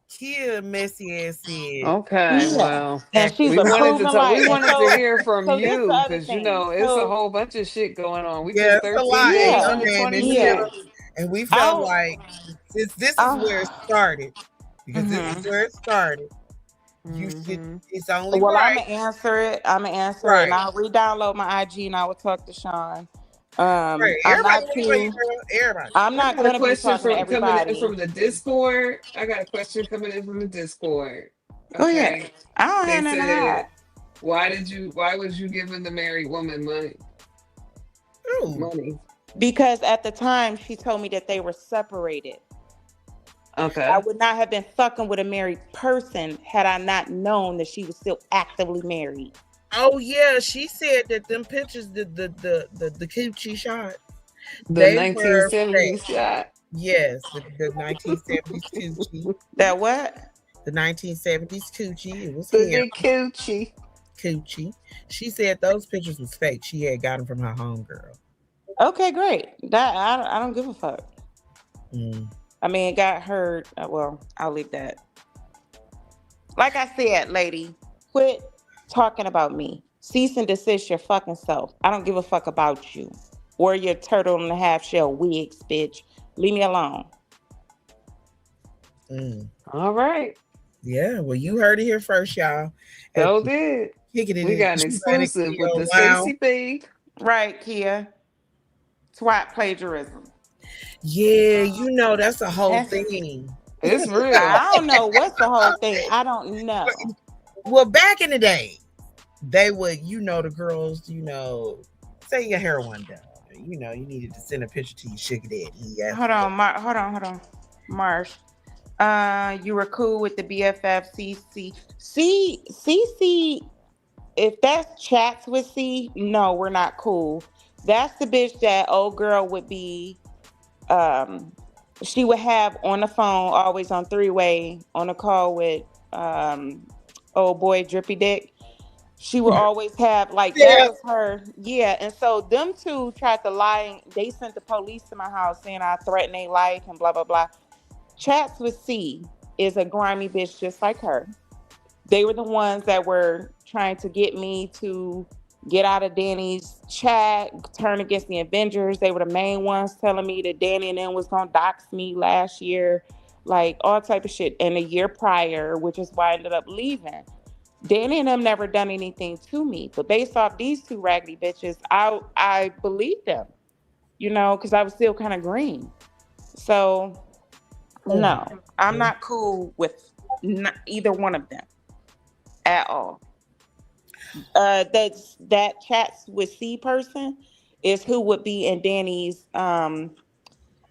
Kia messy ass said. Okay, Yeah. well, And she's we a wanted to proven talk. We liar. And wanted to hear from so this the you other because thing. it's a whole bunch of shit going on. We Yeah, just it's a 13 lot. days Ain't no Yeah. into name in here. Yeah. 26. And we I felt don't like this is where it I, started. Because this is mhm. where it started. You should Mm-hmm. it's only Well, I'm right. gonna answer it. And Right. I'll re-download my IG and I will talk to Sean. Right. I'm Everybody not waiting for you, too. girl. Everybody. I'm I not got a gonna be question talking to from coming in everybody. from the Discord. I got a question coming in from the Discord. Go ahead. Okay. I don't They have nothing to hide said, why was you giving the married woman money? Ooh. Money. because at the time she told me that they were separated. Okay. I would not have been fucking with a married person had I not known that she was still actively married. Oh yeah, she said that them pictures, the coochie shot, The they were 1970s fake. shot. Yes, the 1970s coochie. That what? The 1970s coochie. It was The hair big coochie. coochie. She said those pictures was fake. She had got them from her homegirl. Okay, great. That I don't give a fuck. Mm. I mean, it got hurt. Well, I'll leave that. Like I said, lady, quit talking about me. Cease and desist your fucking self. I don't give a fuck about you or your turtle and a half shell wigs, bitch. Leave me alone. Mm. All right. Yeah, well, you heard it here first, y'all. So did. Kicking it We in got an Hispanic exclusive with Creole the Lounge. Stacy B. Right, Kia. Twat plagiarism. Yeah, you know that's a whole That's- thing. It's real. I don't know what's the whole thing. I don't know. Well, back in the day, they would, the girls, say your hair one done. You needed to send a picture to your sugar daddy. Hold on. Marsh. You were cool with the BFF CC. CC, if that's chats with C, no, we're not cool. That's the bitch that old girl would be, she would have on the phone, always on three-way, on a call with old boy Drippy Dick. She would always have that was her. Yeah. And so them two tried to lie. They sent the police to my house saying I threatened their life and blah, blah, blah. Chats with C is a grimy bitch just like her. They were the ones that were trying to get me to get out of Danny's chat, turn against the Avengers. They were the main ones telling me that Danny and them was gonna dox me last year, like all type of shit. And a year prior, which is why I ended up leaving. Danny and them never done anything to me, but based off these two raggedy bitches, I believed them, you know, because I was still kind of green. So no, I'm not cool with either one of them at all. That chats with C person is who would be in Danny's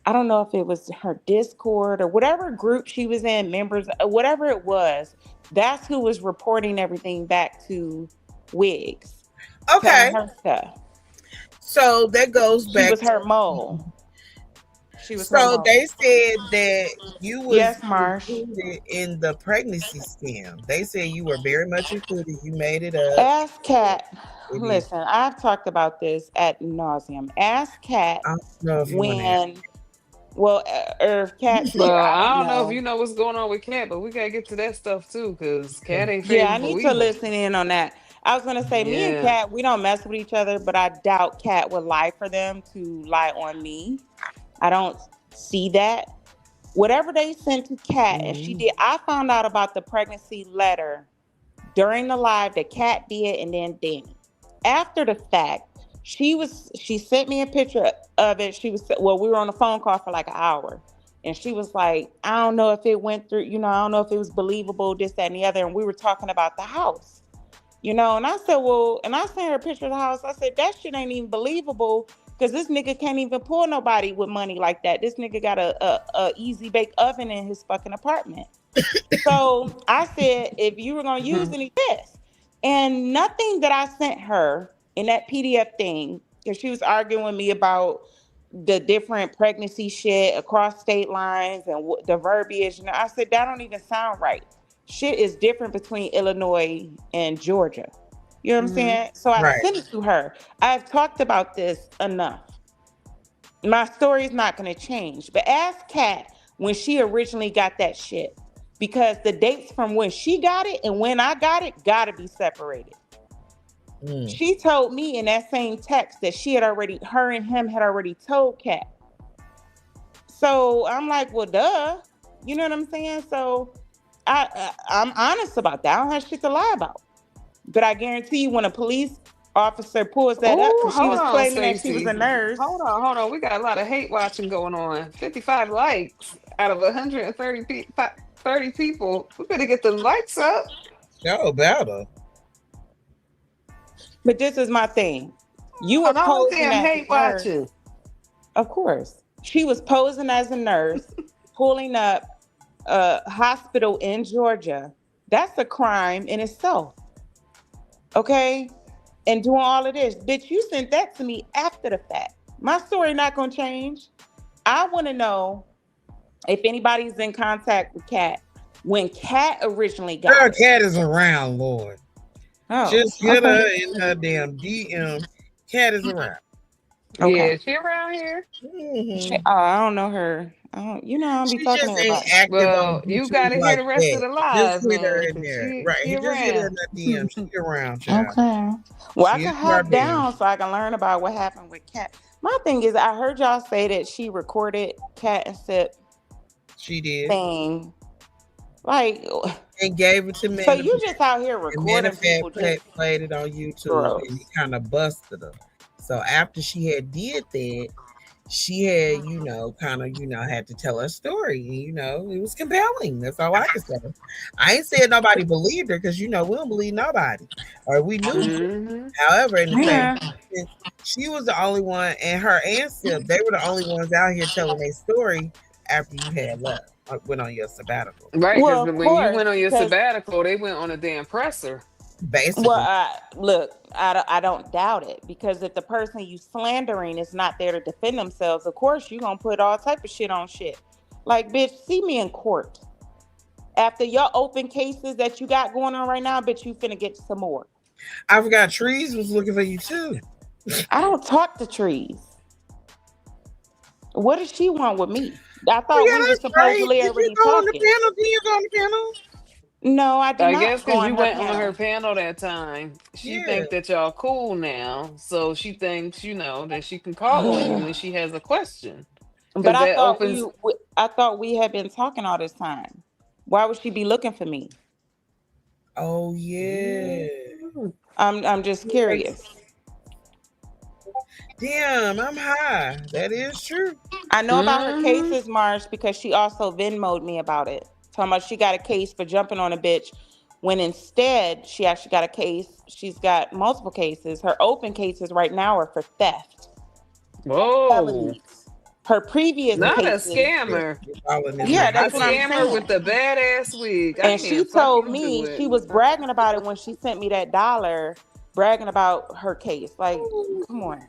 I don't know if it was her Discord or whatever group she was in, members, whatever it was. That's who was reporting everything back to Wiggs. Okay. Telling her stuff. So that goes back. She was her mole. She was so they said that you was included in the pregnancy scam. They said you were very much included. You made it up. Ask Kat. Listen, I've talked about this ad nauseum. Ask Kat when. Well, Kat. Well, I don't know if you know what's going on with Kat, but we gotta get to that stuff too, because Kat ain't. Yeah, I need to listen in on that. I was gonna say, me and Kat, we don't mess with each other, but I doubt Kat would lie for them to lie on me. I don't see that. Whatever they sent to Kat, and she did. I found out about the pregnancy letter during the live that Kat did, and then Danny. After the fact, she sent me a picture of it. We were on a phone call for like an hour, and she was like, I don't know if it went through, you know, I don't know if it was believable, this, that, and the other. And we were talking about the house, you know, and I said, well, and I sent her a picture of the house. I said, that shit ain't even believable, because this nigga can't even pull nobody with money like that. This nigga got a easy bake oven in his fucking apartment. So I said, if you were going to use any of this, and nothing that I sent her in that PDF thing, because she was arguing with me about the different pregnancy shit across state lines and the verbiage. And I said, that don't even sound right. Shit is different between Illinois and Georgia. You know what I'm saying? So I sent it to her. I've talked about this enough. My story is not going to change. But ask Kat when she originally got that shit. Because the dates from when she got it and when I got it got to be separated. She told me in that same text that her and him had already told Kat. So I'm like, well, duh. You know what I'm saying? So I'm honest about that. I don't have shit to lie about. But I guarantee you, when a police officer pulls that up, because she was claiming that she was a nurse. Hold on. We got a lot of hate watching going on. 55 likes out of 130 30 people. We better get the likes up. Yo, better. But this is my thing. You were posing as hate watching. Of course. She was posing as a nurse, pulling up a hospital in Georgia. That's a crime in itself. Okay? And doing all of this. Bitch, you sent that to me after the fact. My story not going to change. I want to know if anybody's in contact with Kat. When Kat originally got her, Kat is around, Lord. Oh, just get her in her damn DM. Kat is around. Okay. Yeah, she around here. I don't know her. You know, I don't be talking to her about. Well, you gotta hear the rest of the live. Just hit her in there, right? You just hit her in the DM. She's around, child. Okay. Well, I can hop down so I can learn about what happened with Kat. My thing is, I heard y'all say that she recorded Kat and Sip. She did. Thing. Like, and gave it to me. So you just out here recording people. Played it on YouTube and he kind of busted her. So after she had did that, she had, had to tell her story. And, it was compelling. That's all I can say. I ain't saying nobody believed her because, we don't believe nobody. Or we knew. Mm-hmm. However, in the same, she was the only one, and her and Sip, they were the only ones out here telling their story after you had left. Went on your sabbatical. Right, because when you went on your sabbatical, they went on a damn presser. Basically. Well, look, I don't doubt it, because if the person you slandering is not there to defend themselves, of course you're going to put all type of shit on shit. Like, bitch, see me in court. After your open cases that you got going on right now, bitch, you finna get some more. I forgot Trees was looking for you too. I don't talk to Trees. What does she want with me? I thought we were supposedly already talking. On the panel. No, I did I not guess go because on you her went on her panel. panel that time, she Yeah. think that y'all cool now, so she thinks that she can call on you when she has a question, But because that opens. I thought we had been talking all this time. Why would she be looking for me? Oh yeah. Mm. I'm just curious. Damn, I'm high. That is true. I know about her Mhm. cases, Marsh, because she also Venmoed me about it. Talking about she got a case for jumping on a bitch when instead she actually got a case. She's got multiple cases. Her open cases right now are for theft, Whoa. felonies. Her previous Not a cases, Yeah, scammer. you're following this yeah, man. A that's what I'm scammer saying. with the badass wig. I And she can't told fucking do me it. she was bragging about it when she sent me that dollar, bragging about her case. Like, come on.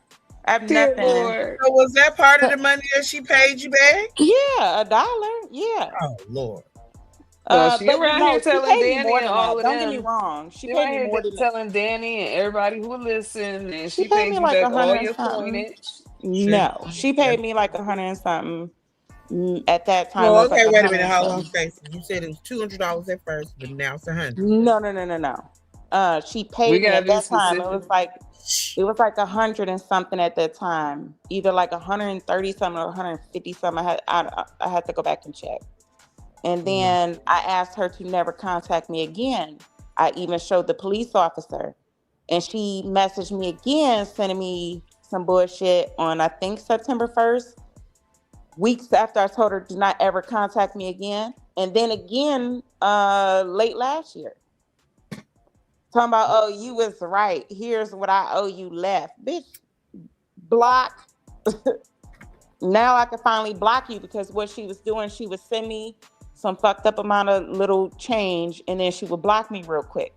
I have Dear nothing. Lord. So was that part of the money that she paid you back? Yeah, a dollar. Yeah. Oh Lord. So she But around here she telling paid me Danny more and than all that. of Don't get me them. wrong. She She paid right me here more than that. telling Danny and everybody who will listen, and She she paid paid me you like back a all hundred and your something. coinage. Sure. No, she paid me like a hundred and something. At that time, it Oh, was like okay. a Wait a hundred minute. and Hold on, something. Stacey. You said it was $200 at first, but now it's 100. No, no, no, no, no. She We paid me gotta at be that time. specific. It was like a hundred and something at that time. Either like 130 something or 150 something. I had to go back and check. And then I asked her to never contact me again. I even showed the police officer. And she messaged me again, sending me some bullshit on, I think, September 1st, weeks after I told her do not ever contact me again. And then again, late last year. Talking about, oh, you was right. Here's what I owe you left. Bitch, block. Now I can finally block you because what she was doing, she would send me some fucked up amount of little change and then she would block me real quick.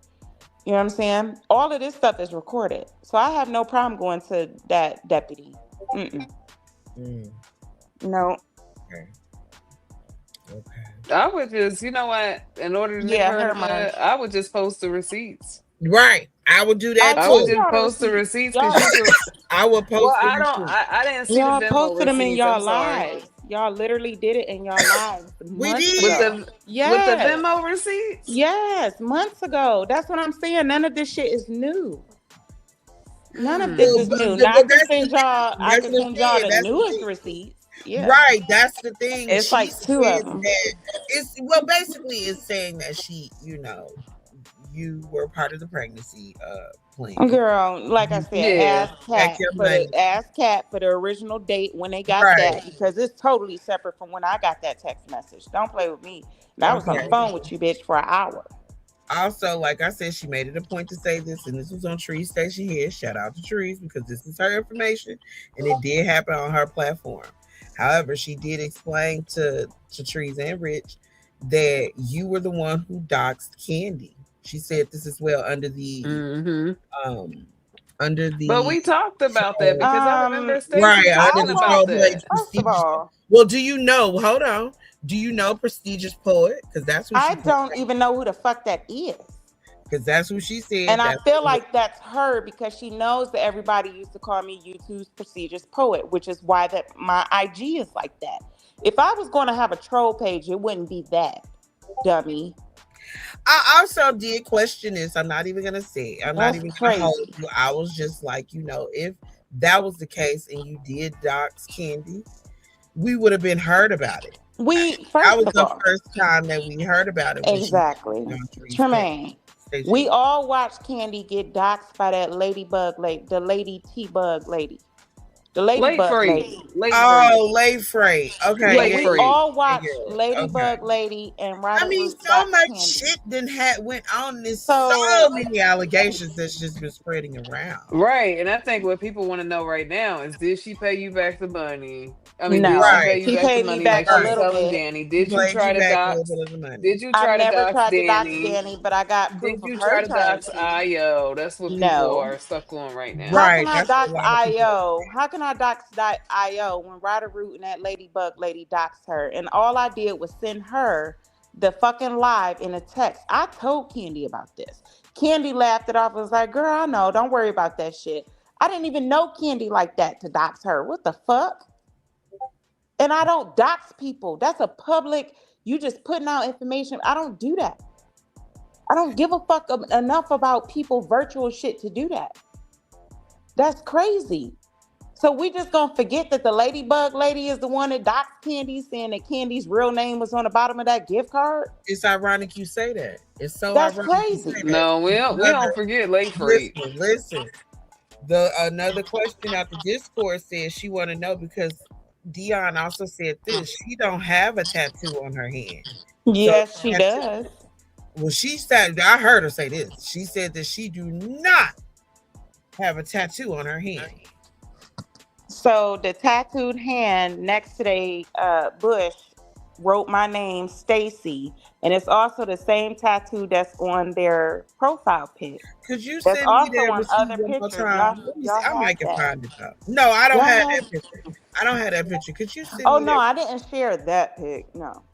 You know what I'm saying? All of this stuff is recorded. So I have no problem going to that deputy. Mm-mm. Mm, No. okay. Okay. I would just, you know what? In order to nip Yeah, her in her the Marsh. bud, I would just post the receipts. Right. I would do I that I would gave too. just y'all the post the receipts. receipts because Y'all, you could. I would Well, post the receipt. I didn't see the y'all Venmo posted them in receipts. I'm y'all sorry. lives. Y'all literally did it in y'all lives We months With did. ago. the Yes. Venmo receipts. Yes, months ago. That's what I'm saying. None of this shit is new. None of this Well, is new. but Now that's the thing. I That's can what I'm send y'all saying. the That's the newest thing. receipts. Yeah. Right. That's the thing. It's She like two of said them. that it's well, basically, it's saying that you were part of the pregnancy plan. Girl, like I You said, Yeah. back your money. ask Cat for the original date when they got Right. that because it's totally separate from when I got that text message. Don't play with me. And I was on the Okay. phone with you, bitch, for an hour. Also, like I said, she made it a point to say this, and this was on Tree's station here. Shout out to Trees because this is her information, and it did happen on her platform. However, she did explain to Trees and Rich that you were the one who doxed Candy. She said this as well Mm-hmm. um under But the we talked about that troll, because I remember right, Stacy under talking the I about troll watched page that. first of prestigious. all, Well, do you know? Hold on. Do you know prestigious poet? Because that's who I she put. don't even know who the fuck that is. Because that's who she said. And I That's feel like that's her because she knows that everybody used to call me YouTube's prestigious poet, which is why that my IG is like that. If I was going to have a troll page, it wouldn't be that, dummy. I also did question this. I'm not even gonna say. I'm not That's even gonna hold crazy. you. I was just like, if that was the case and you did dox Candy, we would have been heard about it. That First was of the all, first time that we heard about it when she exactly. was on Tree's Tremaine, we station. all watched Candy get doxxed by that ladybug lady, the lady T-bug lady. The Late ladybug free. lady. Late free. Oh, late freight. Okay, Yeah, Late yeah, we free. all yeah, watched yeah. Okay. Ladybug Lady and I Ryder mean, Root so Dox much Candy. shit went on. There's so So many allegations that's just been spreading around. Right. And I think what people want to know right now is, did she pay you back the money? I mean, did she no, Right, pay you she back the paid me money like back a she was right. little telling bit. Danny? She Did you played try you to back a little dox? bit of the money. Did you I've try to never dox tried to dox Danny? Danny, but I got Did proof of you her try to trying dox to. IO? That's what people No. are stuck on right now. How can Right, I that's what dox a lot of people. IO? How can I dox IO when Ryder Root and that Ladybug lady doxed her? And all I did was send her the fucking live in a text. I told Candy about this. Candy laughed it off and was like, girl, I know. Don't worry about that shit. I didn't even know Candy like that to dox her. What the fuck? And I don't dox people. That's a public, you just putting out information. I don't do that. I don't give a fuck enough about people virtual shit to do that. That's crazy. So we just gonna forget that the ladybug lady is the one that doxed Candy, saying that Candy's real name was on the bottom of that gift card? It's ironic you say that. It's so That's ironic you crazy. say that. No, we don't forget late freak. Listen. Another question out the Discord says she want to know, because Dion also said this. She don't have a tattoo on her hand. Yes, she does. Well, she said, I heard her say this. She said that she do not have a tattoo on her hand. So the tattooed hand next to the bush wrote my name, Stacy, and it's also the same tattoo that's on their profile pic. Could you That's send me also that on receipt other one more pictures. time? Let me see. I might can find it though. No, I don't have that picture. I don't have that picture. Could you send Oh me no, that? I didn't share that pic. No.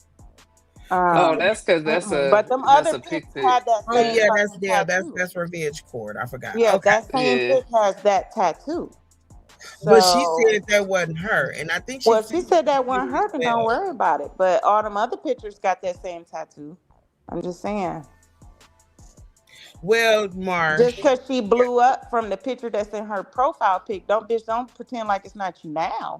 Oh, that's because that's a. But them that's other a pics pic had that Oh same yeah, tattoo. that's Revenge Cord. I forgot. Yeah, Okay. that same pic has that tattoo. But she said that wasn't her, and I think she said that wasn't her, then don't worry about it. But all them other pictures got that same tattoo. I'm just saying. Well, Mar, just because she blew up from the picture that's in her profile pic, don't pretend like it's not you now.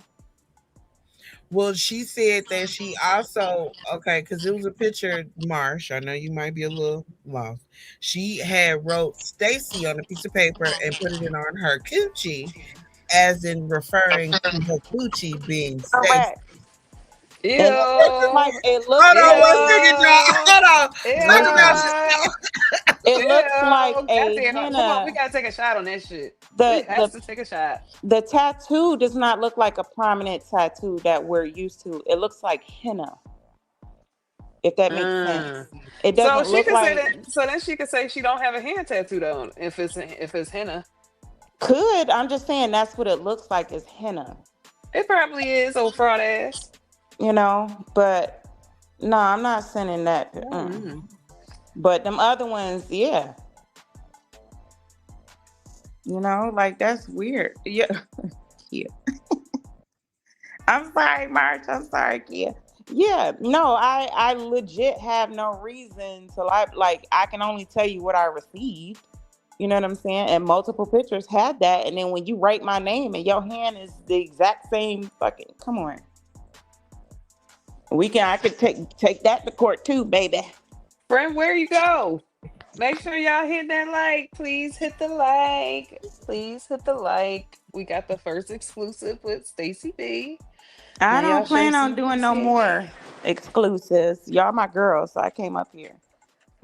Well, she said that she also, because it was a picture, Marsh. I know you might be a little lost. She had wrote Stacy on a piece of paper and put it in on her coochie, as in referring to her coochie being Stacy. Correct. Ew. It looks Hold on, 1 second, y'all. Hold on. Talk about this. It looks like a henna. Come on, we gotta take a shot on that shit. We have to take a shot. The tattoo does not look like a prominent tattoo that we're used to. It looks like henna. If that makes sense. It doesn't look like. So then she could say she don't have a hand tattooed on if it's henna. Could. I'm just saying that's what it looks like, is henna. It probably is, old fraud ass. But no, I'm not sending that. But them other ones, yeah. Like that's weird. Yeah. Yeah. I'm sorry, March. I'm sorry, Kia. Yeah, no, I legit have no reason to like I can only tell you what I received. You know what I'm saying? And multiple pictures had that. And then when you write my name and your hand is the exact same fucking, come on. I could take that to court too, baby. Friend, where you go? Make sure y'all hit that like. Please hit the like. Please hit the like. We got the first exclusive with Stacy B. I don't plan on doing no more exclusives. Y'all my girls, so I came up here.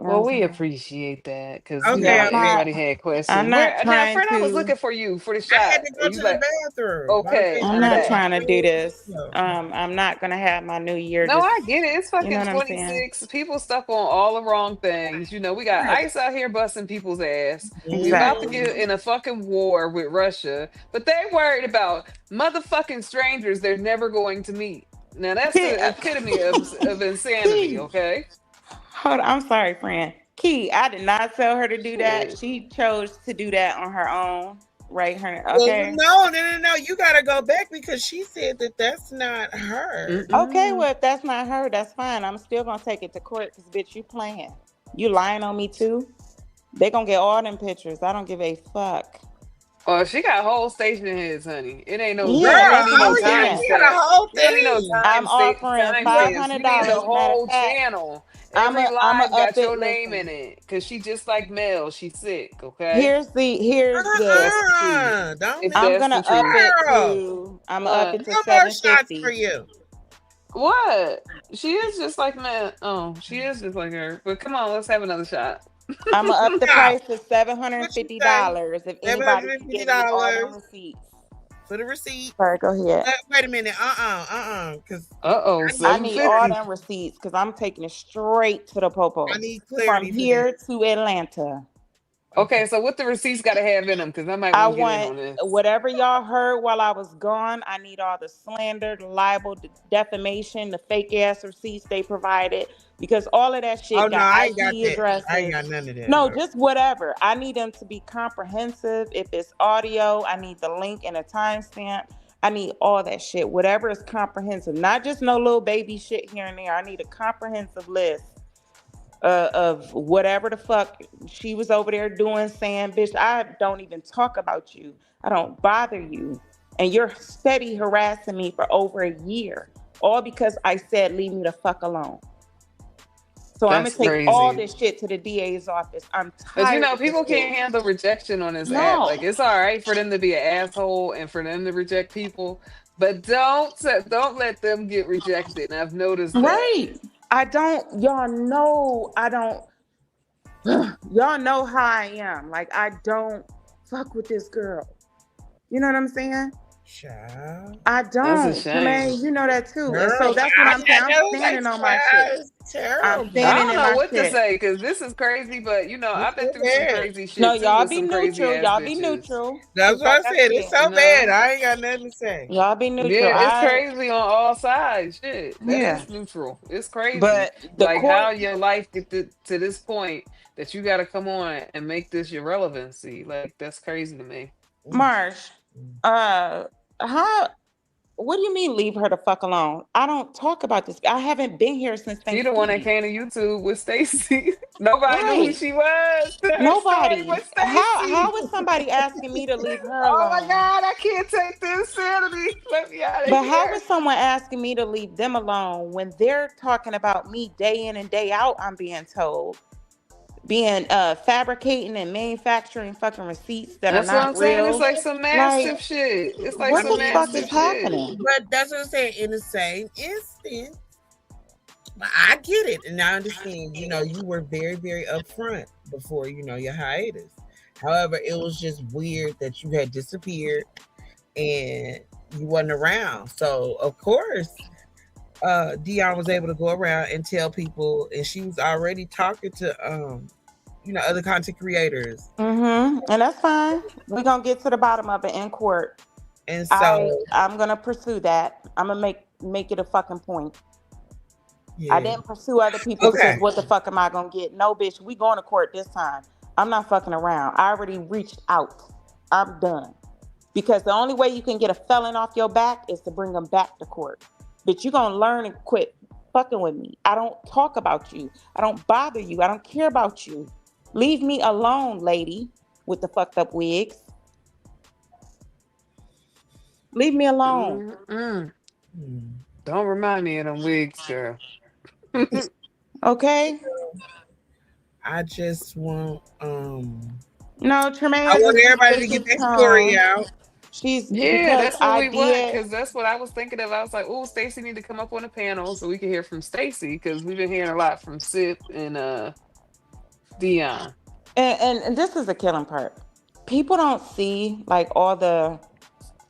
Well, we appreciate that because everybody had questions. I'm not trying friend, to. I was looking for you for the shot. I had to go to the bathroom. Okay, I'm not trying to do this. I'm not gonna have my new year. No, I get it. It's fucking 26. People stuck on all the wrong things. We got ICE out here busting people's ass. Exactly. We're about to get in a fucking war with Russia, but they worried about motherfucking strangers they're never going to meet. Now that's the epitome of insanity. Okay. Hold on, I'm sorry, friend. Key, I did not tell her to do that. She chose to do that on her own. Right, her. Okay. Well, no. You gotta go back because she said that that's not her. Okay, well, if that's not her, that's fine. I'm still gonna take it to court because, bitch, you playing. You lying on me too. They gonna get all them pictures. I don't give a fuck. Oh, she got whole station heads, honey. It ain't no time. I'm offering $500. The whole channel. Every line got your name in it because she just like Mel. She's sick. Okay. Here's the. I'm gonna up it to $750 for you. What? She is just like Mel. Oh, she is just like her. But come on, let's have another shot. I'm gonna up the price to $750 if anybody can get me all the receipts. For the receipt. Sorry, go ahead. Wait a minute. Because I need all them receipts because I'm taking it straight to the popo. I need clarity from here to Atlanta. Okay, so what the receipts got to have in them? Because I might want to get in on this. Whatever y'all heard while I was gone, I need all the slander, the libel, the defamation, the fake ass receipts they provided. Because all of that shit got IP addresses. I ain't got none of that. No, just whatever. I need them to be comprehensive. If it's audio, I need the link and a timestamp. I need all that shit. Whatever is comprehensive. Not just no little baby shit here and there. I need a comprehensive list of whatever the fuck she was over there doing, saying, bitch, I don't even talk about you. I don't bother you. And you're steady harassing me for over a year. All because I said, leave me the fuck alone. So I'm That's gonna take all crazy. this shit to the DA's office. I'm Because tired of this people shit. can't handle rejection on this app. No. Like it's all right for them to be an asshole and for them to reject people, but don't let them get rejected. And I've noticed that. Right. I don't, y'all know how I am. Like, I don't fuck with this girl. You know what I'm saying? Child. I That's a don't. shame. Tremaine, you know that too. And so Girl, that's what I'm saying. know, I'm standing on my child, shit. it's I'm terrible. I standing don't in know my what to shit. say because this is crazy, but I've been through some bad. crazy No, shit too y'all with be some crazy neutral. ass Y'all be bitches. neutral. That's 'Cause what I like I said. It's said, so You bad. know? I ain't got nothing to say. y'all be neutral. Yeah, it's crazy on all sides. Shit, that Yeah. is neutral. It's crazy. But the Like how court, your life get to this point that you got to come on and make this your relevancy. Like that's crazy to me. Mm, Marsh, mm. uh, how? What do you mean leave her the fuck alone? I don't talk about this. I haven't been here since She the one that Thanksgiving. came to YouTube with Stacy. Nobody knew who Right. she was. Her story Nobody. was How Stacy. is somebody asking me to leave her Oh my alone? God, I can't take the insanity. Let me out of But how here. is someone asking me to leave them alone when they're talking about me day in and day out? I'm being told, being fabricating and manufacturing fucking receipts that are That's what I'm not saying. It's real. like some Like, massive shit. It's like I what some the mean, fuck massive is shit. happening? but that's what I'm saying. In the same instant, but I get it, and I understand. You were very, very upfront before your hiatus. However, it was just weird that you had disappeared and you wasn't around. So of course, Dion was able to go around and tell people, and she was already talking to other content creators, Mm-hmm. And that's fine. We're gonna get to the bottom of it in court. and so I'm gonna pursue that. I'm gonna make it a fucking point. I yeah, didn't pursue other people because okay, what the fuck am I gonna get? No, bitch, we going to court this time. I'm not fucking around. I already reached out. I'm done. Because the only way you can get a felon off your back is to bring them back to court. Bitch, you gonna learn and quit fucking with me. I don't talk about you. I don't bother you. I don't care about you. Leave me alone, lady, with the fucked up wigs. Leave me alone. Mm-mm. Hmm. Don't remind me of them wigs, girl. Okay? I just want No, I Tremaine want just everybody to switched get his that story tone. out. She's Yeah, because that's what I we want. did. Because that's what I was thinking of. I was like, oh, Stacy need to come up on a panel so we can hear from Stacy. Because we've been hearing a lot from Sip and Dion. And this is the killing part. People don't see like all the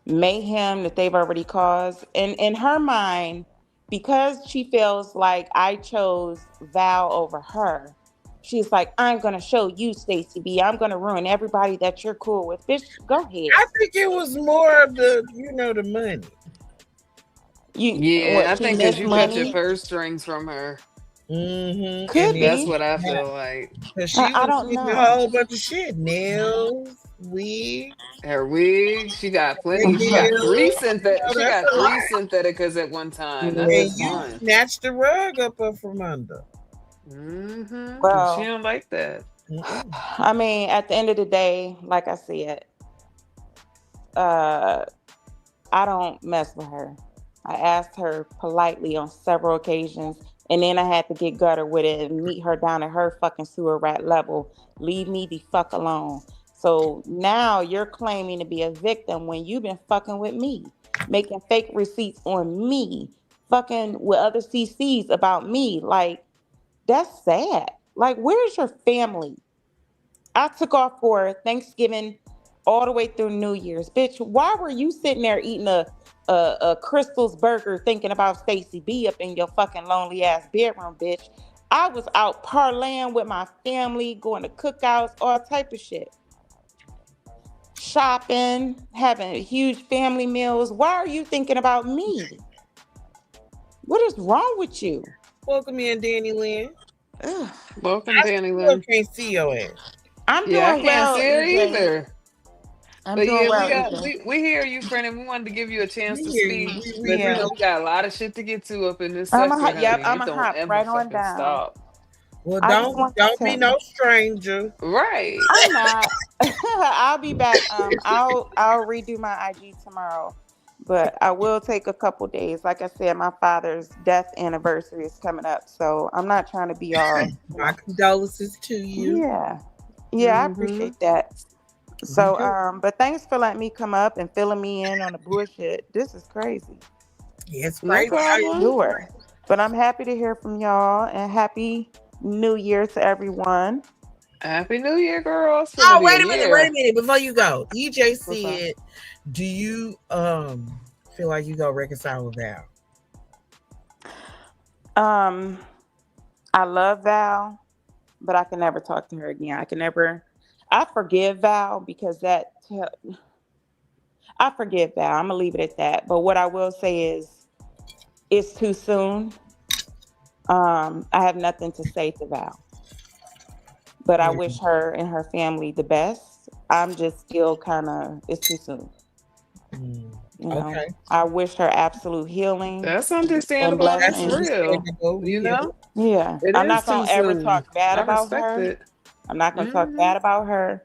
mayhem that they've already caused. And in her mind, because she feels like I chose Val over her, she's like, I'm gonna show you, Stacey B. I'm gonna ruin everybody that you're cool with. Bitch, go ahead. I think it was more of the money. You Yeah, what I she think because missed you cut your money? purse strings from her. Mm-hmm. And Could That's be. what I feel like. because she I was don't getting a know. whole bunch of shit, nails, wig, Her wig, she got plenty. She got three heels. synthetic. She That's got a lot. three syntheticas at one time. Not And Yeah. just you one. snatched the rug up from under. Mm-hmm. She Well, don't like that. Mm-mm. I mean, at the end of the day, like I said, uh, I don't mess with her. I asked her politely on several occasions, and then I had to get gutter with it and meet her down at her fucking sewer rat level. Leave me the fuck alone. So now you're claiming to be a victim when you've been fucking with me, making fake receipts on me, fucking with other CCs about me. Like, that's sad. Like, where's your family? I took off for Thanksgiving all the way through New Year's. Bitch, why were you sitting there eating a Crystal's burger thinking about Stacy B up in your fucking lonely ass bedroom, bitch? I was out parlaying with my family, going to cookouts, all type of shit. Shopping, having huge family meals. Why are you thinking about me? What is wrong with you? Welcome in, Danny Lynn. Ugh. Welcome, I Danny still Lynn. can't see your ass. I'm Yeah, I doing can't well, see her EJ. either. I'm But doing yeah, we well, got EJ. we hear you, friend, and we wanted to give you a chance We to hear you. speak. But We Yeah. we got a lot of shit to get to up in this I'm a sector, yep. honey. I'm It a don't hop ever right on fucking down. stop. Well, I just want to don't tell be you. no stranger. Right. I'm not. I'll be back. I'll redo my IG tomorrow, but I will take a couple days. Like I said, my father's death anniversary is coming up, so I'm not trying to be all. My condolences to you. Yeah, yeah, I Mm-hmm. appreciate that. Me So, too. but thanks for letting me come up and filling me in on the bullshit. This is crazy. Yeah, it's No crazy how you problem. Sure. But I'm happy to hear from y'all and happy New Year to everyone. Happy New Year, girl. It's gonna Oh, be a wait a year. minute. Before you go, EJ What's up? said, do you feel like you go reconcile with Val? Um, I love Val, but I can never talk to her again. I forgive Val because I forgive Val. I'm gonna leave it at that. But what I will say is it's too soon. I have nothing to say to Val. But I wish her and her family the best. I'm just still it's too soon. Okay. I wish her absolute healing That's and understandable and that's blessings. real. Understandable. You Yeah. know? Yeah. It I'm is not too going to ever soon. talk bad I about respect her. it. I'm not going to talk Mm-hmm. bad about her.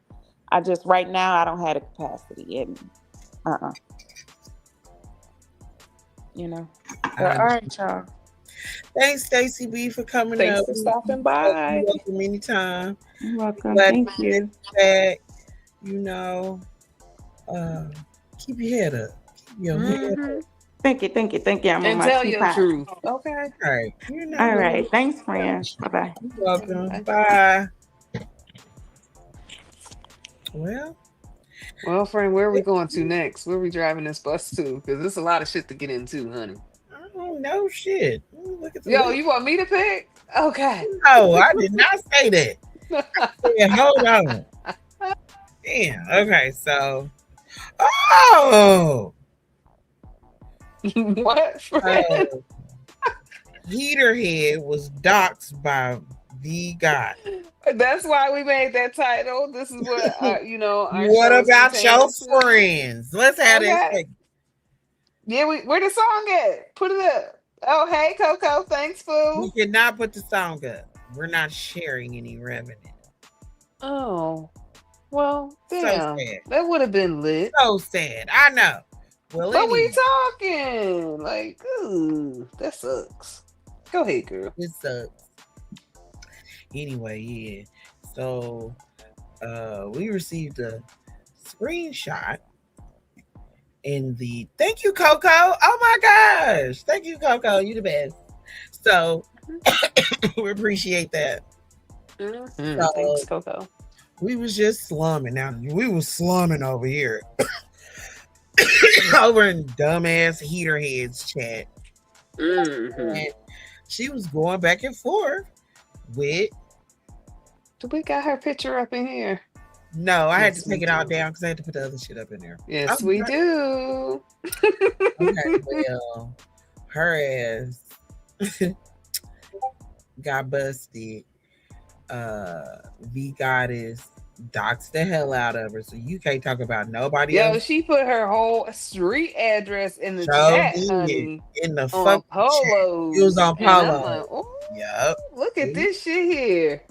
I just, right now, I don't have the capacity. And, But, all right, y'all. Thanks, Stacey B, for coming Thanks up. for stopping You're by. welcome anytime. You're welcome. Glad Thank to you. get back. Keep your head up. Keep your head Mm-hmm. up. Thank you. I'm on And my tell your teapot. truth. Okay. All right. You're not All really- right. Thanks, friends. Bye-bye. You're welcome. Bye. Bye. Well, friend, where are we going to next? Where are we driving this bus to? Because there's a lot of shit to get into, honey. I don't know shit. Look at the Yo, list. you want me to pick? Okay. No, I did not say that. Yeah, hold on. Damn. Okay, so. Oh. What, friend? Heater Head was doxxed by VGoddess. That's why we made that title. This is what our What show is about your pertaining to. friends? Let's have that. Okay. Yeah, where the song at? Put it up. Oh, hey, Coco. Thanks, We fool. cannot put the song up. We're not sharing any revenue. Oh, well, So damn. sad. That would have been lit. So sad. I know. Well, But anyway, we talking. Like, ooh, that sucks. Go ahead, girl. it sucks. Anyway, yeah. So we received a screenshot in the thank you, Coco. Oh my gosh. Thank you, Coco. You the best. So we appreciate that. Thanks, Coco. We was just slumming. Now we was slumming over here. Over in dumbass heater heads chat. And she was going back and forth with. Do we got her picture up in here? No, I had Yes, to take we it all do. down because I had to put the other shit up in there. Yes, we do. Okay, well, her ass got busted. VGoddess doxed the hell out of her, so you can't talk about nobody Yo, else. she put her whole street address in the So chat, did. honey. In the On fucking chat. Polos. It was on And I'm Polo. like, oh, Yep. look at this shit here.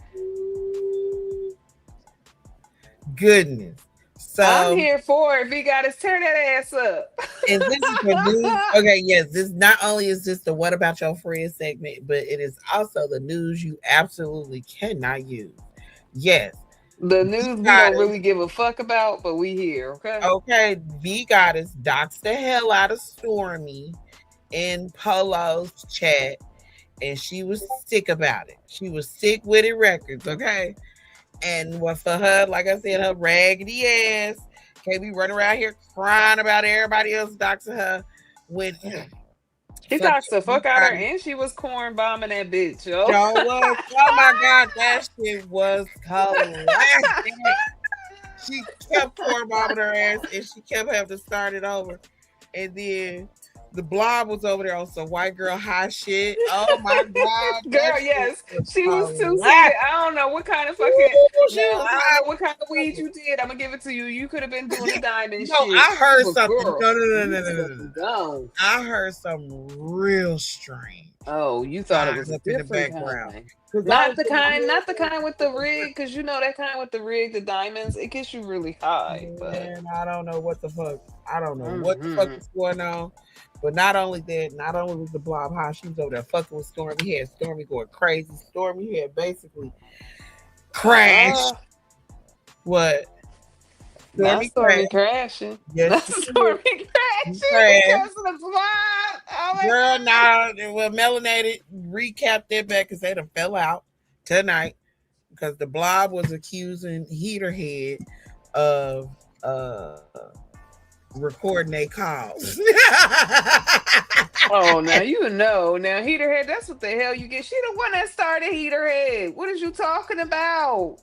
Goodness. So I'm here for it. VGoddess, turn that ass up. and this is the news. Okay, yes, this not only is this the what about your friends segment, but it is also the news you absolutely cannot use. Yes. The news we don't really give a fuck about, but we here, okay? Okay, VGoddess doxed the hell out of Stormy in Polo's chat, and she was sick about it. She was sick with it records, okay? And what for her, like I said, her raggedy ass can't be running around here crying about everybody else doxing her when he doxed the fuck out of her, and she was corn bombing that bitch, yo. Was, oh my god, that shit was hilarious. She kept corn bombing her ass, and she kept having to start it over. And then the blob was over there on some white girl high shit. Oh my god, girl, yes, she was too sick. I don't know what kind of fucking. Ooh, I don't know what kind of weed you did. I'm gonna give it to you. You could have been doing the diamond shit. I heard something. Girl, no. I heard something real strange. Oh, you thought it was up a in the different background. kind. Not the kind with the rig, because you know that kind with the rig, the diamonds, it gets you really high. But Man, I don't know what the fuck. I don't know what the fuck Mhm. is going on. But not only that, not only was the blob high, she was over there fucking with Stormy. Had Stormy going crazy. Stormy had basically crashed. uh, What? not Stormy Stormy crashed. crashing. Yes, Not she Stormy did. She crashing crashed. because of the blood. Oh my Girl, god. now, well, Melanated recapped that back because they done fell out tonight because the blob was accusing Heater Head of recording their calls. Oh, now you know. Now Heaterhead, that's what the hell you get. She the one that started Heaterhead. What is you talking about?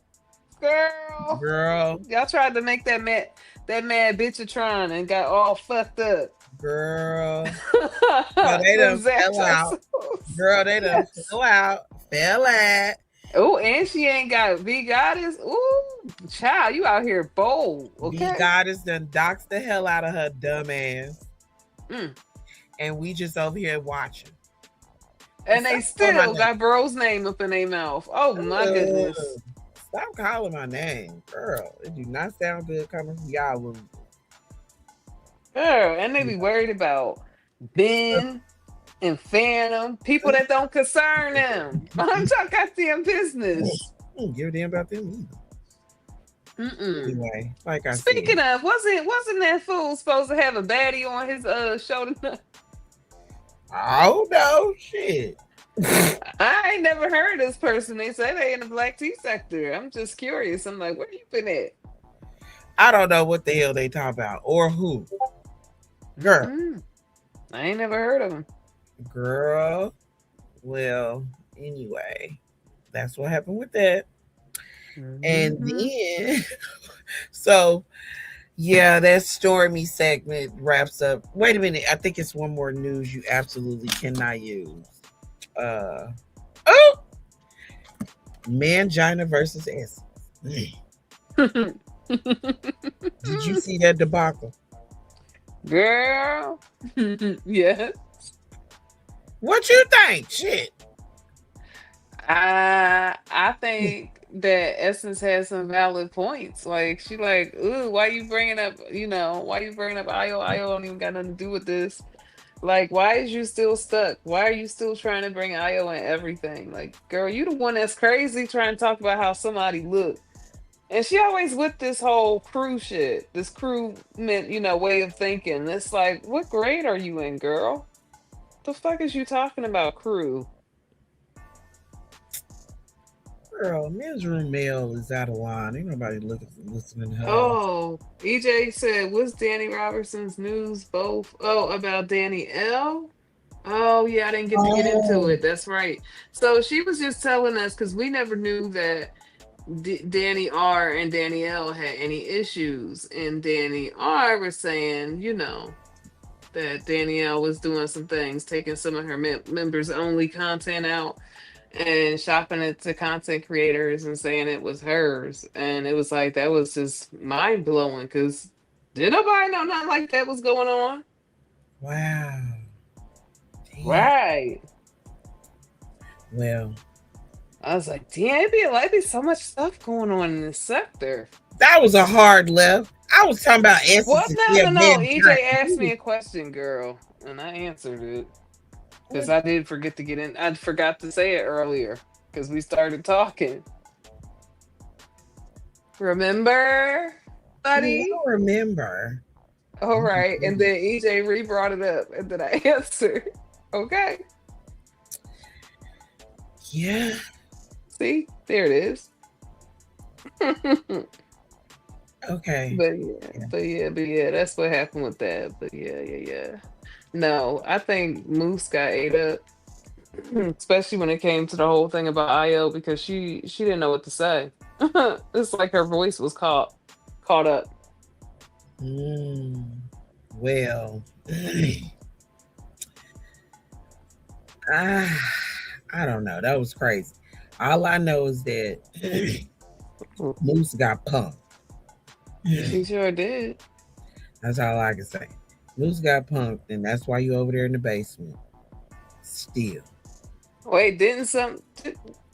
Girl. Girl, Y'all tried to make that mad bitchatron and got all fucked up. girl. No, they Them done fell Zapdos. out. Girl, they done Yes. fell out. Fell out. Oh, and she ain't got VGoddess. Ooh, child, you out here bold. Okay. VGoddess done doxed the hell out of her dumb ass. Mm. And we just over here watching. And they Stop calling my still got bro's name up in their mouth. Oh my goodness. Stop calling my name, girl. It do not sound good coming from y'all. Losers. Girl, and they be worried about Ben and Phantom, people that don't concern them. I'm talking goddamn business. I don't give a damn about them either. Mm-mm. Anyway, like I Speaking said, of, wasn't that fool supposed to have a baddie on his show tonight? oh no, shit. I ain't never heard of this person. They say they in the black tea sector. I'm just curious. I'm like, where you been at? I don't know what the hell they talk about or who. Girl, I ain't never heard of him. girl. Well, anyway, that's what happened with that. And then, so yeah, that Stormy segment wraps up. Wait a minute, I think it's one more news you absolutely cannot use. Mangina versus S. Did you see that debacle? Girl. Yes. What you think? Shit. I think that Essence has some valid points. Like she like, ooh, why you bringing up IO? IO don't even got nothing to do with this. Like, why is you still stuck? Why are you still trying to bring IO in everything? Like, girl, you the one that's crazy trying to talk about how somebody look. And she always with this whole crew shit, this crew way of thinking. It's like, what grade are you in, girl? The fuck is you talking about crew? Girl, Men's Room Mail is out of line. Ain't nobody listening to her. Oh, EJ said, what's Danny Robertson's news both? Oh, about Danny L? Oh, yeah, I didn't get to get into it. That's right. So she was just telling us, because we never knew that Danny R and Danny L had any issues. And Danny R was saying, that Danny L was doing some things, taking some of her members only content out and shopping it to content creators and saying it was hers. And it was like, that was just mind blowing because did nobody know nothing like that was going on? Wow. Damn. Right. Well, I was like, damn, it'd be so much stuff going on in this sector. that was a hard left. I was talking about Essence. What? No. EJ asked me a question, girl, and I answered it. Because I did forget to get in. I forgot to say it earlier because we started talking. Remember, buddy? I don't remember. All right. And then EJ re-brought it up and then I answered. Okay. Yeah. See? There it is. Okay. But yeah, that's what happened with that. But yeah. No, I think Moose got ate up, especially when it came to the whole thing about IO because she didn't know what to say. It's like her voice was caught up. Well, I don't know. That was crazy. All I know is that Moose got punked. She sure did. That's all I can say. Moose got punked, and that's why you over there in the basement. Still. Wait, didn't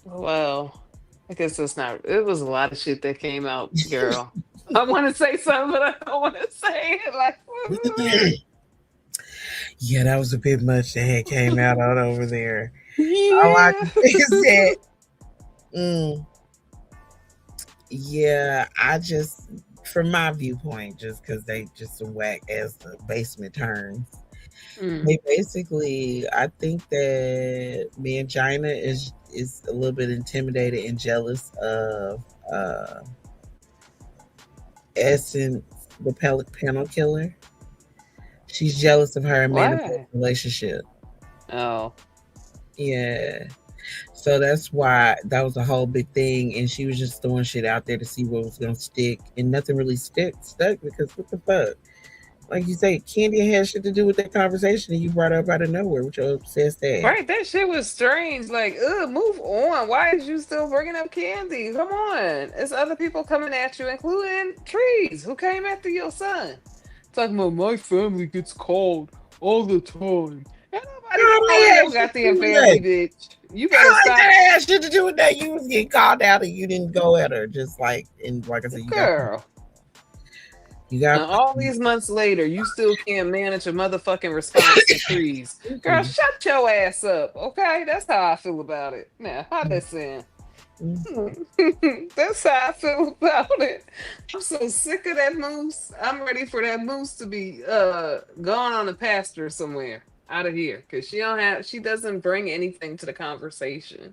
Well, I guess that's not. It was a lot of shit that came out, girl. I want to say something, but I don't want to say it. Like, Yeah, that was a bit much that had came out all over there. All I yeah. can say is that, mm, yeah, I just, from my viewpoint, just because they just whack as the basement turns, they basically, I think that Mangina is a little bit intimidated and jealous of Essence, the panel killer. She's jealous of her and Manifat Why? relationship. Oh, Yeah. So that's why that was a whole big thing. And she was just throwing shit out there to see what was gonna stick. And nothing really stuck because what the fuck? Like you say, Candy had shit to do with that conversation and you brought her up out of nowhere with your obsessed ass. right. That shit was strange. Like, move on. Why is you still bringing up Candy? Come on. It's other people coming at you, including Trees, who came after your son. Talking about my family gets called all the time. Ain't nobody calling your goddamn family, bitch. You better Like stop. that had shit to do with that. You was getting called out and you didn't go at her. Just like, and like I said, Girl. you And got all these months later, you still can't manage a motherfucking response to Trees. Girl, shut your ass up, okay? That's how I feel about it. Now, how that sound? That's how I feel about it. I'm so sick of that moose. I'm ready for that moose to be gone on a pasture somewhere out of here. Cause she doesn't bring anything to the conversation.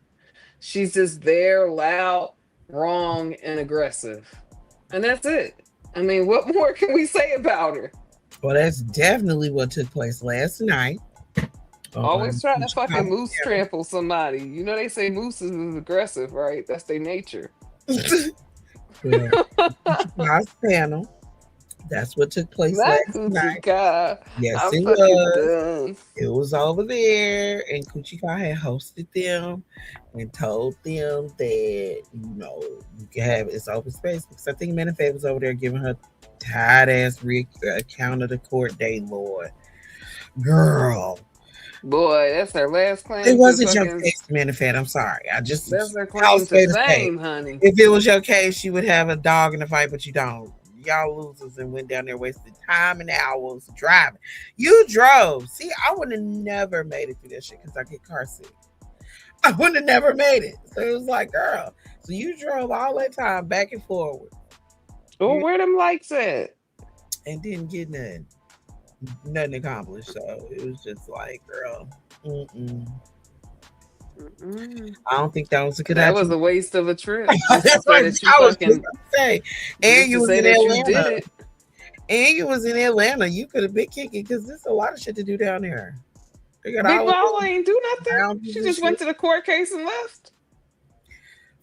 She's just there, loud, wrong, and aggressive. And that's it. I mean, what more can we say about her? Well, that's definitely what took place last night. Always trying to fucking moose trample somebody. You know they say mooses is aggressive, right? That's their nature. Last panel. That's what took place last night. Yes, I'm it was. Done. It was over there, and Kuchika had hosted them and told them that you can have it's open space because I think Manifat was over there giving her tired ass account of the court date, Lord, girl. Boy, that's her last claim. It wasn't your case, Manifat. I'm sorry. That's her claim to fame, honey. If it was your case, you would have a dog in the fight, but you don't. Y'all losers and went down there wasted time and hours driving. You drove. See, I would have never made it through that shit because I get car sick. I would have never made it. So it was like, girl, so you drove all that time back and forward. Oh, where them lights at? And didn't get nothing accomplished. So it was just like, girl, I don't think that was a good idea. That was a waste of a trip. That's what I was gonna say. And you was in Atlanta. And you was in Atlanta. You could have been kicking because there's a lot of shit to do down there. Big Ball ain't do nothing. She just went to the court case and left.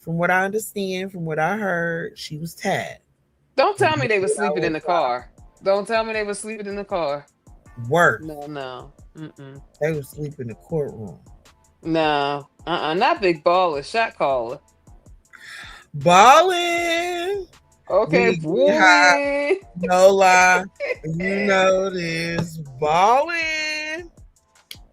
From what I understand, from what I heard, she was tired. Don't tell me they were sleeping in the car. Don't tell me they were sleeping in the car. Worse. No. They were sleeping in the courtroom. No. Not Big Baller, shot caller. Ballin'. Okay, boy. No lie. You know this. Ballin'.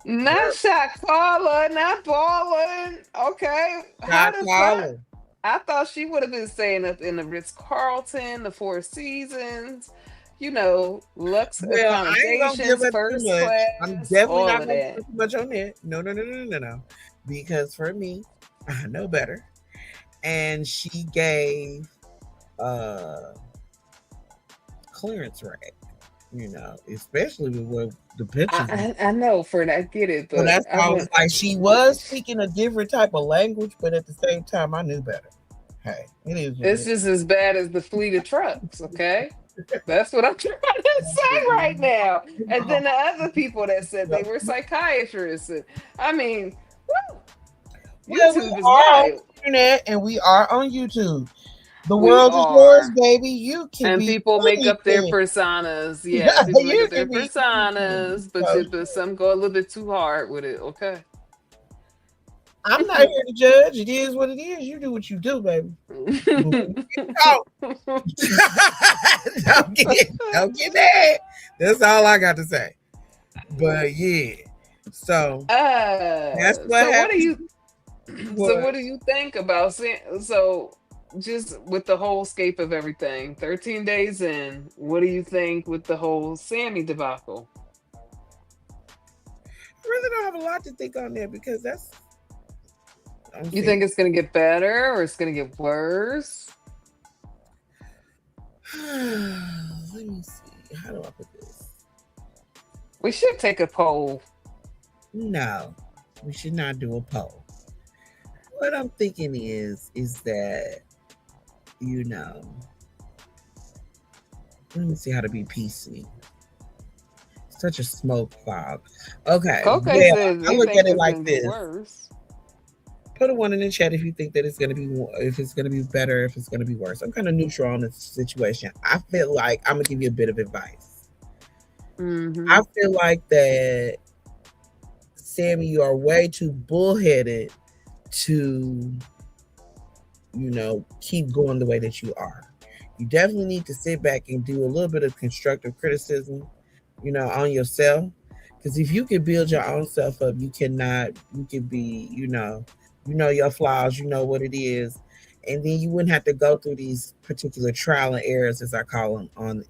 Not shot caller, not balling. Okay. Shot caller. I thought she would have been staying up in the Ritz-Carlton, the Four Seasons, Lux accommodations, first class. I'm definitely not going to put too much on that. No. Because for me, I know better. And she gave clearance rate, especially with what the pictures. I know, I get it, but that's why I was like, she was speaking a different type of language, but at the same time, I knew better. Hey, it's just as bad as the fleet of trucks, okay? That's what I'm trying to say right now. And then the other people that said they were psychiatrists. I mean, woo, YouTube is wild. Internet, and we are on YouTube. The world is yours, baby. You can and people make up their personas. Yeah, people make up their personas, but some go a little bit too hard with it. Okay. I'm not here to judge. It is what it is. You do what you do, baby. Don't get mad. That's all I got to say. But yeah. So that's what happened. So what do you think about so just with the whole scape of everything, 13 days in, what do you think with the whole Sammy debacle? I really don't have a lot to think on there because that's I'm You saying. think it's gonna get better or it's gonna get worse? Let me see. How do I put this? We should take a poll. No, we should not do a poll. What I'm thinking is that, you know, let me see how to be PC. Such a smoke fog. Okay, Coco well, says I they look at think it it's like gonna get this. worse. Put a one in the chat if you think that it's gonna be, if it's gonna be better, if it's gonna be worse. I'm kind of neutral on this situation. I feel like I'm gonna give you a bit of advice. Mm-hmm. I feel like that, Sammy, you are way too bullheaded to, you know, keep going the way that you are. You definitely need to sit back and do a little bit of constructive criticism, you know, on yourself. Because if you can build your own self up, you cannot, you can be, you know your flaws, you know what it is. And then you wouldn't have to go through these particular trial and errors, as I call them, on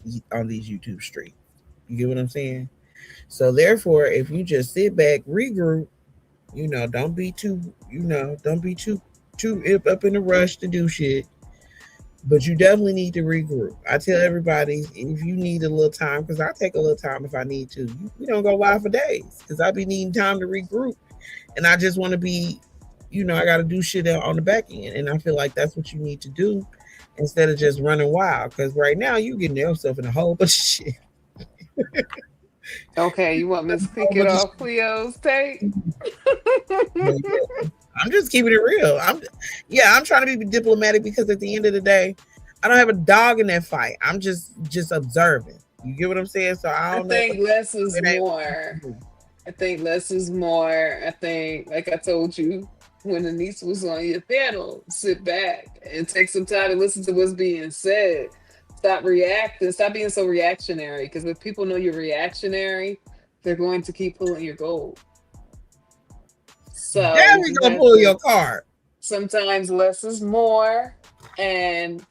these YouTube streets. You get what I'm saying? So therefore, if you just sit back, regroup, you know, don't be too, don't be too up in a rush to do shit. But you definitely need to regroup. I tell everybody, if you need a little time, because I take a little time if I need to. We don't go live for days because I be needing time to regroup, and I just want to be, I got to do shit on the back end, and I feel like that's what you need to do instead of just running wild. Because right now you getting yourself in a whole bunch of shit. Okay, you want me to kick it off Cleo's take? I'm just keeping it real. I'm trying to be diplomatic because at the end of the day, I don't have a dog in that fight. I'm just observing. You get what I'm saying? So I don't know. Think less is more. I think less is more. I think, like I told you when Anissa was on your panel, sit back and take some time to listen to what's being said. Stop reacting. Stop being so reactionary. Because if people know you're reactionary, they're going to keep pulling your gold. So then we gonna pull your card. Sometimes less is more, and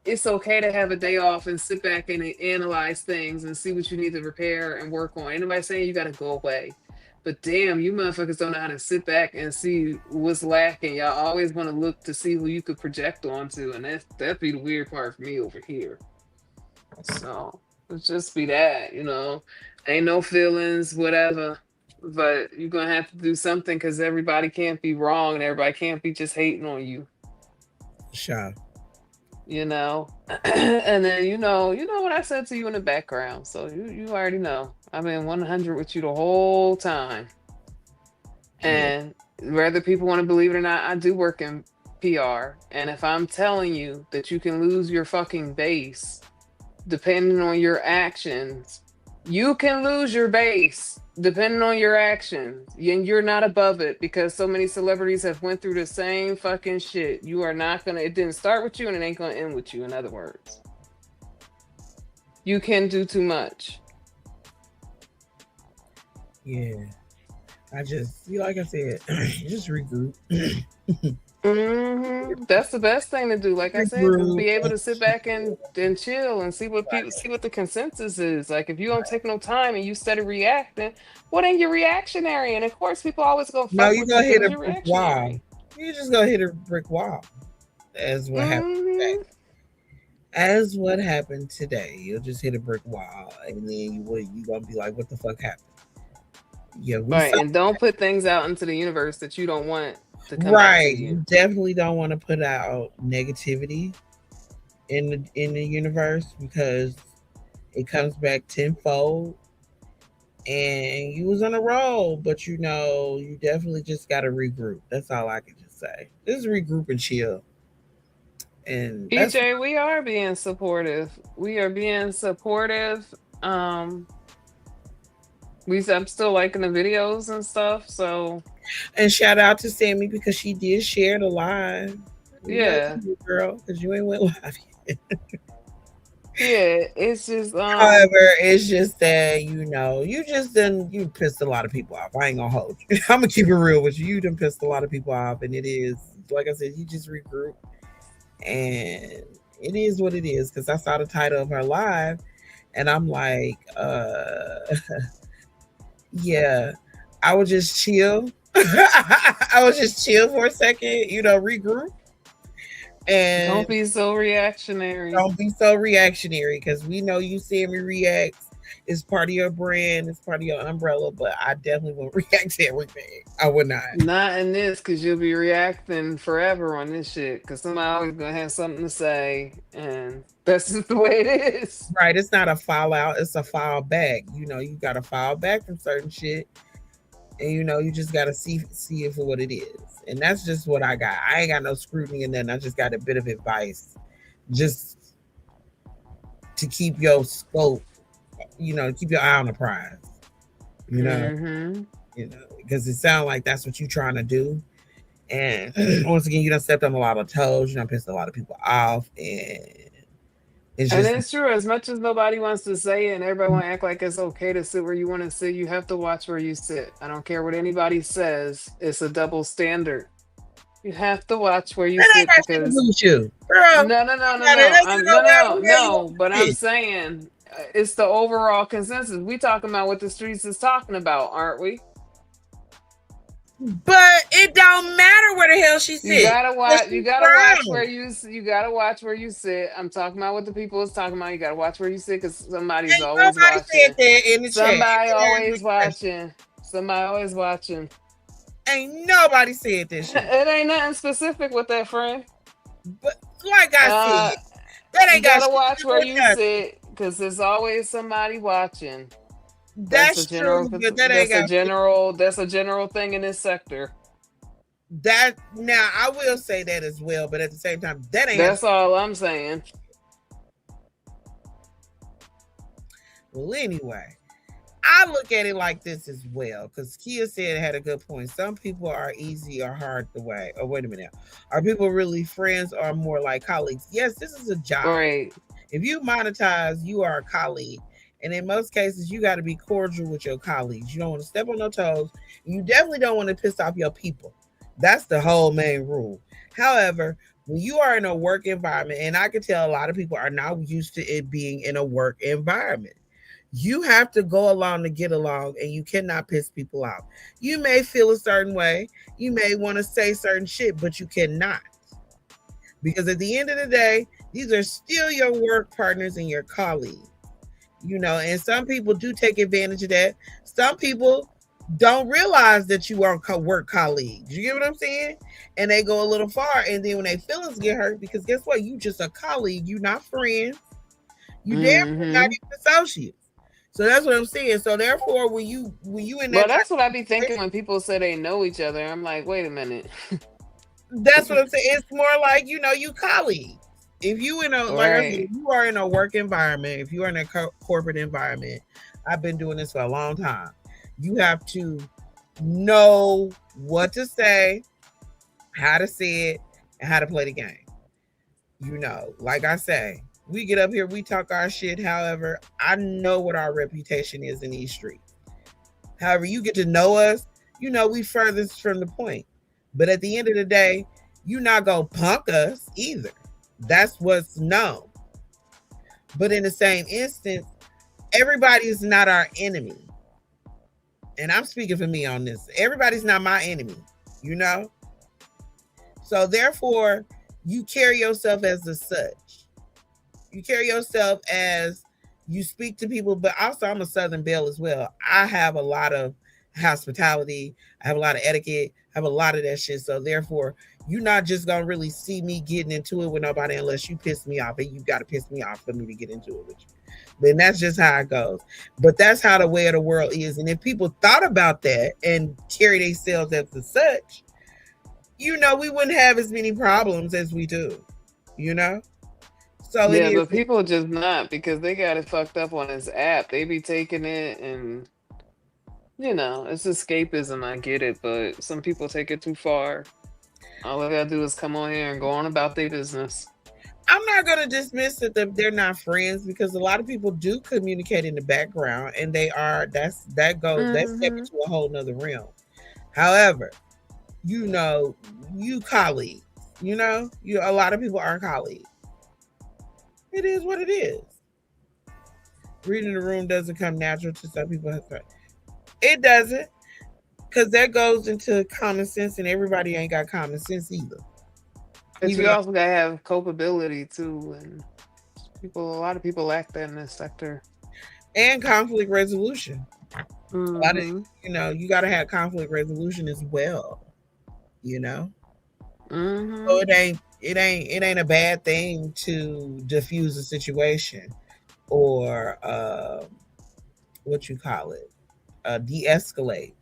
it's okay to have a day off and sit back and analyze things and see what you need to repair and work on. Ain't nobody saying you got to go away, but damn, you motherfuckers don't know how to sit back and see what's lacking. Y'all always want to look to see who you could project onto, and that'd be the weird part for me over here. So it's just be that, ain't no feelings, whatever. But you're gonna have to do something because everybody can't be wrong and everybody can't be just hating on you. Sure. And then you know what I said to you in the background. So you already know. I've been 100 with you the whole time. And whether people want to believe it or not, I do work in PR. And if I'm telling you that you can lose your fucking base depending on your actions, you can lose your base depending on your actions, and you're not above it because so many celebrities have went through the same fucking shit. You are not gonna, it didn't start with you and it ain't gonna end with you. In other words, you can do too much. Yeah, I just, like I said, just regroup. That's the best thing to do. Like I said, to be able to sit back and chill and see what the consensus is. Like if you don't take no time and you steady reacting, what ain't your reactionary? And of course, people always go. No, you gonna hit a brick wall. You just gonna hit a brick wall. As what happened today. As what happened today, you'll just hit a brick wall, and then you gonna be like, "What the fuck happened?" Yeah, right. And don't put things out into the universe that you don't want to come right. Back to you. You definitely don't want to put out negativity in the universe because it comes back tenfold. And you was on a roll, but you definitely just got to regroup. That's all I can just say. Just regroup and chill. And EJ, we are being supportive. We are being supportive. I'm still liking the videos and stuff. So, and shout out to Sammy because she did share the live. Yeah, girl, because you ain't went live yet. Yeah, it's just However, it's just that you pissed a lot of people off. I ain't gonna hold you. I'm gonna keep it real with you. You done pissed a lot of people off, and it is like I said, you just regroup, and it is what it is. Because I saw the title of her live, and I'm like, yeah, I would just chill. I would just chill for a second, regroup, and don't be so reactionary. don't be so reactionary because we know you seeing me react. It's part of your brand, it's part of your umbrella, but I definitely won't react to everything. I would not. Not in this, because you'll be reacting forever on this shit. Because somebody always gonna have something to say, and that's just the way it is. Right. It's not a file out, it's a file back. You gotta file back from certain shit. And you just gotta see it for what it is. And that's just what I got. I ain't got no scrutiny in that. I just got a bit of advice. Just to keep your scope, keep your eye on the prize. Mm-hmm. Because it sounds like that's what you're trying to do. And once again, you done stepped on a lot of toes, you done pissed a lot of people off, and it's true. As much as nobody wants to say it, and everybody want to act like it's okay to sit where you want to sit, you have to watch where you sit. I don't care what anybody says; it's a double standard. You have to watch where you sit because you, girl. No. But I'm saying it's the overall consensus. We talking about what the streets is talking about, aren't we? But it don't matter where the hell she sits. You gotta watch. You gotta watch where you. You gotta watch where you sit. I'm talking about what the people is talking about. You gotta watch where you sit because somebody's always watching. Said that in the Somebody chat. always watching. Somebody always watching. Ain't nobody said this shit. It ain't nothing specific with that, friend. But like I said, that ain't gotta watch where you sit because there's always somebody watching. That's true, but that's a general thing in this sector. That now I will say that as well, but at the same time, that's all I'm saying. Well, anyway, I look at it like this as well, because Kia said it had a good point. Some people are easy or hard the way. Oh, wait a minute. Are people really friends or more like colleagues? Yes, this is a job. Right. If you monetize, you are a colleague. And in most cases, you got to be cordial with your colleagues. You don't want to step on their toes. You definitely don't want to piss off your people. That's the whole main rule. However, when you are in a work environment, and I can tell a lot of people are not used to it being in a work environment, you have to go along to get along, and you cannot piss people off. You may feel a certain way. You may want to say certain shit, but you cannot. Because at the end of the day, these are still your work partners and your colleagues. And some people do take advantage of that. Some people don't realize that you are work colleagues. You get what I'm saying? And they go a little far. And then when their feelings get hurt, because guess what? You just a colleague. You not friends. You damn not even associates. So that's what I'm saying. So therefore, when you in that, well, that's what I be thinking when people say they know each other. I'm like, wait a minute. That's what I'm saying. It's more like you colleagues. If you in a if you are in a work environment, if you are in a corporate environment, I've been doing this for a long time. You have to know what to say, how to say it, and how to play the game. Like I say, we get up here, we talk our shit. However, I know what our reputation is in these streets. However, you get to know us, we furthest from the point. But at the end of the day, you're not gonna punk us either. That's what's known. But in the same instance, everybody is not our enemy. And I'm speaking for me on this. Everybody's not my enemy, So therefore, you carry yourself as such. You carry yourself as you speak to people, but also I'm a Southern belle as well. I have a lot of hospitality. I have a lot of etiquette. I have a lot of that shit. So therefore, you're not just gonna really see me getting into it with nobody unless you piss me off, and you got to piss me off for me to get into it with you. Then that's just how it goes. But that's how the way of the world is. And if people thought about that and carry themselves as such, we wouldn't have as many problems as we do. So yeah, but people just not, because they got it fucked up on this app. They be taking it and it's escapism. I get it, but some people take it too far. All they gotta do is come on here and go on about their business. I'm not going to dismiss that they're not friends because a lot of people do communicate in the background, and that step Mm-hmm. into a whole nother realm. However, you colleagues, a lot of people are colleagues. It is what it is. Reading the room doesn't come natural to some people. It doesn't, because that goes into common sense, and everybody ain't got common sense either. But Even you though, also gotta have culpability too, and a lot of people lack that in this sector. and conflict resolution. A lot of Mm-hmm. you got to have conflict resolution as well. You know, so Mm-hmm. it ain't a bad thing to diffuse a situation or what you call it, de-escalate.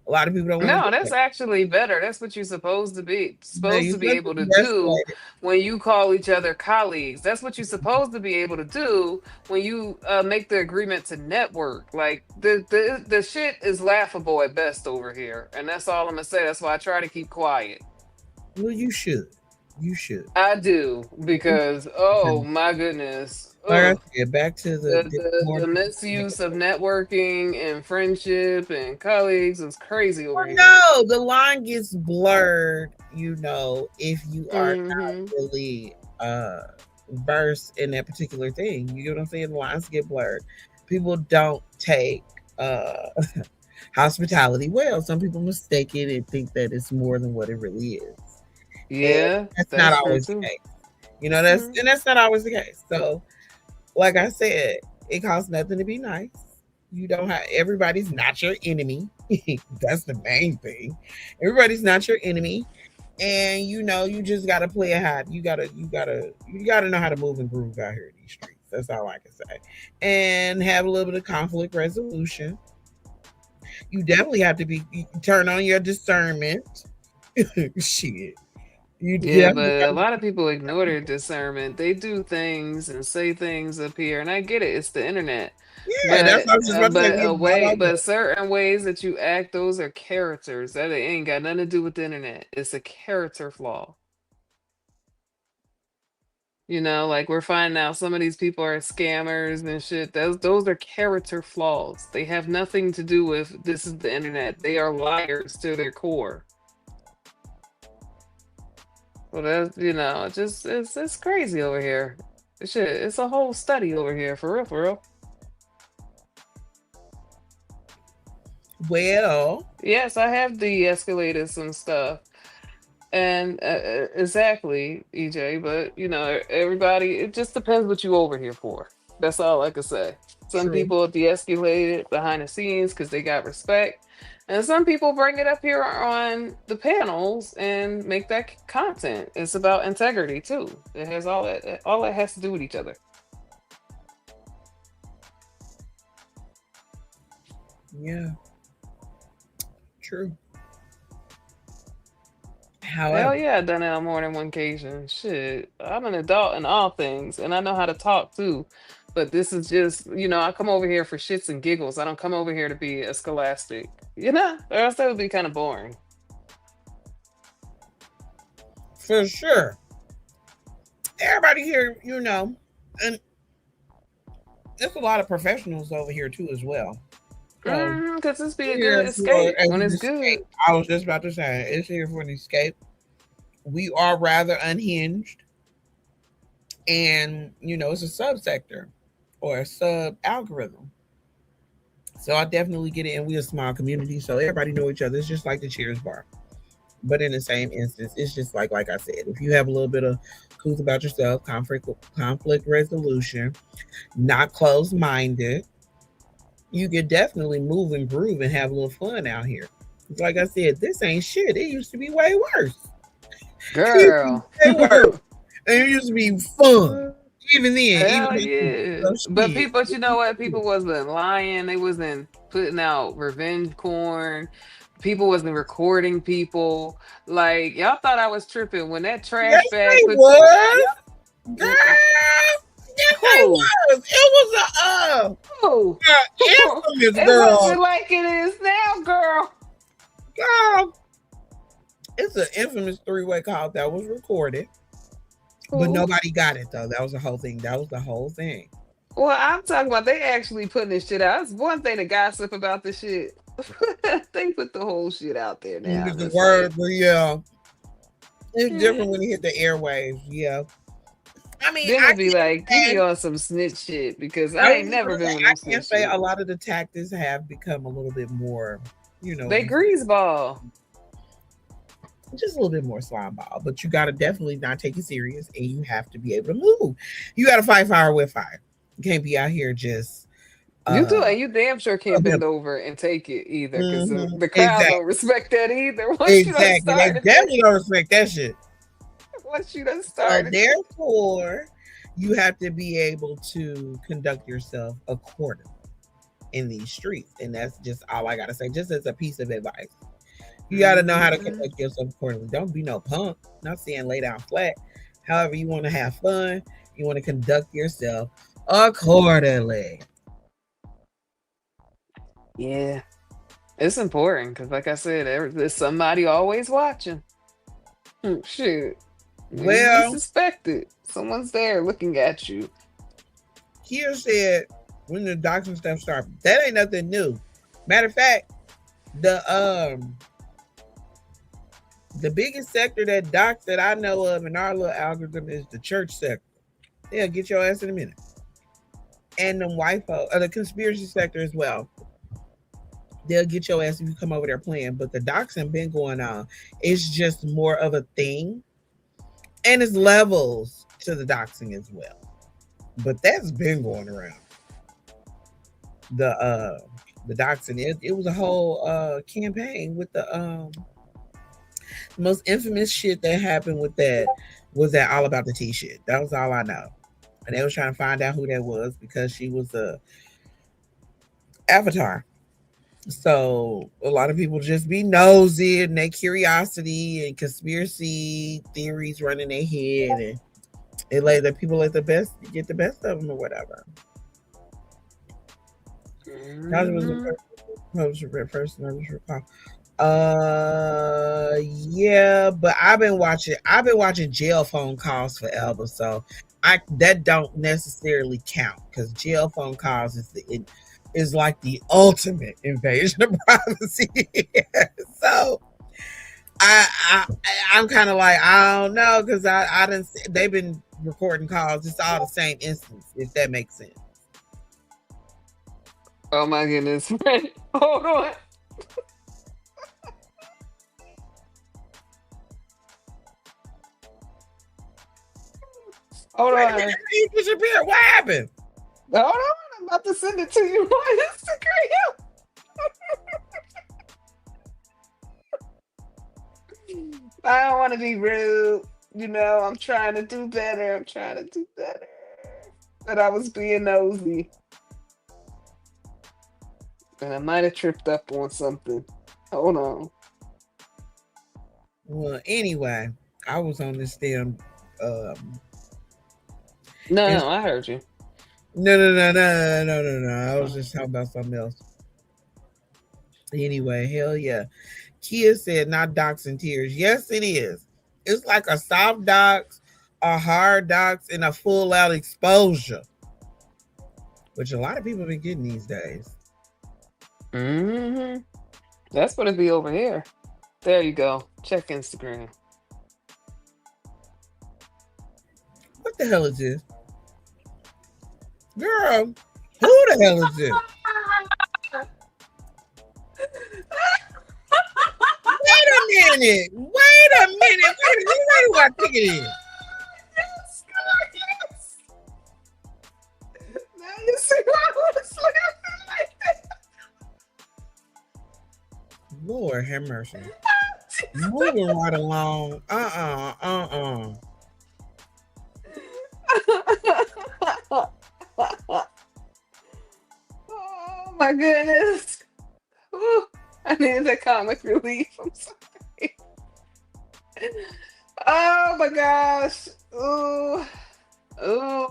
A lot of people don't want to No, do that's that. actually better. That's what you're No, supposed you're to be supposed to able to do de-escalate it. when you call each other colleagues. That's what you're supposed to be able to do when you make the agreement to network. Like the shit is laughable at best over here, and that's all I'm gonna say. That's why I try to keep quiet. Well, you should. You should. I do because oh my goodness, Like I ugh. said, back to The more. the misuse of networking and friendship and colleagues is crazy over Well, here. no, the line gets blurred, if you are not Hmm. really versed in that particular thing. You get what I'm saying? The lines get blurred. People don't take uh hospitality well. Some people mistake it and think that it's more than what it really is. And Yeah, that's not that's true always the too. case. That's Mhm. and that's not always the case. So like I said, it costs nothing to be nice. You don't have everybody's not your enemy. That's the main thing. Everybody's not your enemy. And you just gotta play a hat. You gotta know how to move and groove out here in these streets. That's all I can say. And have a little bit of conflict resolution. You definitely have to you turn on your discernment. Shit. You Yeah, definitely but a have to. lot of people ignore their discernment. They do things and say things up here, and I get it. It's the internet, Yeah, that's but what I was just about to say. but We a all way, out there. but certain ways that you act, those are characters. That ain't got nothing to do with the internet. It's a character flaw. Like we're finding out some of these people are scammers and shit. Those are character flaws. They have nothing to do with this is the internet. They are liars to their core. So that's it's crazy over here. Shit, it's a whole study over here for real, for real. Well, Yes, I have de-escalated some stuff, and exactly, EJ. But everybody, it just depends what you over here for. That's all I could say. Some true. people de-escalate it behind the scenes because they got respect, and some people bring it up here on the panels and make that content. It's about integrity too. It has all that has to do with each other. Yeah, true. Hell However, yeah, I done it on more than one occasion. Shit, I'm an adult in all things, and I know how to talk too. But this is just, I come over here for shits and giggles. I don't come over here to be a scholastic, or else that would be kind of boring. for sure, everybody here, and there's a lot of professionals over here too as well. So Because this be a good here for escape as when an it's escape. good. I was just about to say it's here for an escape. We are rather unhinged, and it's a subsector or a sub algorithm. So I definitely get it, and we're a small community, so everybody know each other. It's just like the Cheers bar. But in the same instance, it's just like I said, if you have a little bit of truth about yourself, conflict resolution, not closed minded, you can definitely move and groove and have a little fun out here. Like I said, this ain't shit. It used to be way worse. It used to be Girl. way worse. And it used to be fun. Even then, even Hell back then. yeah. So shit. But you know what? People wasn't lying. They wasn't putting out revenge porn. People wasn't recording people. Like y'all thought I was tripping when that Yes, trash bag they put was. Girl. yeah. Yes, they Who? was. It was Who? infamous It wasn't girl. like it is now, girl. Girl. It's an infamous three-way call that was recorded. But Who? nobody got it though. That was the whole thing. That was the whole thing. Well, I'm talking about they actually putting this shit out. It's one thing to gossip about the shit. They put the whole shit out there now. With And the it's like, word, but yeah, it's eh. different when you hit the airwaves. Yeah, I mean, Then I it'd be can't like, you be say. on some snitch shit because I I was ain't just never gonna been say with I no can't snitch say a shit. lot of the tactics have become a little bit more, They these greaseball. just a little bit more slime ball. But you got to definitely not take it serious, and you have to be able to move. You got to fight fire with fire. You can't be out here just You do, uh. and you damn sure can't bend over and take it either, because the crowd Exactly. don't respect that either. Once you done Exactly. They started it, definitely don't respect that shit. once you done So started it. therefore, you have to be able to conduct yourself accordingly in these streets. And that's just all I gotta say, just as a piece of advice. You gotta know how to Mhm. conduct yourself accordingly. Don't be no punk. Not saying lay down flat. However, you want to have fun, you want to conduct yourself accordingly. Yeah, it's important because, like I said, there's somebody always watching. Shit, when you least Well, suspect it, someone's there looking at you. Kia said when the doxing stuff started, that ain't nothing new. Matter of fact, the the biggest sector that docs that I know of in our little algorithm is the church sector. They'll get your ass in a minute. And the the conspiracy sector as well. They'll get your ass if you come over there playing. But the doxing been going on. It's just more of a thing. And it's levels to the doxing as well. But that's been going around. The doxing. It was a whole campaign with the most infamous shit that happened with that was that all about the T shit. That was all I know. And they was trying to find out who that was because she was a avatar. So a lot of people just be nosy and their curiosity and conspiracy theories running their head, and it let the people let the best get the best of them or whatever. That was the Mhm. first recall. Yeah, but I've been watching jail phone calls forever, so I that don't necessarily count because jail phone calls it is like the ultimate invasion of privacy. So I I'm kind of like I don't know because I didn't they've been recording calls. It's all the same instance if that makes sense. Oh my goodness. Hold on. Hold Wait a minute, on. you disappeared. What happened? Hold on. I'm about to send it to you on Instagram. I don't want to be rude. I'm trying to do better. I'm trying to do better. But I was being nosy. And I might have tripped up on something. Hold on. Well, anyway, I was on this damn. Um, No, ins- no, I heard you. no. I was just talking about something else. Anyway, hell yeah. Kia said not docs and tears. Yes, it is. It's like a soft docs, a hard docs, and a full out exposure, which a lot of people have been getting these days. Hmm. That's what it be over here. There you go. Check Instagram. What the hell is this? Girl, who the hell is this? Wait a minute. Wait a minute. Where do I think it is? Yes, yes. Now you see why I was laughing like that. Lord have mercy. Moving right along. Oh my goodness. Ooh, I needed that comic relief. I'm sorry. Oh my gosh. Ooh. Ooh.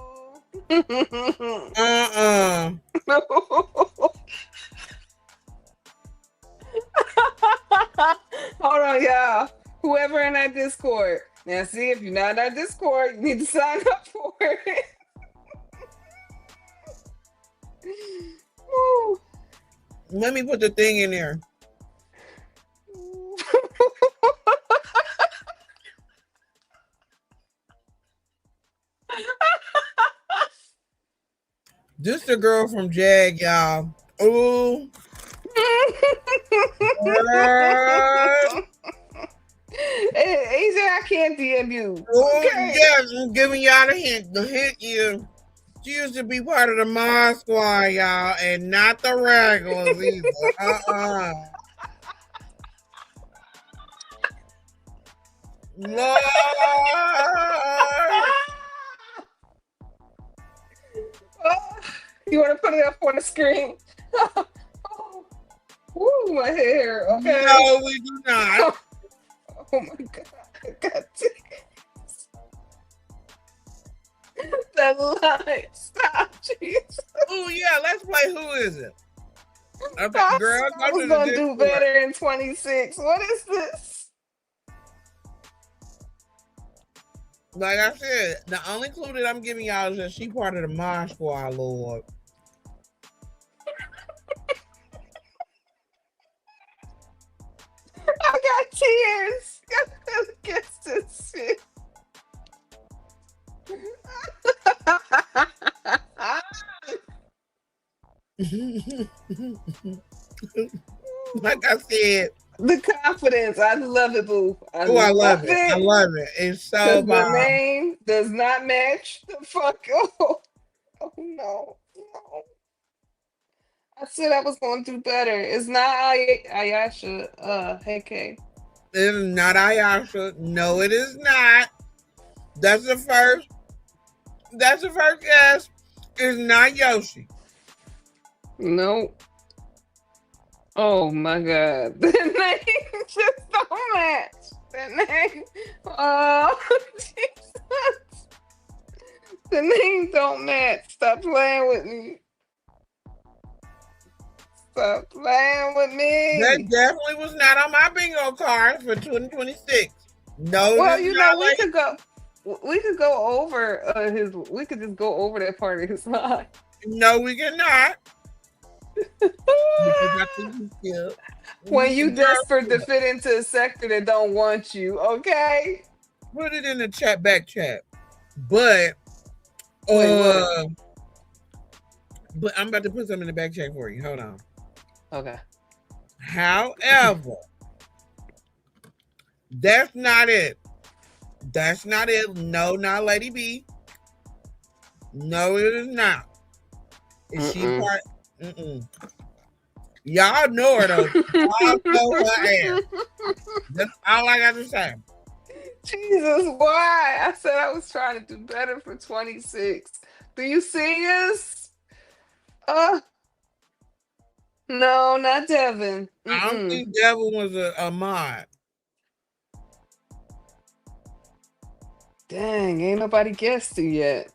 Hold on, y'all. Whoever in that Discord, Now, see, if you're not in our Discord, you need to sign up for it. Woo. Let me put the thing in there. This the girl from Jag, y'all. Ooh. AJ, I can't DM you. Oh, Okay. yes, I'm giving y'all the hint. The hint is she used to be part of the Mod Squad, y'all, and not the regulars either. Lord. You want to put it up on the screen? Woo, my hair. Okay. No, we do not. Oh my God. God damn. The line. Stop, jeez. Oh, yeah, let's play Who Is It? Okay, I girl, said I go was to the going to do Discord. better in 26. What is this? Like I said, the only clue that I'm giving y'all is that she part of the Mod Squad, Lord. I got tears. Guess this shit. Like I said, The confidence. I love it, boo. I love it. I love it. It's so The bomb. name does not match the fuck. Oh no. No. I said I was going to do better. It's not Ayasha. Hey K. It is not Ayasha. No, it is not. That's the first. That's the first guess. It's not Yoshi. Nope. Oh my God. The name just don't match. The name. Oh Jesus. The name don't match. Stop playing with me. Stop playing with me. That definitely was not on my bingo card for 2026. No, Well, it is you not know, we like- could go. We could go over his. We could just go over that part of his life. No, we cannot. Because I think we still- When you Girl, desperate to fit into a sector that don't want you, okay? put it in the back chat. But Wait, but I'm about to put something in the back chat for you. Hold on. Okay. However, that's not it. That's not it. No, not Lady B. No, it is not. Is she part? Y'all know her though. Y'all know her ass. That's all I got to say. Jesus, why? I said I was trying to do better for 26. Do you see us? No, not Devin. I don't think Devil was a mod. Dang, ain't nobody guessed you yet.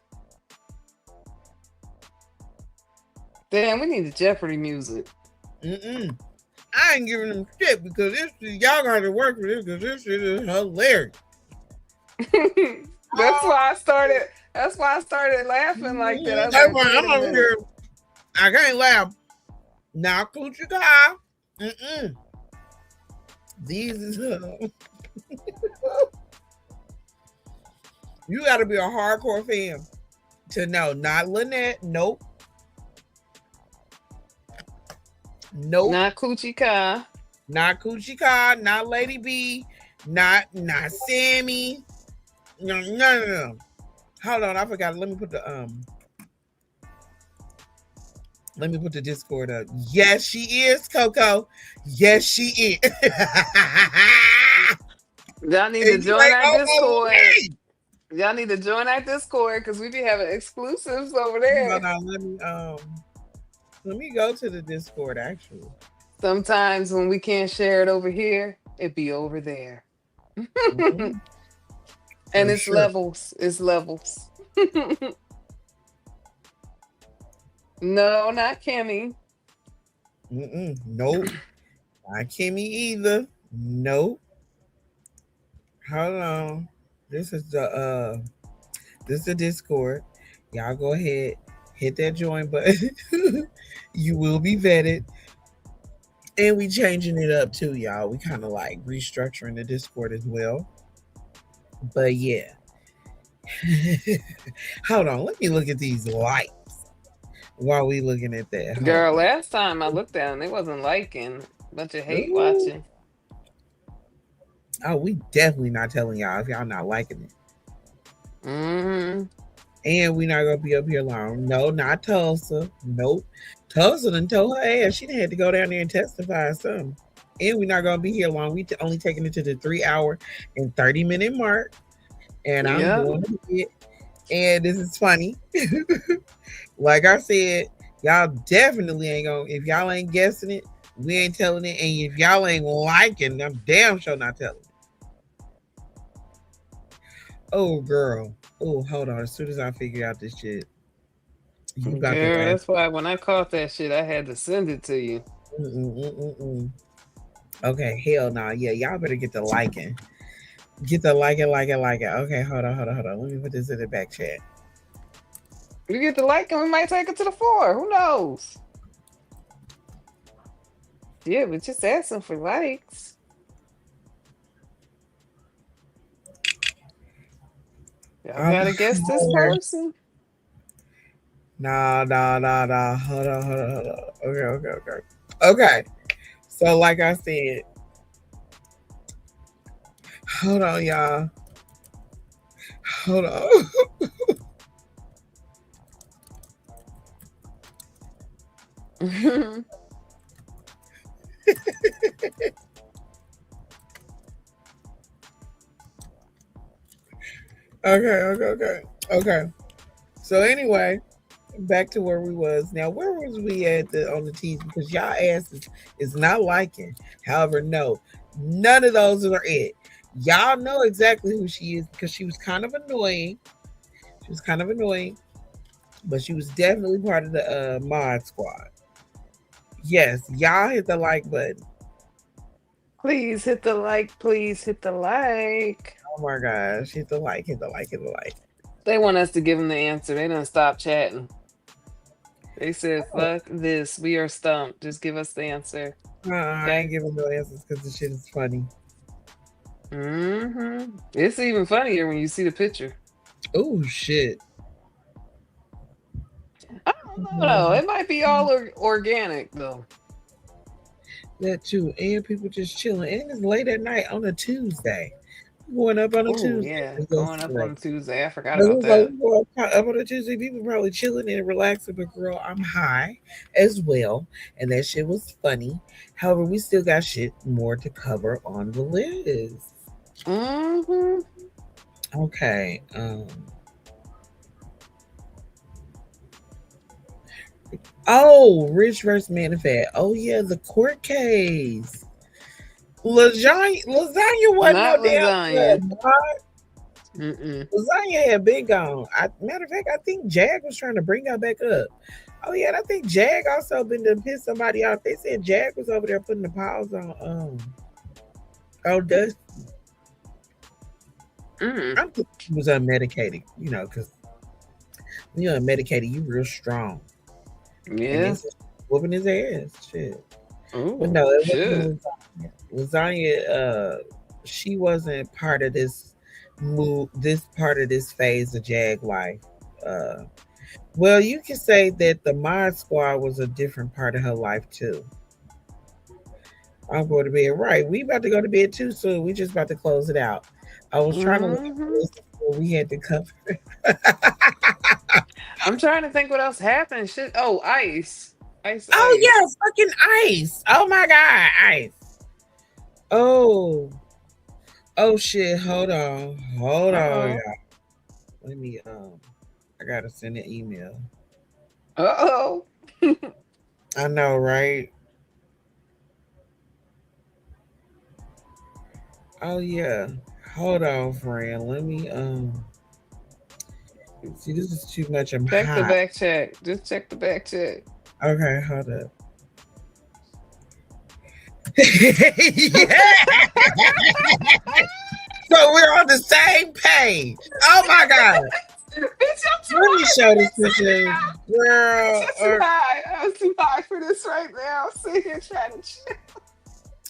Damn, we need the Jeopardy music. I ain't giving them shit because y'all got to work with this because this shit is hilarious. That's why I started. That's why I started laughing like that. I was That's like, why wait I'm a over minute. here. I can't laugh. Now, Coochie guy. These is you got to be a hardcore fan to know. Not Lynette. Nope. Nope. Not Coochie Ka. Not Coochie Ka. Not Lady B. Not Sammy. No. Hold on, I forgot. Let me put the Discord up. Yes, she is, Coco. Yes, she is. Y'all need to join our Discord. Y'all need to join our Discord because we be having exclusives over there. Hold on, let me go to the Discord actually. Sometimes when we can't share it over here, it be over there. And it's levels. It's levels. No, not Kimmy. Nope. Not Kimmy either. Nope. Hold on. This is the Discord. Y'all go ahead, hit that join button. You will be vetted. And we changing it up too, y'all. We kind of like restructuring the Discord as well. But yeah. Hold on, let me look at these likes while we looking at that. Hold Girl, on. last time I looked at them, they wasn't liking. Bunch of hate Ooh. watching. Oh, we definitely not telling y'all if y'all not liking it. Mm-hmm. And we not gonna be up here long. No, not Tulsa. Nope. Tulsa done told her ass she done had to go down there and testify or something. And we not gonna be here long. We only taking it to the 3 hour and 30 minute mark. And I'm Yeah. going to it. And this is funny. Like I said, y'all definitely ain't gonna, if y'all ain't guessing it, we ain't telling it. And if y'all ain't liking, I'm damn sure not telling it. Oh girl. Oh, hold on. As soon as I figure out this shit, you about to Girl, laugh. that's why when I caught that shit, I had to send it to you. Mm-mm-mm-mm-mm. Okay, hell no. Yeah, y'all better get the liking. Get the liking. Okay, hold on. Let me put this in the back chat. You get the like and we might take it to the 4. Who knows? Yeah, but just asking for likes. Y'all I'm gotta guess this hard. person. Nah. Hold on. Okay. So, like I said, hold on, y'all. Hold on. Okay. So anyway, back to where we was. Now, where was we at on the teas? Because y'all asses is not liking. However, no, none of those are it. Y'all know exactly who she is because she was kind of annoying. But she was definitely part of the mod squad. Yes, y'all hit the like button. Please hit the like. Please hit the like. Oh my gosh, hit the like. They want us to give them the answer. They done stop chatting. They said, fuck this. We are stumped. Just give us the answer. I ain't giving no answers because the shit is funny. Mm-hmm. It's even funnier when you see the picture. Oh shit. I don't know. It might be all organic though. That too, and people just chilling, and it's late at night on a Tuesday. Going up on a Oh Tuesday. yeah, It's going just up like- on Tuesday. I forgot But about it's like that. we go up on a Tuesday, people probably chilling and relaxing. But girl, I'm high as well, and that shit was funny. However, we still got shit more to cover on the list. Mm-hmm. Okay. Oh, Rich versus Manifat. Oh yeah, the court case. Lasagna wasn't no Not damn lasagna. good. Boy. Mm-mm. Lasagna had been gone. Matter of fact, I think Jag was trying to bring her back up. Oh yeah, and I think Jag also been to piss somebody off. They said Jag was over there putting the paws on Dust. Mm. I'm thinking he was unmedicated, because when you're unmedicated, you real strong. And they Yeah. said whooping his ass. Shit. But Oh no, it shit. wasn't lasagna. Lasagna, she wasn't part of this phase of Jag life. Uh, well, you can say that the Mod Squad was a different part of her life too. I'm going to bed. Right, we about to go to bed too soon. We just about to close it out. I was trying to look at the Mm-hmm. list of what we had to cover. I'm trying to think what else happened. Shit. Oh, ice. Ice. Oh Ice. yeah, fucking ice. Oh my god, ice. Oh, oh shit. Hold on, Uh-oh. y'all. Let me I gotta send an email. Uh-oh. I know, right? Oh yeah. Hold on, friend. Let me see, this is too much. I'm Check the hot. back check. Just check the back check. Okay, hold up. Yeah. So we're on the same page. Oh my God. Bitch, I'm Let me show this picture. Girl. I'm too high for this right now. Sit here trying to chill.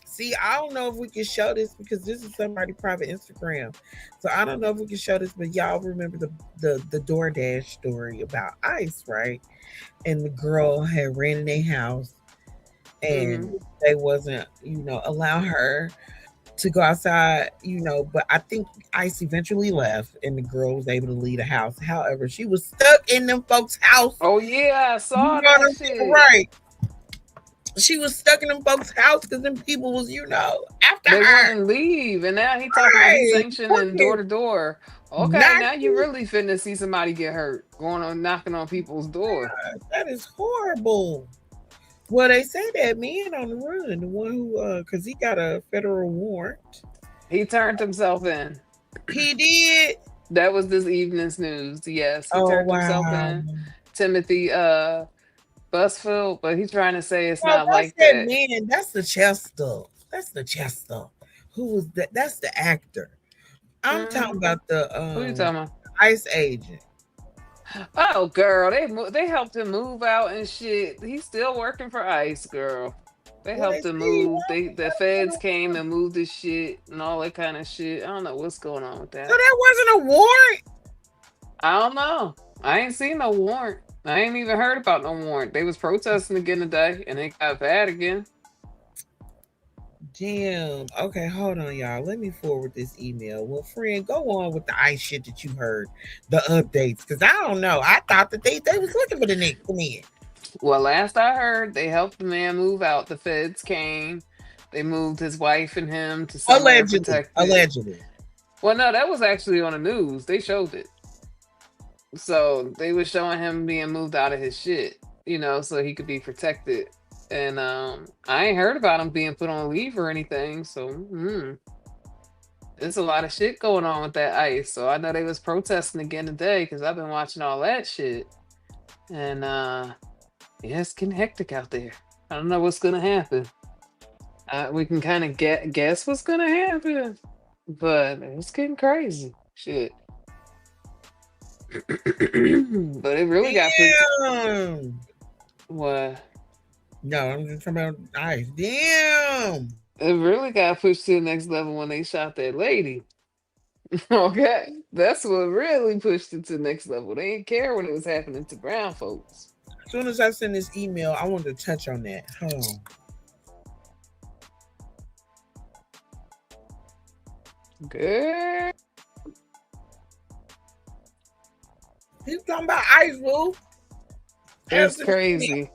See, I don't know if we can show this because this is somebody's private Instagram. So I don't know if we can show this, but y'all remember the DoorDash story about Ice, right? And the girl had ran in their house and they wasn't, allow her to go outside, but I think Ice eventually left and the girl was able to leave the house. However, she was stuck in them folks' house. Oh yeah, I saw that shit. Right. She was stuck in them folks' house because them people was, after they her. wouldn't leave. And now he talking about he's sanctioning door to door. Okay, now you really finna see somebody get hurt going on knocking on people's door. That is horrible. Well, they say that man on the run, the one who, because he got a federal warrant. He turned himself in. He did. That was this evening's news. Yes, he turned himself in. Timothy Busfield, but he's trying to say it's not like that. Man, that's the Chester. That's the Chester. Who was that? That's the actor. I'm talking about the who you talking about? ICE agent. Oh, girl, they helped him move out and shit. He's still working for ICE, girl. They helped him move. The feds came and moved his shit and all that kind of shit. I don't know what's going on with that. So that wasn't a warrant? I don't know. I ain't seen no warrant. I ain't even heard about no warrant. They was protesting again today and it got bad again. Damn. Okay, hold on, y'all. Let me forward this email. Well, friend, go on with the ICE shit that you heard, the updates, because I don't know. I thought that they was looking for the next man. Well, last I heard, they helped the man move out. The feds came. They moved his wife and him to somewhere protected. Allegedly. Well, no, that was actually on the news. They showed it. So they were showing him being moved out of his shit, so he could be protected. And I ain't heard about him being put on leave or anything. So there's a lot of shit going on with that ICE. So I know they was protesting again today because I've been watching all that shit. And yeah, it's getting hectic out there. I don't know what's gonna happen. We can kind of guess what's gonna happen, but it's getting crazy. Shit. But it really got what? No, I'm just talking about ICE. Damn. It really got pushed to the next level when they shot that lady. Okay, that's what really pushed it to the next level. They didn't care when it was happening to brown folks. As soon as I send this email, I wanted to touch on that. Hold on. Good. He's talking about ICE, boo. It's crazy.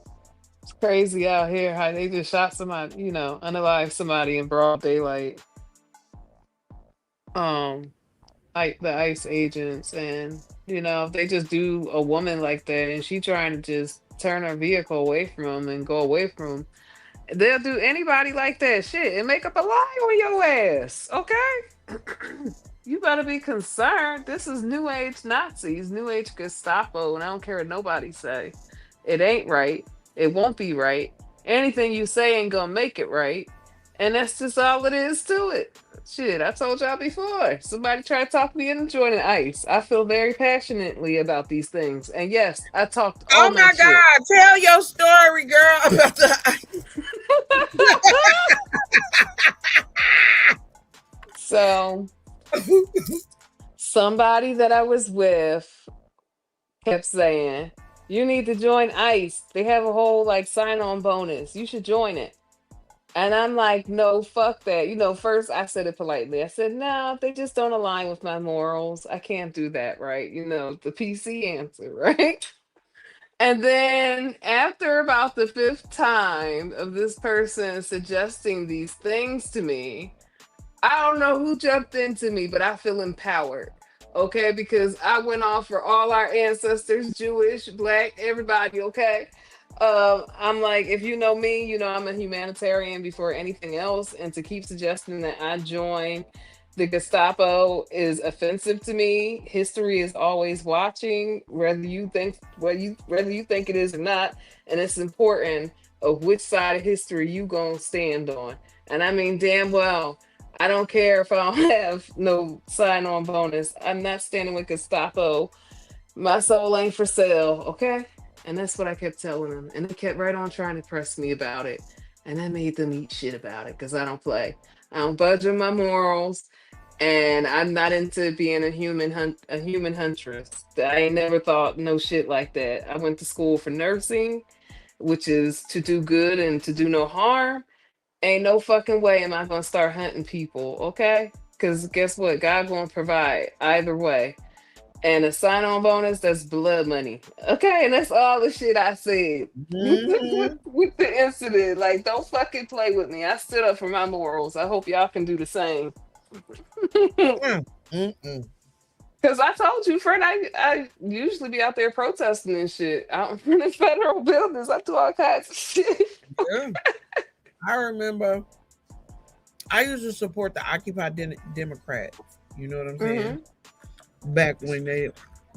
It's crazy out here how they just shot somebody, unalived somebody in broad daylight. Like the ICE agents, and if they just do a woman like that and she trying to just turn her vehicle away from them and go away from them, they'll do anybody like that shit and make up a lie on your ass. Okay. You better be concerned. This is new age Nazis, new age Gestapo, and I don't care what nobody say. It ain't right. It won't be right. Anything you say ain't gonna make it right. And that's just all it is to it. Shit, I told y'all before. Somebody tried to talk me into joining ICE. I feel very passionately about these things. And yes, I talked all my shit. God, tell your story, girl, about the So somebody that I was with kept saying, you need to join ICE. They have a whole sign-on bonus. You should join it. And I'm like, no, fuck that. First I said it politely. I said, no, they just don't align with my morals. I can't do that, right? The PC answer, right? And then after about the 5th time of this person suggesting these things to me, I don't know who jumped into me, but I feel empowered. Okay, because I went off for all our ancestors, Jewish, Black, everybody, okay? I'm like, if you know me, I'm a humanitarian before anything else, and to keep suggesting that I join the Gestapo is offensive to me. History is always watching, whether you think it is or not, and it's important of which side of history you gonna stand on. And I mean, damn well, I don't care if I don't have no sign-on bonus. I'm not standing with Gestapo. My soul ain't for sale, okay? And that's what I kept telling them. And they kept right on trying to press me about it. And I made them eat shit about it because I don't play. I don't budge on my morals. And I'm not into being a human huntress. I ain't never thought no shit like that. I went to school for nursing, which is to do good and to do no harm. Ain't no fucking way am I gonna start hunting people, okay? Because guess what? God gonna provide either way. And a sign-on bonus, that's blood money. Okay, and that's all the shit I said Mhm. with the incident. Like, don't fucking play with me. I stood up for my morals. I hope y'all can do the same. Mm, mm. Because I told you, friend, I usually be out there protesting and shit. Out in front of federal buildings. I do all kinds of shit. Yeah. I remember I used to support the Occupy Democrats. You know what I'm saying? Back when they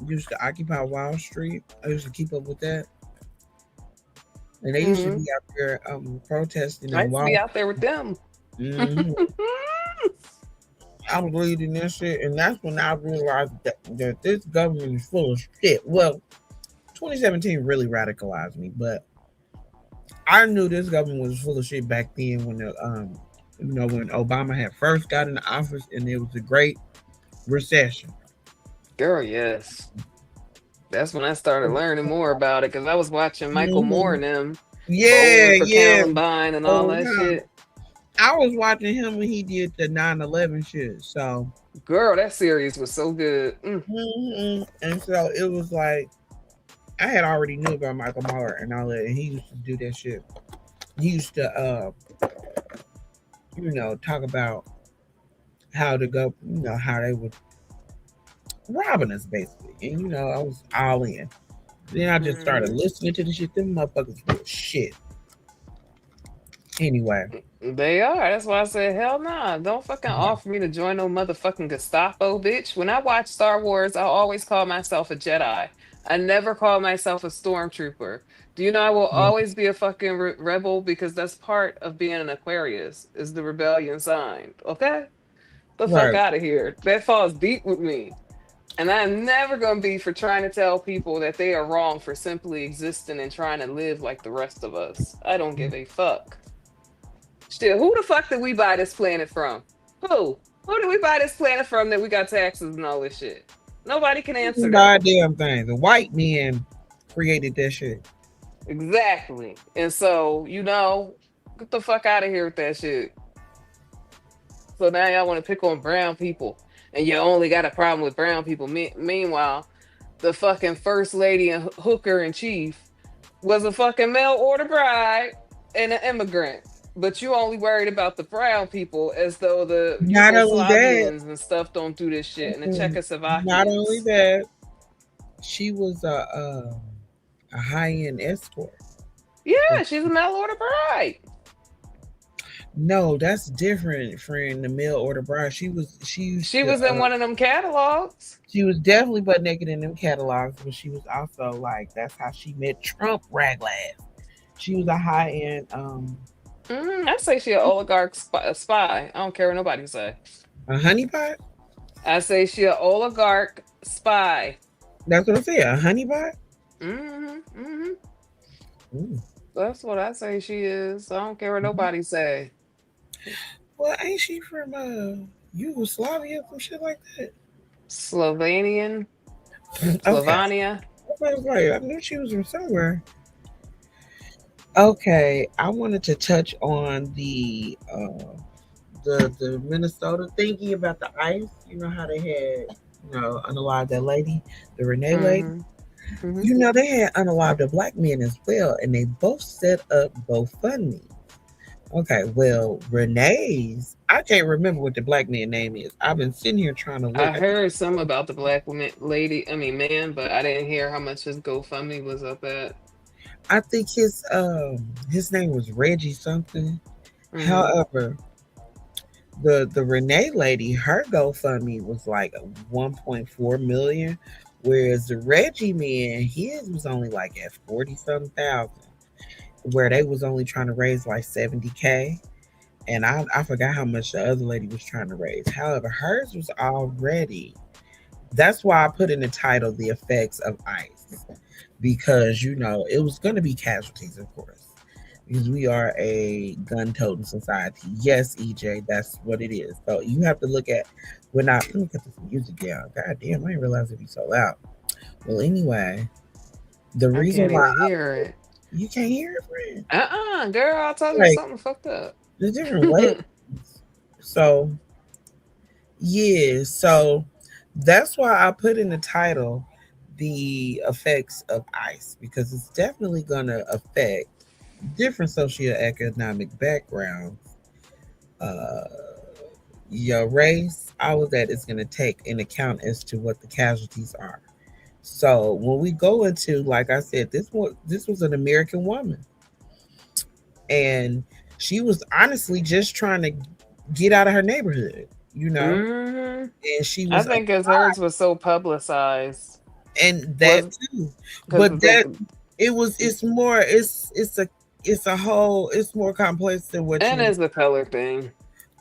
used to occupy Wall Street, I used to keep up with that. And they used to be out there protesting I in used to Wall be out there with them. Street. I was reading that shit, and that's when I realized that this government is full of shit. Well, 2017 really radicalized me, but I knew this government was full of shit back then when when Obama had first got into office and there was a great recession. Girl, yes. That's when I started learning more about it because I was watching Michael Moore Mhm. and them Yeah, bowling for yeah. Columbine and all Oh, that yeah. shit. I was watching him when he did the 9/11 shit. So, Girl, that series was so good. and so it was like I had already knew about Michael Moore and all that, and he used to do that shit. He used to, talk about how to go, how they were robbing us basically, and I was all in. Then I just started Mhm. listening to the shit. Them motherfuckers were shit. Anyway, They are. That's why I said, hell nah. Don't fucking offer me to join no motherfucking Gestapo, bitch. When I watch Star Wars, I always call myself a Jedi. I never call myself a stormtrooper. Do you know I will yeah, always be a fucking rebel because that's part of being an Aquarius, is the rebellion sign. Okay? The fuck right. out of here. That falls deep with me. And I'm never going to be for trying to tell people that they are wrong for simply existing and trying to live like the rest of us. I don't give a fuck. Shit, who the fuck did we buy this planet from? Who? Who did we buy this planet from that we got taxes and all this shit? Nobody can answer that. Goddamn thing. The white men created that shit. Exactly. And so, get the fuck out of here with that shit. So now y'all want to pick on brown people. And you only got a problem with brown people. Meanwhile, the fucking first lady and hooker in chief was a fucking mail order bride and an immigrant. But you only worried about the brown people as though the Not only that, Yugoslavians and stuff don't do this shit and the not only Czechoslovakians. that, she was a high end escort. Yeah, she's a mail order bride. No, that's different, friend. The mail order bride. She used She to was in one of them catalogs. she was definitely butt naked in them catalogs, but she was also like that's how she met Trump raglass. She was a high end I say she an oligarch spy. I don't care what nobody say. a honeypot. I say she an oligarch spy. That's what I said. A honeypot. hmm hmm Ooh. That's what I say she is. I don't care what nobody say. Well, ain't she from Yugoslavia, some shit like that? Slovenian, Okay. Slovenia. I was like, I knew she was from somewhere. Okay, I wanted to touch on the Minnesota thingy about the ice. You know how they had unalived that lady, the Renee lady. hmm hmm They had unalived a black man as well, and they both set up GoFundMe. Okay, well, Renee's, I can't remember what the black man name is. I've been sitting here trying to look. I heard some about the black woman, lady. I mean, man, but I didn't hear how much his GoFundMe was up at. I think his name was Reggie something. hmm However, the Renee lady, her GoFundMe was like 1.4 million, whereas the Reggie man, his was only like at 40 something thousand, where they was only trying to raise like 70K. And I forgot how much the other lady was trying to raise. However, hers was already. That's why I put in the title "The Effects of ICE," because it was going to be casualties, of course, because we are a gun-toting society. Yes, EJ, that's what it is. So you have to look at. We're not. Let me cut this music down. God damn, I didn't realize it'd be so loud. Well, anyway, the I reason can't why even hear it. you can't hear it, friend, Girl, I told you like something fucked up. the different ways. So yeah, so that's why I put in the title the effects of ICE, because it's definitely gonna affect different socioeconomic backgrounds, uh, your race, all of that is gonna take in account as to what the casualties are. So when we go into, like I said, this was an American woman, and she was honestly just trying to get out of her neighborhood, Hmm. and she I was think because hers was so publicized. and that Was too, because but that the it's more it's a whole, it's more complex than what and you is the color thing.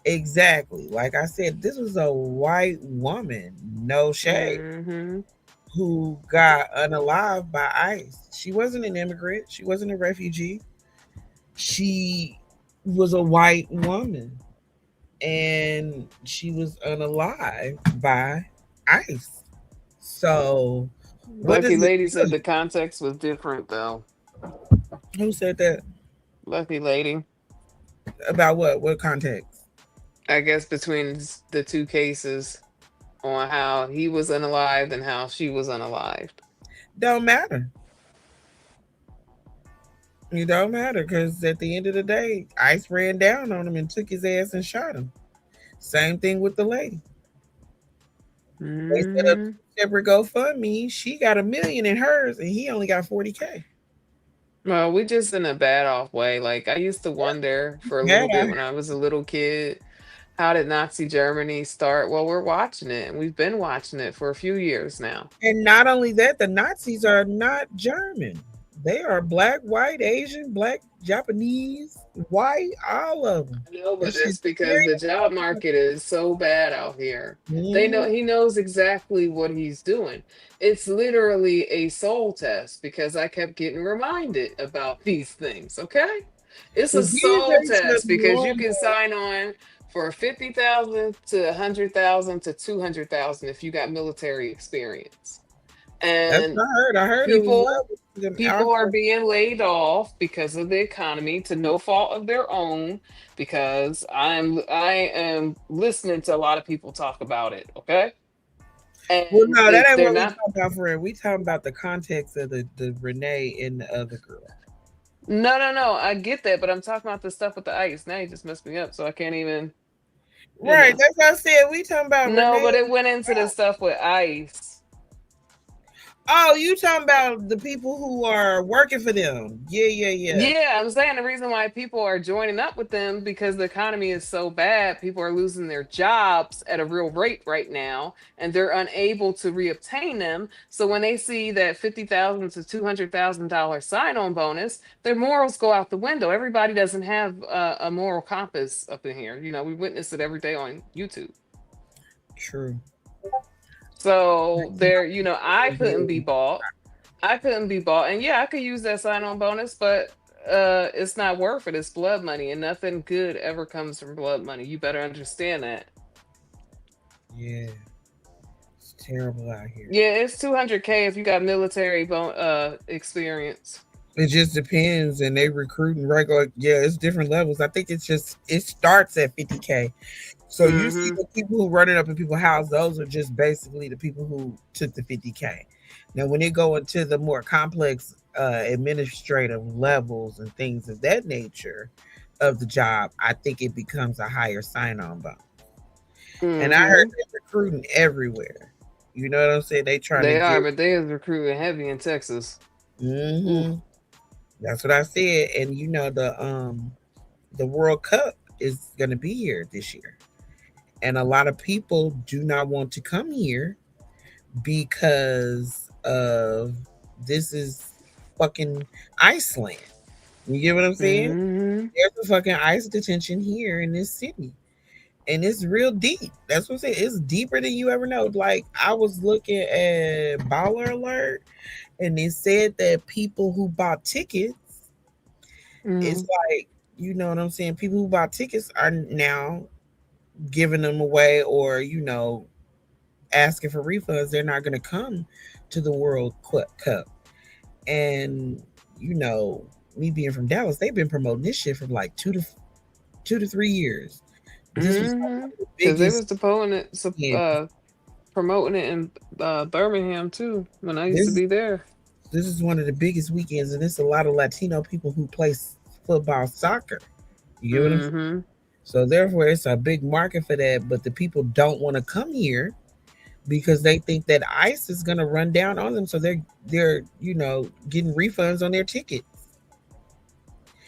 exactly. Like I said, this was a white woman, no shade, Hmm. who got unalived by ICE. She wasn't an immigrant, she wasn't a refugee, she was a white woman, and she was unalived by ICE. So what Lucky does it Lady tell said the context was different though. you? Who said that? Lucky Lady. About what context? I guess between the two cases on how he was unalived and how she was unalived. Don't matter. It don't matter, because at the end of the day, ICE ran down on him and took his ass and shot him. Same thing with the lady. They set up Hmm. separate GoFundMe. She got 1 million in hers, and he only got 40K. Well, we just in a bad off way. Like I used to wonder for a Yeah, little bit when I was a little kid, how did Nazi Germany start? Well, we're watching it, and we've been watching it for a few years now. and not only that, the Nazis are not German. They are black, white, Asian, black, Japanese, white, all of them. I know, That but shit that's because scary. the job market is so bad out here. They know Mhm. he knows exactly what he's doing. It's literally a soul test because I kept getting reminded about these things, okay? It's The a soul VA said test because you can normal. sign on for 50,000 to 100,000 to 200,000 if you got military experience. That's And what I heard. I heard it was people levels to them people are alpha. being laid off because of the economy to no fault of their own because I am listening to a lot of people talk about it, okay? Well, And no, that ain't they're what we not. talking about, friend. We talking about the context of the Renee and the other girl. No, I get that, but I'm talking about the stuff with the ice. Now you just messed me up, so I can't even, you Right. know. That's what I said. We talking about No, Renee. but it went into the stuff with ice. Oh, you talking about the people who are working for them? Yeah, yeah, yeah. Yeah, I'm saying the reason why people are joining up with them because the economy is so bad, people are losing their jobs at a real rate right now, and they're unable to reobtain them. So when they see that $50,000 to $200,000 sign-on bonus, their morals go out the window. Everybody doesn't have a moral compass up in here. You know, we witness it every day on YouTube. True. So there, I couldn't be bought. I couldn't be bought. And yeah, I could use that sign-on bonus, but it's not worth it. It's blood money, and nothing good ever comes from blood money. You better understand that. Yeah, it's terrible out here. Yeah, it's 200K if you got military experience. It just depends, and they recruiting regular. Yeah, it's different levels. I think it starts at 50K. So you see Mm-hmm. the people who running up in people's house, those are just basically the people who took the 50K. Now, when they go into the more complex administrative levels and things of that nature of the job, I think it becomes a higher sign-on bonus. And I heard Mm-hmm. they're recruiting everywhere. You know what I'm saying? They trying to They are, get. but they is recruiting heavy in Texas. Oof. Hmm. That's what I said. And the World Cup is going to be here this year, and a lot of people do not want to come here because of this is fucking Iceland. You get what I'm saying? Mm-hmm. There's a fucking ICE detention here in this city. And it's real deep. That's what I'm saying. It's deeper than you ever know. Like I was looking at Baller Alert and they said that people who bought tickets, it's Mm-hmm. like, you know what I'm saying? People who bought tickets are now giving them away or, asking for refunds. They're not going to come to the World Cup. And, you know, me being from Dallas, they've been promoting this shit for like 2 to 3 years. This was like Mm-hmm. one of the Because they biggest. was Yeah, promoting it in Birmingham too when I used to this be there. this is one of the biggest weekends, and it's a lot of Latino people who play football, soccer. You get what I'm saying? Mm-hmm. So therefore, it's a big market for that. But the people don't want to come here because they think that ICE is going to run down on them. So they're getting refunds on their tickets.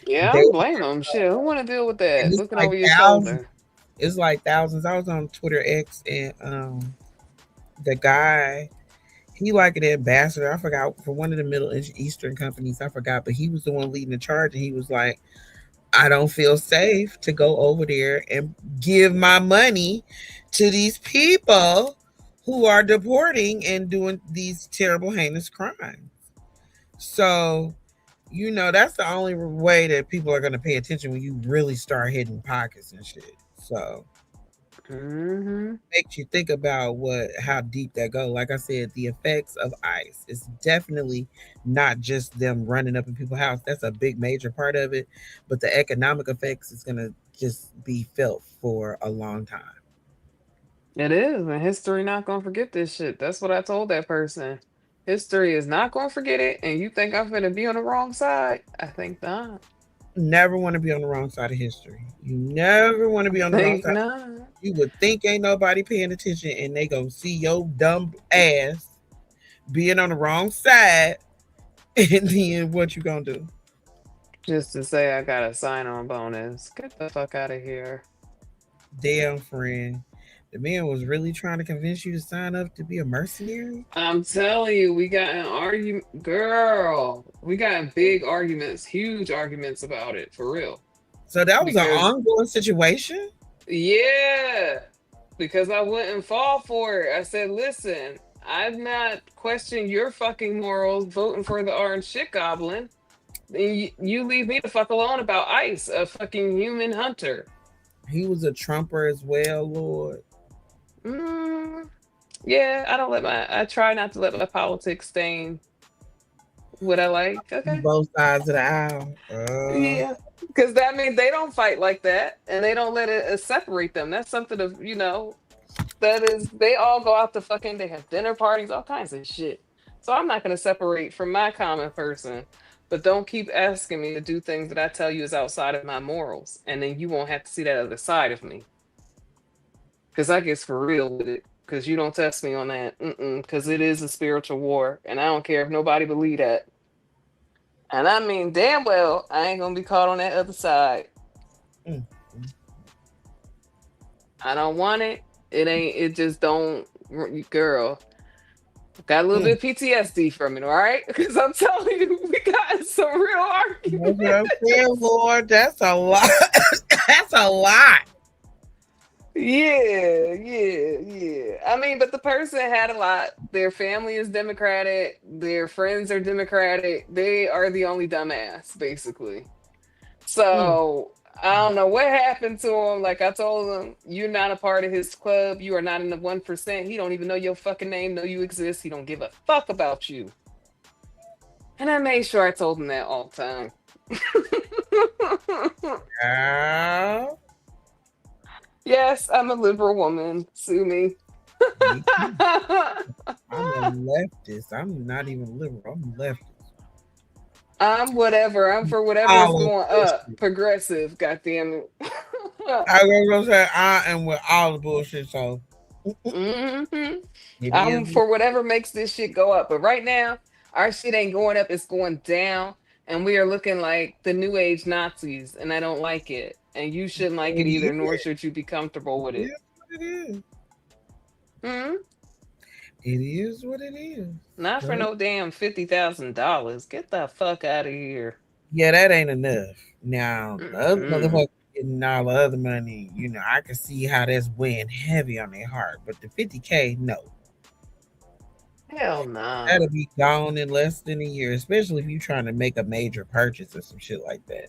Yeah, I They don't blame them. Shit, who want to deal with and that? it's Looking like over your thousands. shoulder. It's like thousands. I was on Twitter X and the guy he like an ambassador. I forgot for one of the Middle Eastern companies. I forgot, but he was the one leading the charge, and he was like, "I don't feel safe to go over there and give my money to these people who are deporting and doing these terrible, heinous crimes." So, that's the only way that people are going to pay attention when you really start hitting pockets and shit. So, Mm-hmm. makes you think about how deep that go. Like I said, the effects of ICE is definitely not just them running up in people's house. That's a big major part of it, but the economic effects is gonna just be felt for a long time. It is, and history not gonna forget this shit. That's what I told that person. History is not gonna forget it, and you think I'm gonna be on the wrong side? I think not. Never want to be on the wrong side of history. You never want to be on the wrong Think side. not. You would think ain't nobody paying attention, and they gonna see your dumb ass being on the wrong side, and then what you gonna do? Just to say I got a sign-on bonus. Get the fuck out of here. Damn, friend. The man was really trying to convince you to sign up to be a mercenary. I'm telling you, we got an argument, girl. We got big arguments, huge arguments about it, for real. So that was an Because ongoing situation. yeah, because I wouldn't fall for it. I said, listen, I'm not questioning your fucking morals voting for the orange shit goblin. You leave me the fuck alone about ICE, a fucking human hunter. He was a trumper as well, Lord. Mm, yeah, I try not to let my politics stain what I like. Okay. Both sides of the aisle. Yeah. Because that means they don't fight like that and they don't let it separate them. That's something of, that is, they all go out to fucking, they have dinner parties, all kinds of shit. So I'm not going to separate from my common person, but don't keep asking me to do things that I tell you is outside of my morals. And then you won't have to see that other side of me. Because I get for real with it. Because you don't test me on that. Because it is a spiritual war. And I don't care if nobody believe that. And I mean, damn well, I ain't going to be caught on that other side. Mm. I don't want it. It just don't, girl. Got a little bit of PTSD from it, all right? Because I'm telling you, we got some real That's what I'm arguments. saying, Lord. That's a lot. That's a lot. Yeah. I mean, but the person had a lot. Their family is Democratic. Their friends are Democratic. They are the only dumbass, basically. Mm. So I don't know what happened to him. Like I told him, you're not a part of his club. You are not in the 1%. He don't even know your fucking name, know you exist. He don't give a fuck about you. And I made sure I told him that all the time. Girl. Yes, I'm a liberal woman. Sue me. Me too. I'm a leftist. I'm not even liberal. I'm leftist. I'm whatever. I'm for whatever's All of going this up. shit. Progressive, goddamn it. I was gonna say I am with all the bullshit. So hmm it I'm is. for whatever makes this shit go up. But right now, our shit ain't going up, it's going down. And we are looking like the new age Nazis, and I don't like it. And you shouldn't like it It either, is. nor should you be comfortable with It it. is what it is. Hmm. It is what it is. Not for Straight. no damn $50,000. Get the fuck out of here. Yeah, that ain't enough. Now the other Mm-mm. motherfucker getting all the other money, I can see how that's weighing heavy on their heart. But the 50K, no. Hell nah. That'll be gone in less than a year, especially if you're trying to make a major purchase or some shit like that.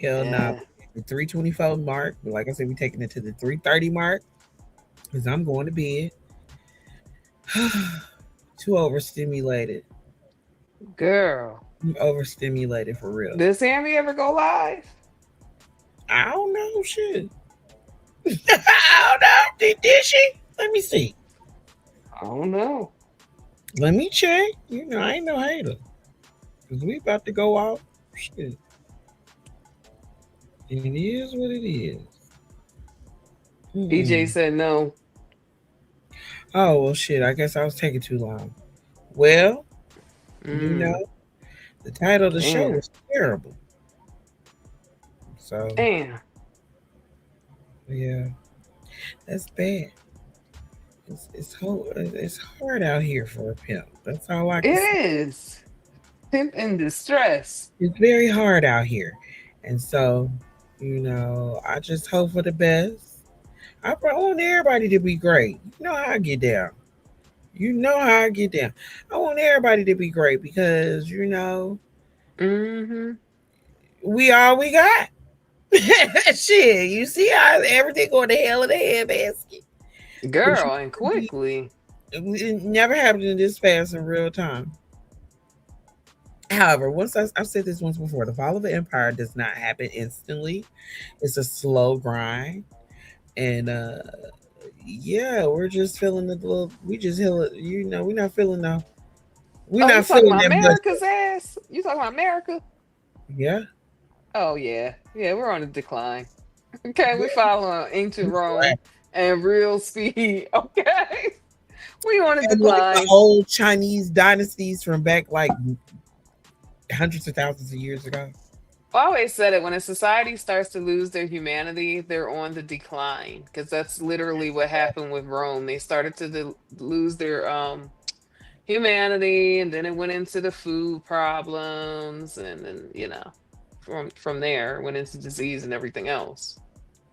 Hell no. Nah. Yeah. The 324 mark, but like I said, we taking it to the 330 mark because I'm going to bed. Too overstimulated. Girl. I'm overstimulated for real. Does Sammy ever go live? I don't know shit. I don't know. Did she? Let me see. I don't know. Let me check. I ain't no hater. Because we about to go off. Shit. It is what it is. PJ said no. Oh, well, shit. I guess I was taking too long. Well, Mm. the title of the show Damn. was terrible. So, Damn. yeah, that's bad. It's hard out here for a pimp. That's all I It can say. is. Pimp in distress. It's very hard out here. And so, I just hope for the best. I want everybody to be great. You know how I get down. You know how I get down. I want everybody to be great because, Mm-hmm. we all we got. Shit, you see how everything going to hell in a handbasket. But Girl, and quickly. it never happened in this fast in real time. However, I've said this once before, the fall of an empire does not happen instantly. It's a slow grind. And yeah, we're just feeling the little we just heal it, we're not feeling no we're Oh, you not talking feeling about that much. America's ass? You talking about America? Yeah. Oh yeah. Yeah, we're on a decline. Okay, we following ancient Rome Right. and real speed. Okay. We on a And like the decline. old Chinese dynasties from back like hundreds of thousands of years ago. I always said it when a society starts to lose their humanity, they're on the decline because that's literally what happened with Rome. They started to lose their humanity, and then it went into the food problems, and then from there it went into disease and everything else.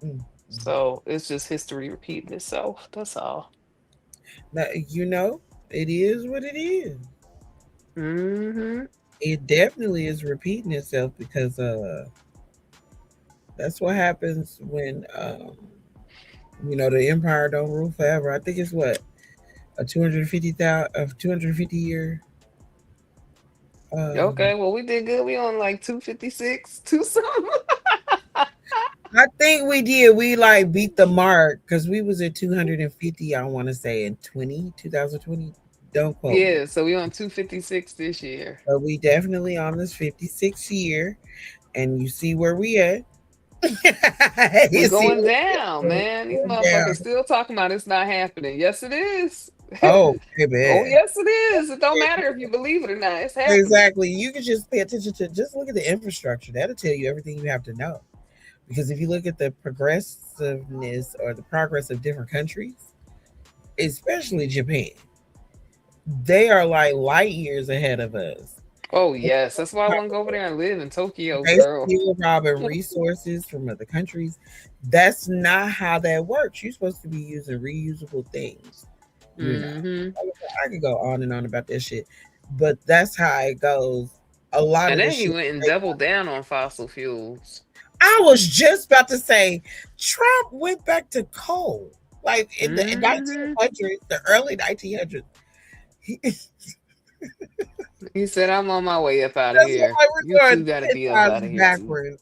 Mm. So it's just history repeating itself. That's all. Now, it is what it is. Hmm. It definitely is repeating itself because that's what happens when the empire don't rule forever. I think it's what a 250 year. Okay, well we did good. We on like 256, two something. I think we did. We like beat the mark because we was at 250. I want to say in 2020. Don't quote me, Yeah, so we on 256 this year. but we definitely on this 56 year, and you see where we at. We You see, going down, man. These down. motherfuckers still talking about it's not happening. Yes, it is. Oh, Oh, baby. yes, it is. It don't matter if you believe it or not. It's happening. Exactly. You can just pay attention to just look at the infrastructure. That'll tell you everything you have to know. Because if you look at the progressiveness or the progress of different countries, especially Japan, they are like light years ahead of us. Oh, yes. That's why I want to go over there and live in Tokyo, They girl. still robbing resources from other countries. That's not how that works. You're supposed to be using reusable things. You know, Hmm. I could go on and on about that shit, but that's how it goes. A lot And of the then he shit. went and doubled down on fossil fuels. I was just about to say, Trump went back to coal, like in the Hmm. 1900s, the early 1900s. That's He said, I'm on my way up out of here. why You we're two going got to 10 be up out times of here, too. backwards.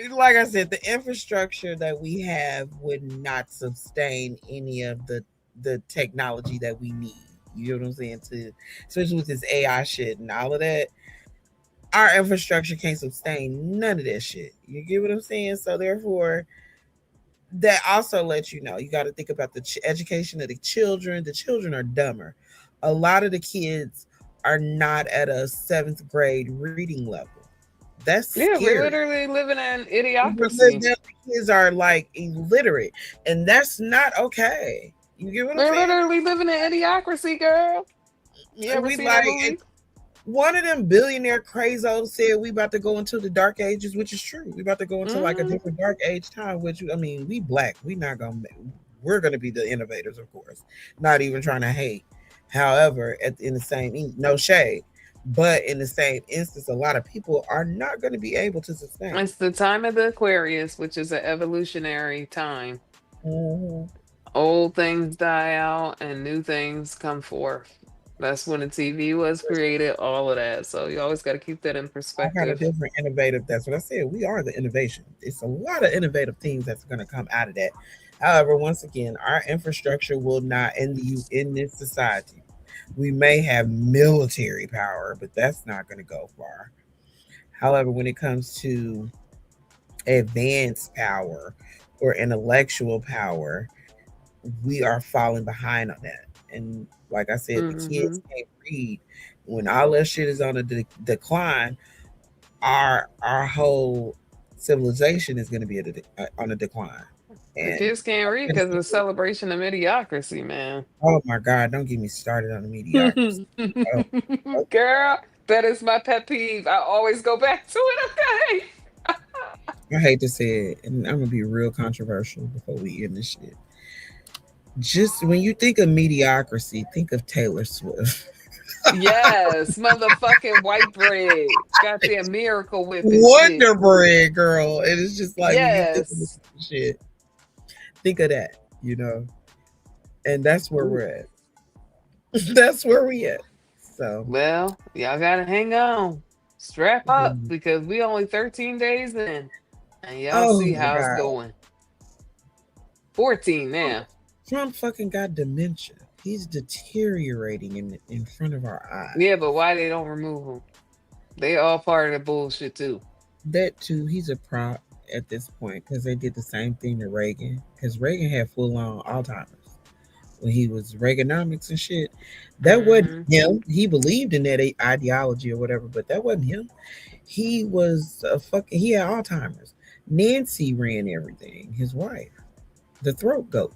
Like I said, the infrastructure that we have would not sustain any of the technology that we need. You know what I'm saying? Especially with this AI shit and all of that, our infrastructure can't sustain none of that shit. You get what I'm saying? So therefore, that also lets you know you got to think about the education of the children. The children are dumber. A lot of the kids are not at a seventh grade reading level. That's Yeah, we're scary. literally living in The idiocracy. kids are like illiterate, and that's not okay. You get what I'm We're saying? literally living in idiocracy, girl. You And ever we seen that like, movie? One of them billionaire crazos said we about to go into the dark ages, which is true. We about to go into like a different dark age time, which I mean, we black. We're gonna be the innovators, of course. Not even trying to hate. However, in the same no shade, but in the same instance, a lot of people are not going to be able to sustain. It's the time of the Aquarius, which is an evolutionary time. Mhm. Old things die out and new things come forth. That's when the TV was created, all of that. So you always got to keep that in I got a perspective. different innovative. That's what I said. We are the innovation. It's a lot of innovative things that's going to come out of that. However, once again, our infrastructure will not in this society. We may have military power, but that's not going to go far. However, when it comes to advanced power or intellectual power, we are falling behind on that. And like I said, the Hmm. kids can't read. When all that shit is on a decline, our whole civilization is going to be on a decline. The And kids can't read because of the celebration of mediocrity, man. oh my God, don't get me started on the mediocrity. Oh, oh, Girl, that is my pet peeve. I always go back to it, okay? I hate to say it, and I'm gonna be real controversial before we end this shit. Just when you think of mediocrity, think of Taylor Swift. Yes, motherfucking white bread. Goddamn miracle whip and shit. Wonder Bread, girl. And it's just like when you think of this Yes. shit, think of that, and that's where Ooh. we're at. That's where we at. So, Well, y'all gotta hang on. Strap up because we only 13 days in. And y'all oh see my how it's God, going. 14 now. Trump fucking got dementia. He's deteriorating in front of our eyes. Yeah, but why they don't remove them? They all part of the bullshit too. That too, he's a prop at this point because they did the same thing to Reagan. Because Reagan had full on Alzheimer's when he was Reaganomics and shit. That wasn't Hmm. him. He believed in that ideology or whatever, but that wasn't him. He was a fucking. He had Alzheimer's. Nancy ran everything. His wife, the throat goat.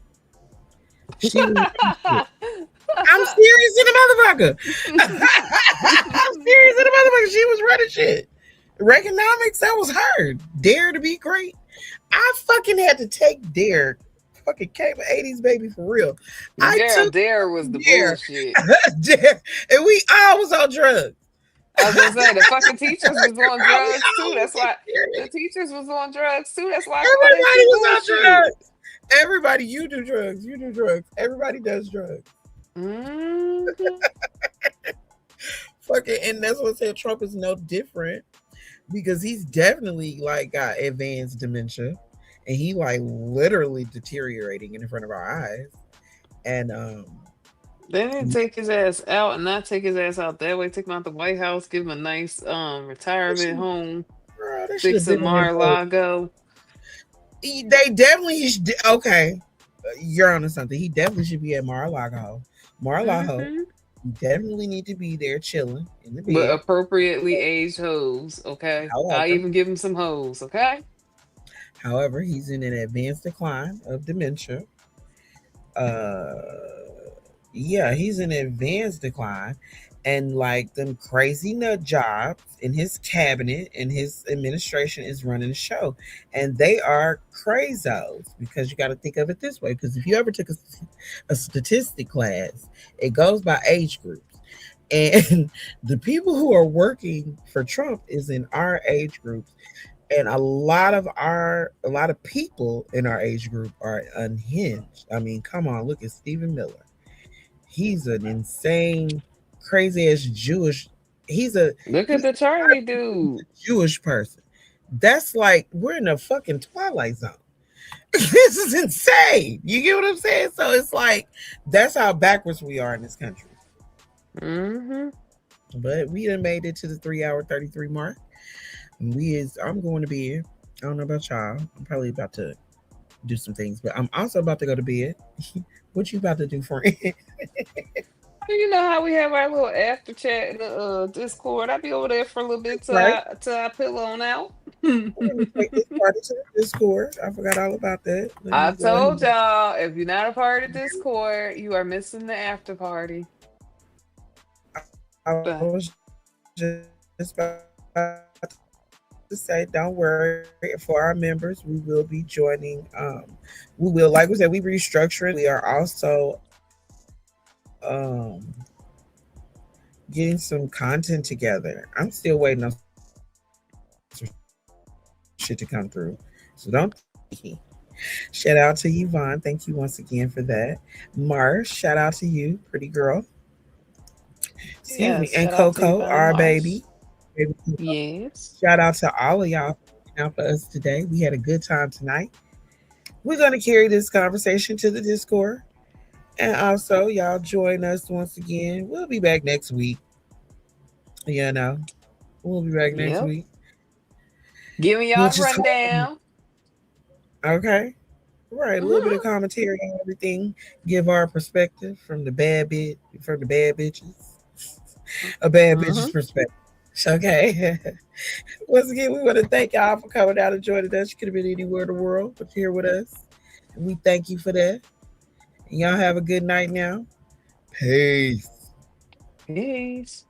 She was running shit. I'm serious in the motherfucker. I'm serious in the motherfucker. She was running shit. Reaganomics, that was her. Dare to be great. I fucking had to take Dare. Fucking came 80s baby for real. I Girl, took there was the Dare. bullshit. Dare. And we all was on drugs. I was gonna say the fucking teachers was on We drugs too. all was That's why the serious. teachers was on drugs too. That's why I call that Everybody shit was on bullshit. drugs. Everybody, you do drugs. You do drugs. Everybody does drugs. Hmm. Fucking, and that's what I said. Trump is no different because he's definitely like got advanced dementia, and he like literally deteriorating in front of our eyes. And They didn't take his ass out and not take his ass out that way. Take him out the White House, give him a nice retirement home, girl, they should have fix a been in there. Mar-a-Lago. They definitely okay. You're onto something. He definitely should be at Mar-a-Lago. Mar-a-Lago. Hmm. You definitely need to be there chilling in the But bed. appropriately aged hoes, okay? I However, even give him some hoes, okay? however, he's in an advanced decline of dementia. Uh, yeah, he's in advanced decline, and like them crazy nut jobs in his cabinet and his administration is running the show, and they are crazos because you got to think of it this way. Because if you ever took a statistic class, it goes by age groups, and the people who are working for Trump is in our age groups, and a lot of people in our age group are unhinged. I mean, come on, look at Stephen Miller. He's an insane, crazy ass Jewish. He's a Look at he's the Charlie a dude. Jewish person. That's like we're in a fucking twilight zone. This is insane. You get what I'm saying? So it's like that's how backwards we are in this country. Hmm. But we done made it to the 3 hour 33 mark. I'm going to bed. I don't know about y'all. I'm probably about to do some things, but I'm also about to go to bed. What you about to do, friend? You know how we have our little after chat in the Discord. I'll be over there for a little bit till Right? I pill on out. Let me take this party to the Discord. I forgot all about that. Let I me go told ahead. y'all, if you're not a part of Discord, you are missing the after party. I Uh, was just about to say, don't worry. For our members, we will be joining. We will, like we said, we restructuring. We are also getting some content together. I'm still waiting on some shit to come through, so don't shout out to Yvonne. Thank you once again for that. Mars, shout out to you, pretty girl. Excuse me. And Yes, shout out to Coco, our Yvonne baby. Mars. Baby Coco. Yes. Shout out to all of y'all for hanging out for us today. We had a good time tonight. We're going to carry this conversation to the Discord. And also, y'all join us once again. We'll be back next week. You know, we'll be back next Yep. week. Giving We'll y'all a just, rundown. okay. Right, a little bit of commentary on everything. Give our perspective from the bad bitches, a bad bitch's Mm-hmm. perspective. Okay. Once again, we want to thank y'all for coming out and joining us. You could have been anywhere in the world, but you're here with us. And we thank you for that. And y'all have a good night now. Peace. Peace.